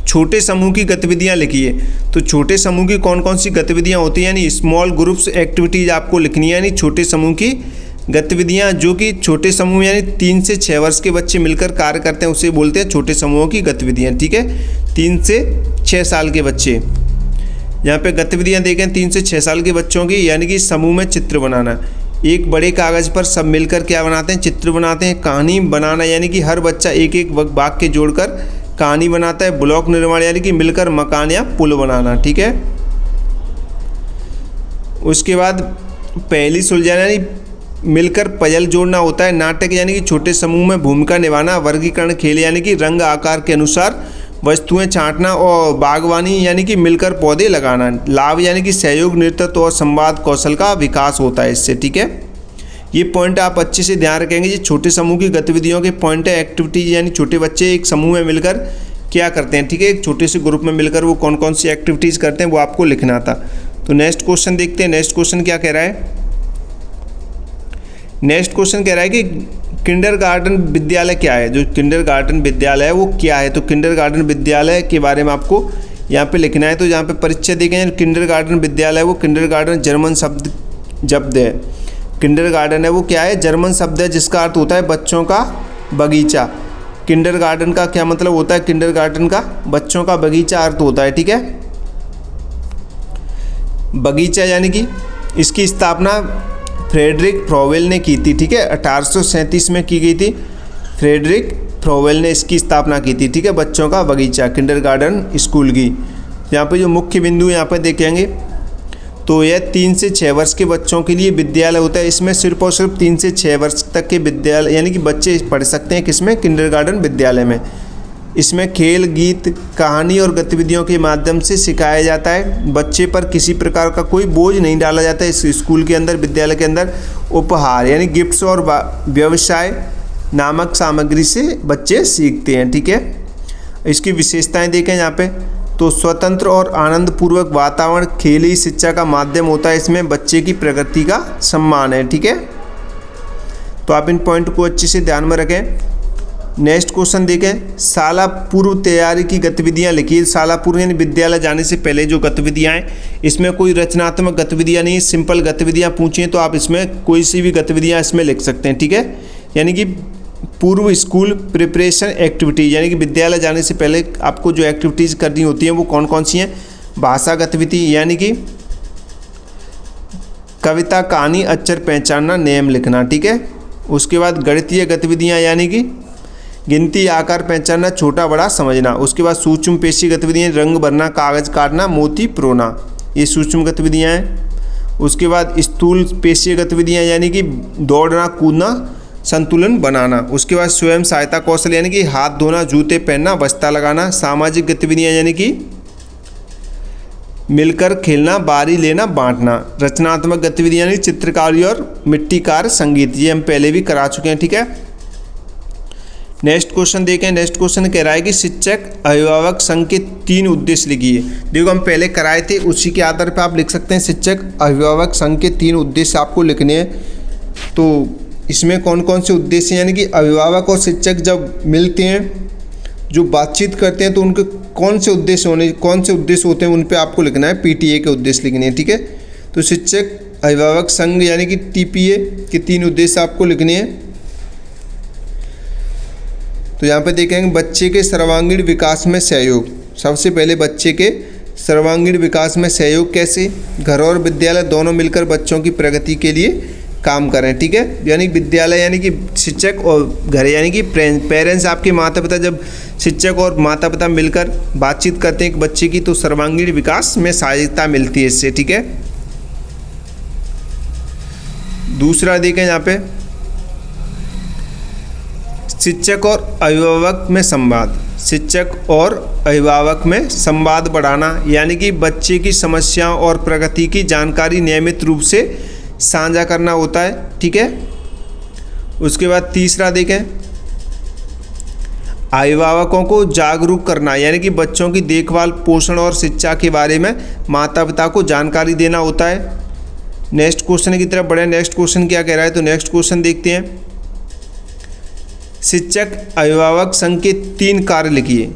छोटे समूह की गतिविधियाँ लिखिए। तो छोटे समूह की कौन कौन सी गतिविधियाँ होती हैं यानी स्मॉल ग्रुप्स एक्टिविटीज़ आपको लिखनी है यानी छोटे समूह की गतिविधियाँ जो कि छोटे समूह यानी 3 से 6 वर्ष के बच्चे मिलकर कार्य करते हैं उसे बोलते हैं छोटे समूहों की गतिविधियाँ, ठीक है। 3 से 6 साल के बच्चे। यहाँ पे गतिविधियाँ देखें 3 से 6 साल के बच्चों की, यानी कि समूह में चित्र बनाना। एक बड़े कागज़ पर सब मिलकर क्या बनाते हैं, चित्र बनाते हैं। कहानी बनाना, यानी कि हर बच्चा एक एक वाक्य जोड़कर कहानी बनाता है। ब्लॉक निर्माण, यानी कि मिलकर मकान या पुल बनाना, ठीक है। उसके बाद पहली सुलझाना, यानी मिलकर पजल जोड़ना होता है। नाटक, यानी कि छोटे समूह में भूमिका निभाना। वर्गीकरण खेल, यानी कि रंग आकार के अनुसार वस्तुएं छांटना। और बागवानी, यानी कि मिलकर पौधे लगाना। लाभ, यानी कि सहयोग, नेतृत्व और संवाद कौशल का विकास होता है इससे, ठीक है। ये पॉइंट आप अच्छे से ध्यान रखेंगे। ये छोटे समूह की गतिविधियों के पॉइंट है। एक्टिविटीज, यानी छोटे बच्चे एक समूह में मिलकर क्या करते हैं, ठीक है। एक छोटे से ग्रुप में मिलकर वो कौन कौन सी एक्टिविटीज़ करते हैं वो आपको लिखना था। तो नेक्स्ट क्वेश्चन देखते हैं। नेक्स्ट क्वेश्चन क्या कह रहा है। नेक्स्ट क्वेश्चन कह रहा है कि किंडरगार्टन विद्यालय क्या है। जो किंडरगार्टन विद्यालय है वो क्या है। तो किंडरगार्टन विद्यालय के बारे में आपको यहाँ पे लिखना है। तो यहाँ पे परिचय देखें, किंडरगार्टन विद्यालय, वो किंडरगार्टन जर्मन शब्द है। किंडरगार्टन है वो क्या है, जर्मन शब्द है जिसका अर्थ होता है बच्चों का बगीचा। किंडरगार्टन का क्या मतलब होता है, किंडरगार्टन का बच्चों का बगीचा अर्थ होता है, ठीक है। बगीचा, यानी कि इसकी स्थापना फ्रेडरिक फ्रोवेल ने की थी, ठीक है। 1837 में की गई थी। फ्रेडरिक फ्रोवेल ने इसकी स्थापना की थी, ठीक है। बच्चों का बगीचा, किंडरगार्टन स्कूल की। यहाँ पे जो मुख्य बिंदु यहाँ पे देखेंगे तो यह 3 से 6 वर्ष के बच्चों के लिए विद्यालय होता है। इसमें सिर्फ और सिर्फ 3 से 6 वर्ष तक के विद्यालय, यानी कि बच्चे पढ़ सकते हैं किसमें, किंडरगार्टन विद्यालय में। इसमें खेल, गीत, कहानी और गतिविधियों के माध्यम से सिखाया जाता है। बच्चे पर किसी प्रकार का कोई बोझ नहीं डाला जाता है। इस स्कूल के अंदर, विद्यालय के अंदर उपहार, यानी गिफ्ट्स और व्यवसाय नामक सामग्री से बच्चे सीखते हैं, ठीक है। इसकी विशेषताएं देखें यहाँ पे, तो स्वतंत्र और आनंदपूर्वक वातावरण खेली शिक्षा का माध्यम होता है। इसमें बच्चे की प्रगति का सम्मान है, ठीक है। तो आप इन पॉइंट को अच्छे से ध्यान में रखें। नेक्स्ट क्वेश्चन देखें, शाला पूर्व तैयारी की गतिविधियां लिखिए। शाला पूर्व यानी विद्यालय जाने से पहले जो गतिविधियां हैं, इसमें कोई रचनात्मक गतिविधियां नहीं, सिंपल गतिविधियां पूछें तो आप इसमें कोई सी भी गतिविधियां इसमें लिख सकते हैं, ठीक है। यानी कि पूर्व स्कूल प्रिपरेशन एक्टिविटीज, यानी कि विद्यालय जाने से पहले आपको जो एक्टिविटीज़ करनी होती हैं वो कौन कौन सी हैं। भाषा गतिविधि, यानी कि कविता, कहानी, अक्षर पहचानना, नियम लिखना, ठीक है। उसके बाद गणितीय गतिविधियाँ, यानी कि गिनती, आकार पहचानना, छोटा बड़ा समझना। उसके बाद सूक्ष्म पेशी गतिविधियाँ, रंग भरना, कागज काटना, मोती पिरोना, ये सूक्ष्म गतिविधियाँ हैं। उसके बाद स्थूल पेशीय गतिविधियाँ, यानी कि दौड़ना, कूदना, संतुलन बनाना। उसके बाद स्वयं सहायता कौशल, यानी कि हाथ धोना, जूते पहनना, बस्ता लगाना। सामाजिक गतिविधियाँ, यानी कि मिलकर खेलना, बारी लेना, बांटना। रचनात्मक गतिविधियाँ, यानी चित्रकारी और मिट्टी कार्य, संगीत, ये हम पहले भी करा चुके हैं, ठीक है। नेक्स्ट क्वेश्चन देखें। नेक्स्ट क्वेश्चन कह रहा है कि शिक्षक अभिभावक संघ के 3 उद्देश्य लिखिए। देखो हम पहले कराए थे, उसी के आधार पर आप लिख सकते हैं। शिक्षक अभिभावक संघ के 3 उद्देश्य आपको लिखने हैं। तो इसमें कौन कौन से उद्देश्य, यानी कि अभिभावक और शिक्षक जब मिलते हैं, जो बातचीत करते हैं, तो उनके कौन से उद्देश्य होते हैं उन पर आपको लिखना है। PTA के उद्देश्य लिखने हैं, ठीक है। तो शिक्षक अभिभावक संघ यानी कि TPA के 3 उद्देश्य आपको लिखने हैं। तो यहाँ पे देखेंगे बच्चे के सर्वांगीण विकास में सहयोग। सबसे पहले बच्चे के सर्वांगीण विकास में सहयोग कैसे, घर और विद्यालय दोनों मिलकर बच्चों की प्रगति के लिए काम करें, ठीक है। यानी विद्यालय यानी कि शिक्षक और घर यानी कि पेरेंट्स, आपके माता पिता, जब शिक्षक और माता पिता मिलकर बातचीत करते हैं एक बच्चे की, तो सर्वांगीण विकास में सहायता मिलती है इससे, ठीक है। दूसरा देखें यहाँ पे, शिक्षक और अभिभावक में संवाद। शिक्षक और अभिभावक में संवाद बढ़ाना, यानी कि बच्चे की समस्याओं और प्रगति की जानकारी नियमित रूप से साझा करना होता है, ठीक है। उसके बाद तीसरा देखें, अभिभावकों को जागरूक करना, यानी कि बच्चों की देखभाल, पोषण और शिक्षा के बारे में माता पिता को जानकारी देना होता है। नेक्स्ट क्वेश्चन की तरफ बढ़े। नेक्स्ट क्वेश्चन क्या कह रहा है, तो नेक्स्ट क्वेश्चन देखते हैं। शिक्षक अभिभावक संघ के 3 कार्य लिखिए।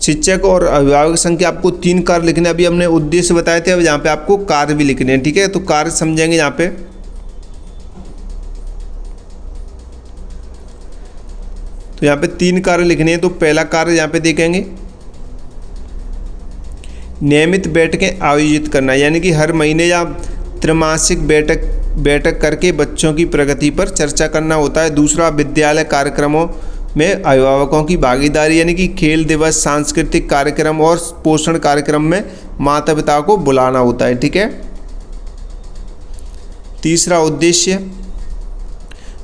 शिक्षक और अभिभावक संघ के आपको 3 कार्य लिखने, अभी हमने उद्देश्य बताए थे, अब यहाँ पे आपको कार्य भी लिखने हैं, ठीक है। तो कार्य समझेंगे यहाँ पे। तो यहाँ पे 3 कार्य लिखने हैं। तो पहला कार्य यहाँ पे देखेंगे नियमित बैठकें आयोजित करना, यानी कि हर महीने या त्रैमासिक बैठक करके बच्चों की प्रगति पर चर्चा करना होता है। दूसरा, विद्यालय कार्यक्रमों में अभिभावकों की भागीदारी, यानी कि खेल दिवस, सांस्कृतिक कार्यक्रम और पोषण कार्यक्रम में माता पिता को बुलाना होता है। ठीक है। तीसरा उद्देश्य,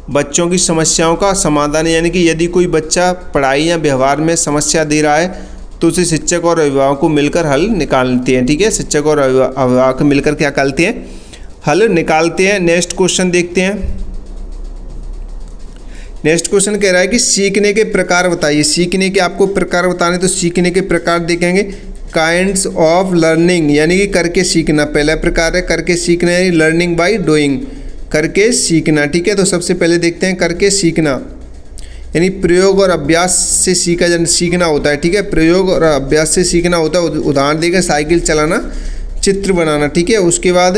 बच्चों की समस्याओं का समाधान, यानी कि यदि कोई बच्चा पढ़ाई या व्यवहार में समस्या दे रहा है तो उसे शिक्षक और अभिभावक को मिलकर हल निकालते हैं। ठीक है। शिक्षक और अभिभावक मिलकर क्या करते हैं, हल निकालते हैं। नेक्स्ट क्वेश्चन देखते हैं। नेक्स्ट क्वेश्चन कह रहा है कि सीखने के प्रकार बताइए। सीखने के आपको प्रकार बताने, तो सीखने के प्रकार देखेंगे काइंड्स ऑफ लर्निंग, यानी कि करके सीखना। पहला प्रकार है करके सीखना, यानी लर्निंग बाय डूइंग, करके सीखना। ठीक है। तो सबसे पहले देखते हैं करके सीखना, यानी प्रयोग और अभ्यास से सीखना होता है। ठीक है। प्रयोग और अभ्यास से सीखना होता है। उदाहरण देकर साइकिल चलाना, चित्र बनाना। ठीक है। उसके बाद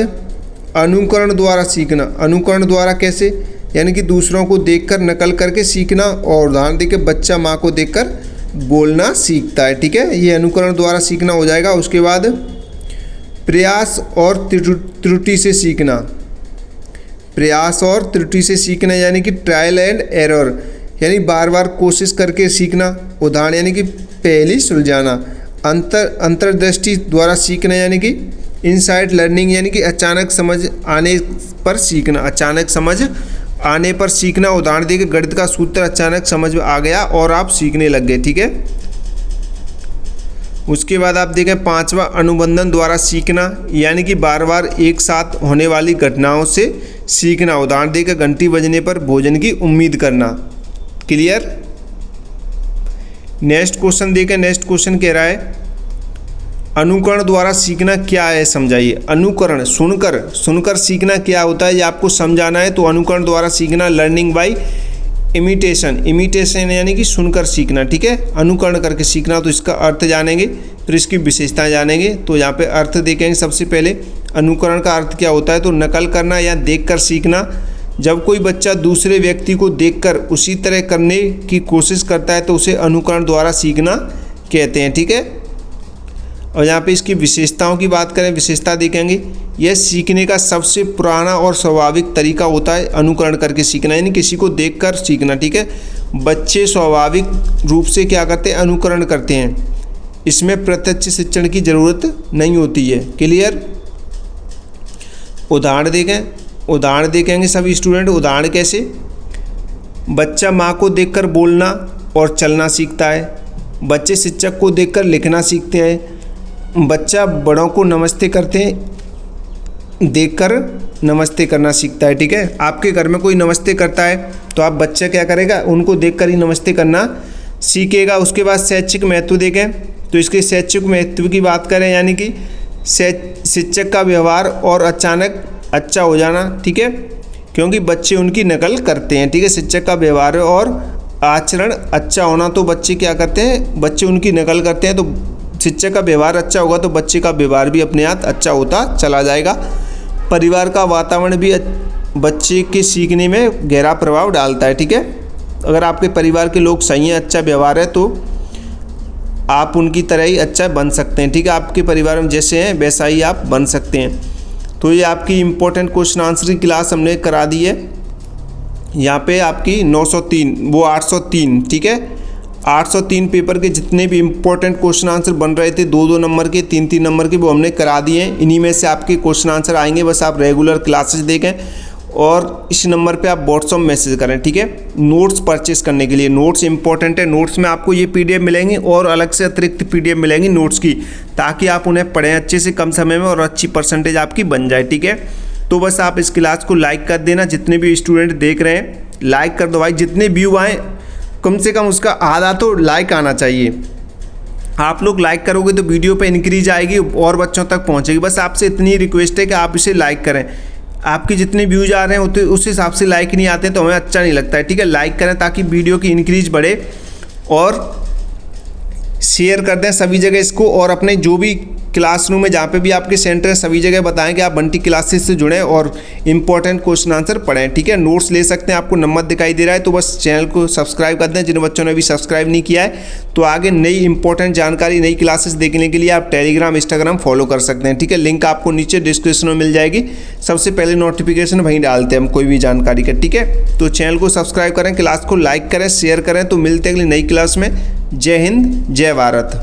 अनुकरण द्वारा सीखना। अनुकरण द्वारा कैसे, यानी कि दूसरों को देखकर नकल करके सीखना। और उदाहरण देकर बच्चा माँ को देखकर बोलना सीखता है। ठीक है। ये अनुकरण द्वारा सीखना हो जाएगा। उसके बाद प्रयास और त्रुटि से सीखना। प्रयास और त्रुटि से सीखना, यानी कि ट्रायल एंड एरर, यानी बार बार कोशिश करके सीखना। उदाहरण, यानी कि पहेली सुलझाना। अंतर्दृष्टि द्वारा सीखना, यानी कि इनसाइट लर्निंग, यानी कि अचानक समझ आने पर सीखना। अचानक समझ आने पर सीखना। उदाहरण देकर गणित का सूत्र अचानक समझ में आ गया और आप सीखने लग गए। ठीक है। उसके बाद आप देखें पांचवा, अनुबंधन द्वारा सीखना, यानी कि बार बार एक साथ होने वाली घटनाओं से सीखना। उदाहरण देकर घंटी बजने पर भोजन की उम्मीद करना। क्लियर। नेक्स्ट क्वेश्चन देखें। नेक्स्ट क्वेश्चन कह रहा है अनुकरण द्वारा सीखना क्या है, समझाइए। अनुकरण सुनकर सीखना क्या होता है, ये आपको समझाना है। तो अनुकरण द्वारा सीखना लर्निंग बाय इमिटेशन। इमिटेशन यानी कि सुनकर सीखना। ठीक है। अनुकरण करके सीखना, तो इसका अर्थ जानेंगे, फिर इसकी विशेषताएं जानेंगे। तो यहाँ पे अर्थ देखेंगे। सबसे पहले अनुकरण का अर्थ क्या होता है, तो नकल करना या देखकर सीखना। जब कोई बच्चा दूसरे व्यक्ति को देखकर उसी तरह करने की कोशिश करता है तो उसे अनुकरण द्वारा सीखना कहते हैं। ठीक है। और यहाँ पे इसकी विशेषताओं की बात करें, विशेषता देखेंगे, यह सीखने का सबसे पुराना और स्वाभाविक तरीका होता है अनुकरण करके सीखना, यानी किसी को देखकर सीखना। ठीक है। बच्चे स्वाभाविक रूप से क्या करते हैं, अनुकरण करते हैं। इसमें प्रत्यक्ष शिक्षण की ज़रूरत नहीं होती है। क्लियर। उदाहरण देखेंगे सभी स्टूडेंट। उदाहरण कैसे, बच्चा माँ को देखकर बोलना और चलना सीखता है। बच्चे शिक्षक को देखकर लिखना सीखते हैं। बच्चा बड़ों को नमस्ते करते हैं देखकर नमस्ते करना सीखता है। ठीक है। आपके घर में कोई नमस्ते करता है तो आप बच्चा क्या करेगा, उनको देखकर ही नमस्ते करना सीखेगा। उसके बाद शैक्षिक महत्व देखें, तो इसके शैक्षिक महत्व की बात करें, यानी कि शिक्षक का व्यवहार और अचानक अच्छा हो जाना। ठीक है। क्योंकि बच्चे उनकी नकल करते हैं। ठीक है। शिक्षक का व्यवहार और आचरण अच्छा होना, तो बच्चे क्या करते हैं, बच्चे उनकी नकल करते हैं। तो शिक्षक का व्यवहार अच्छा होगा तो बच्चे का व्यवहार भी अपने आप अच्छा होता चला जाएगा। परिवार का वातावरण भी बच्चे के सीखने में गहरा प्रभाव डालता है। ठीक है। अगर आपके परिवार के लोग सही हैं, अच्छा व्यवहार है, तो आप उनकी तरह ही अच्छा बन सकते हैं। ठीक है। आपके परिवार में जैसे हैं वैसा ही आप बन सकते हैं। तो ये आपकी इम्पोर्टेंट क्वेश्चन आंसर की क्लास हमने करा दी है। यहाँ पे आपकी 903 वो 803। ठीक है। 803 पेपर के जितने भी इम्पोर्टेंट क्वेश्चन आंसर बन रहे थे, 2-2 नंबर के, 3-3 नंबर के, वो हमने करा दिए हैं। इन्हीं में से आपके क्वेश्चन आंसर आएंगे। बस आप रेगुलर क्लासेस देखें और इस नंबर पे आप व्हाट्सएप मैसेज करें। ठीक है। नोट्स परचेस करने के लिए, नोट्स इंपॉर्टेंट है। नोट्स में आपको ये पीडीएफ मिलेंगी और अलग से अतिरिक्त पीडीएफ मिलेंगी नोट्स की, ताकि आप उन्हें पढ़ें अच्छे से, कम समय में, और अच्छी परसेंटेज आपकी बन जाए। ठीक है। तो बस आप इस क्लास को लाइक कर देना। जितने भी स्टूडेंट देख रहे हैं लाइक कर दो भाई। जितने व्यू आए कम से कम उसका आधा तो लाइक आना चाहिए। आप लोग लाइक करोगे तो वीडियो पे इंक्रीज आएगी और बच्चों तक पहुंचेगी। बस आपसे इतनी रिक्वेस्ट है कि आप इसे लाइक करें। आपके जितने व्यूज आ रहे हैं उस हिसाब से लाइक नहीं आते तो हमें अच्छा नहीं लगता है। ठीक है। लाइक करें ताकि वीडियो की इंक्रीज बढ़े और शेयर कर दें सभी जगह इसको, और अपने जो भी क्लासरूम में जहाँ पे भी आपके सेंटर है सभी जगह बताएं कि आप बंटी क्लासेस से जुड़ें और इंपॉर्टेंट क्वेश्चन आंसर पढ़ें। ठीक है, नोट्स ले सकते हैं, आपको नंबर दिखाई दे रहा है, तो बस चैनल को सब्सक्राइब कर दें जिन बच्चों ने अभी सब्सक्राइब नहीं किया है। तो आगे नई इंपॉर्टेंट जानकारी, नई क्लासेस देखने के लिए आप टेलीग्राम, इंस्टाग्राम फॉलो कर सकते हैं। ठीक है, लिंक आपको नीचे डिस्क्रिप्शन में मिल जाएगी, सबसे पहले नोटिफिकेशन वहीं डालते हैं हम कोई भी जानकारी का। ठीक है, तो चैनल को सब्सक्राइब करें, क्लास को लाइक करें, शेयर करें। तो मिलते हैं अगली नई क्लास में। जय हिंद, जय भारत।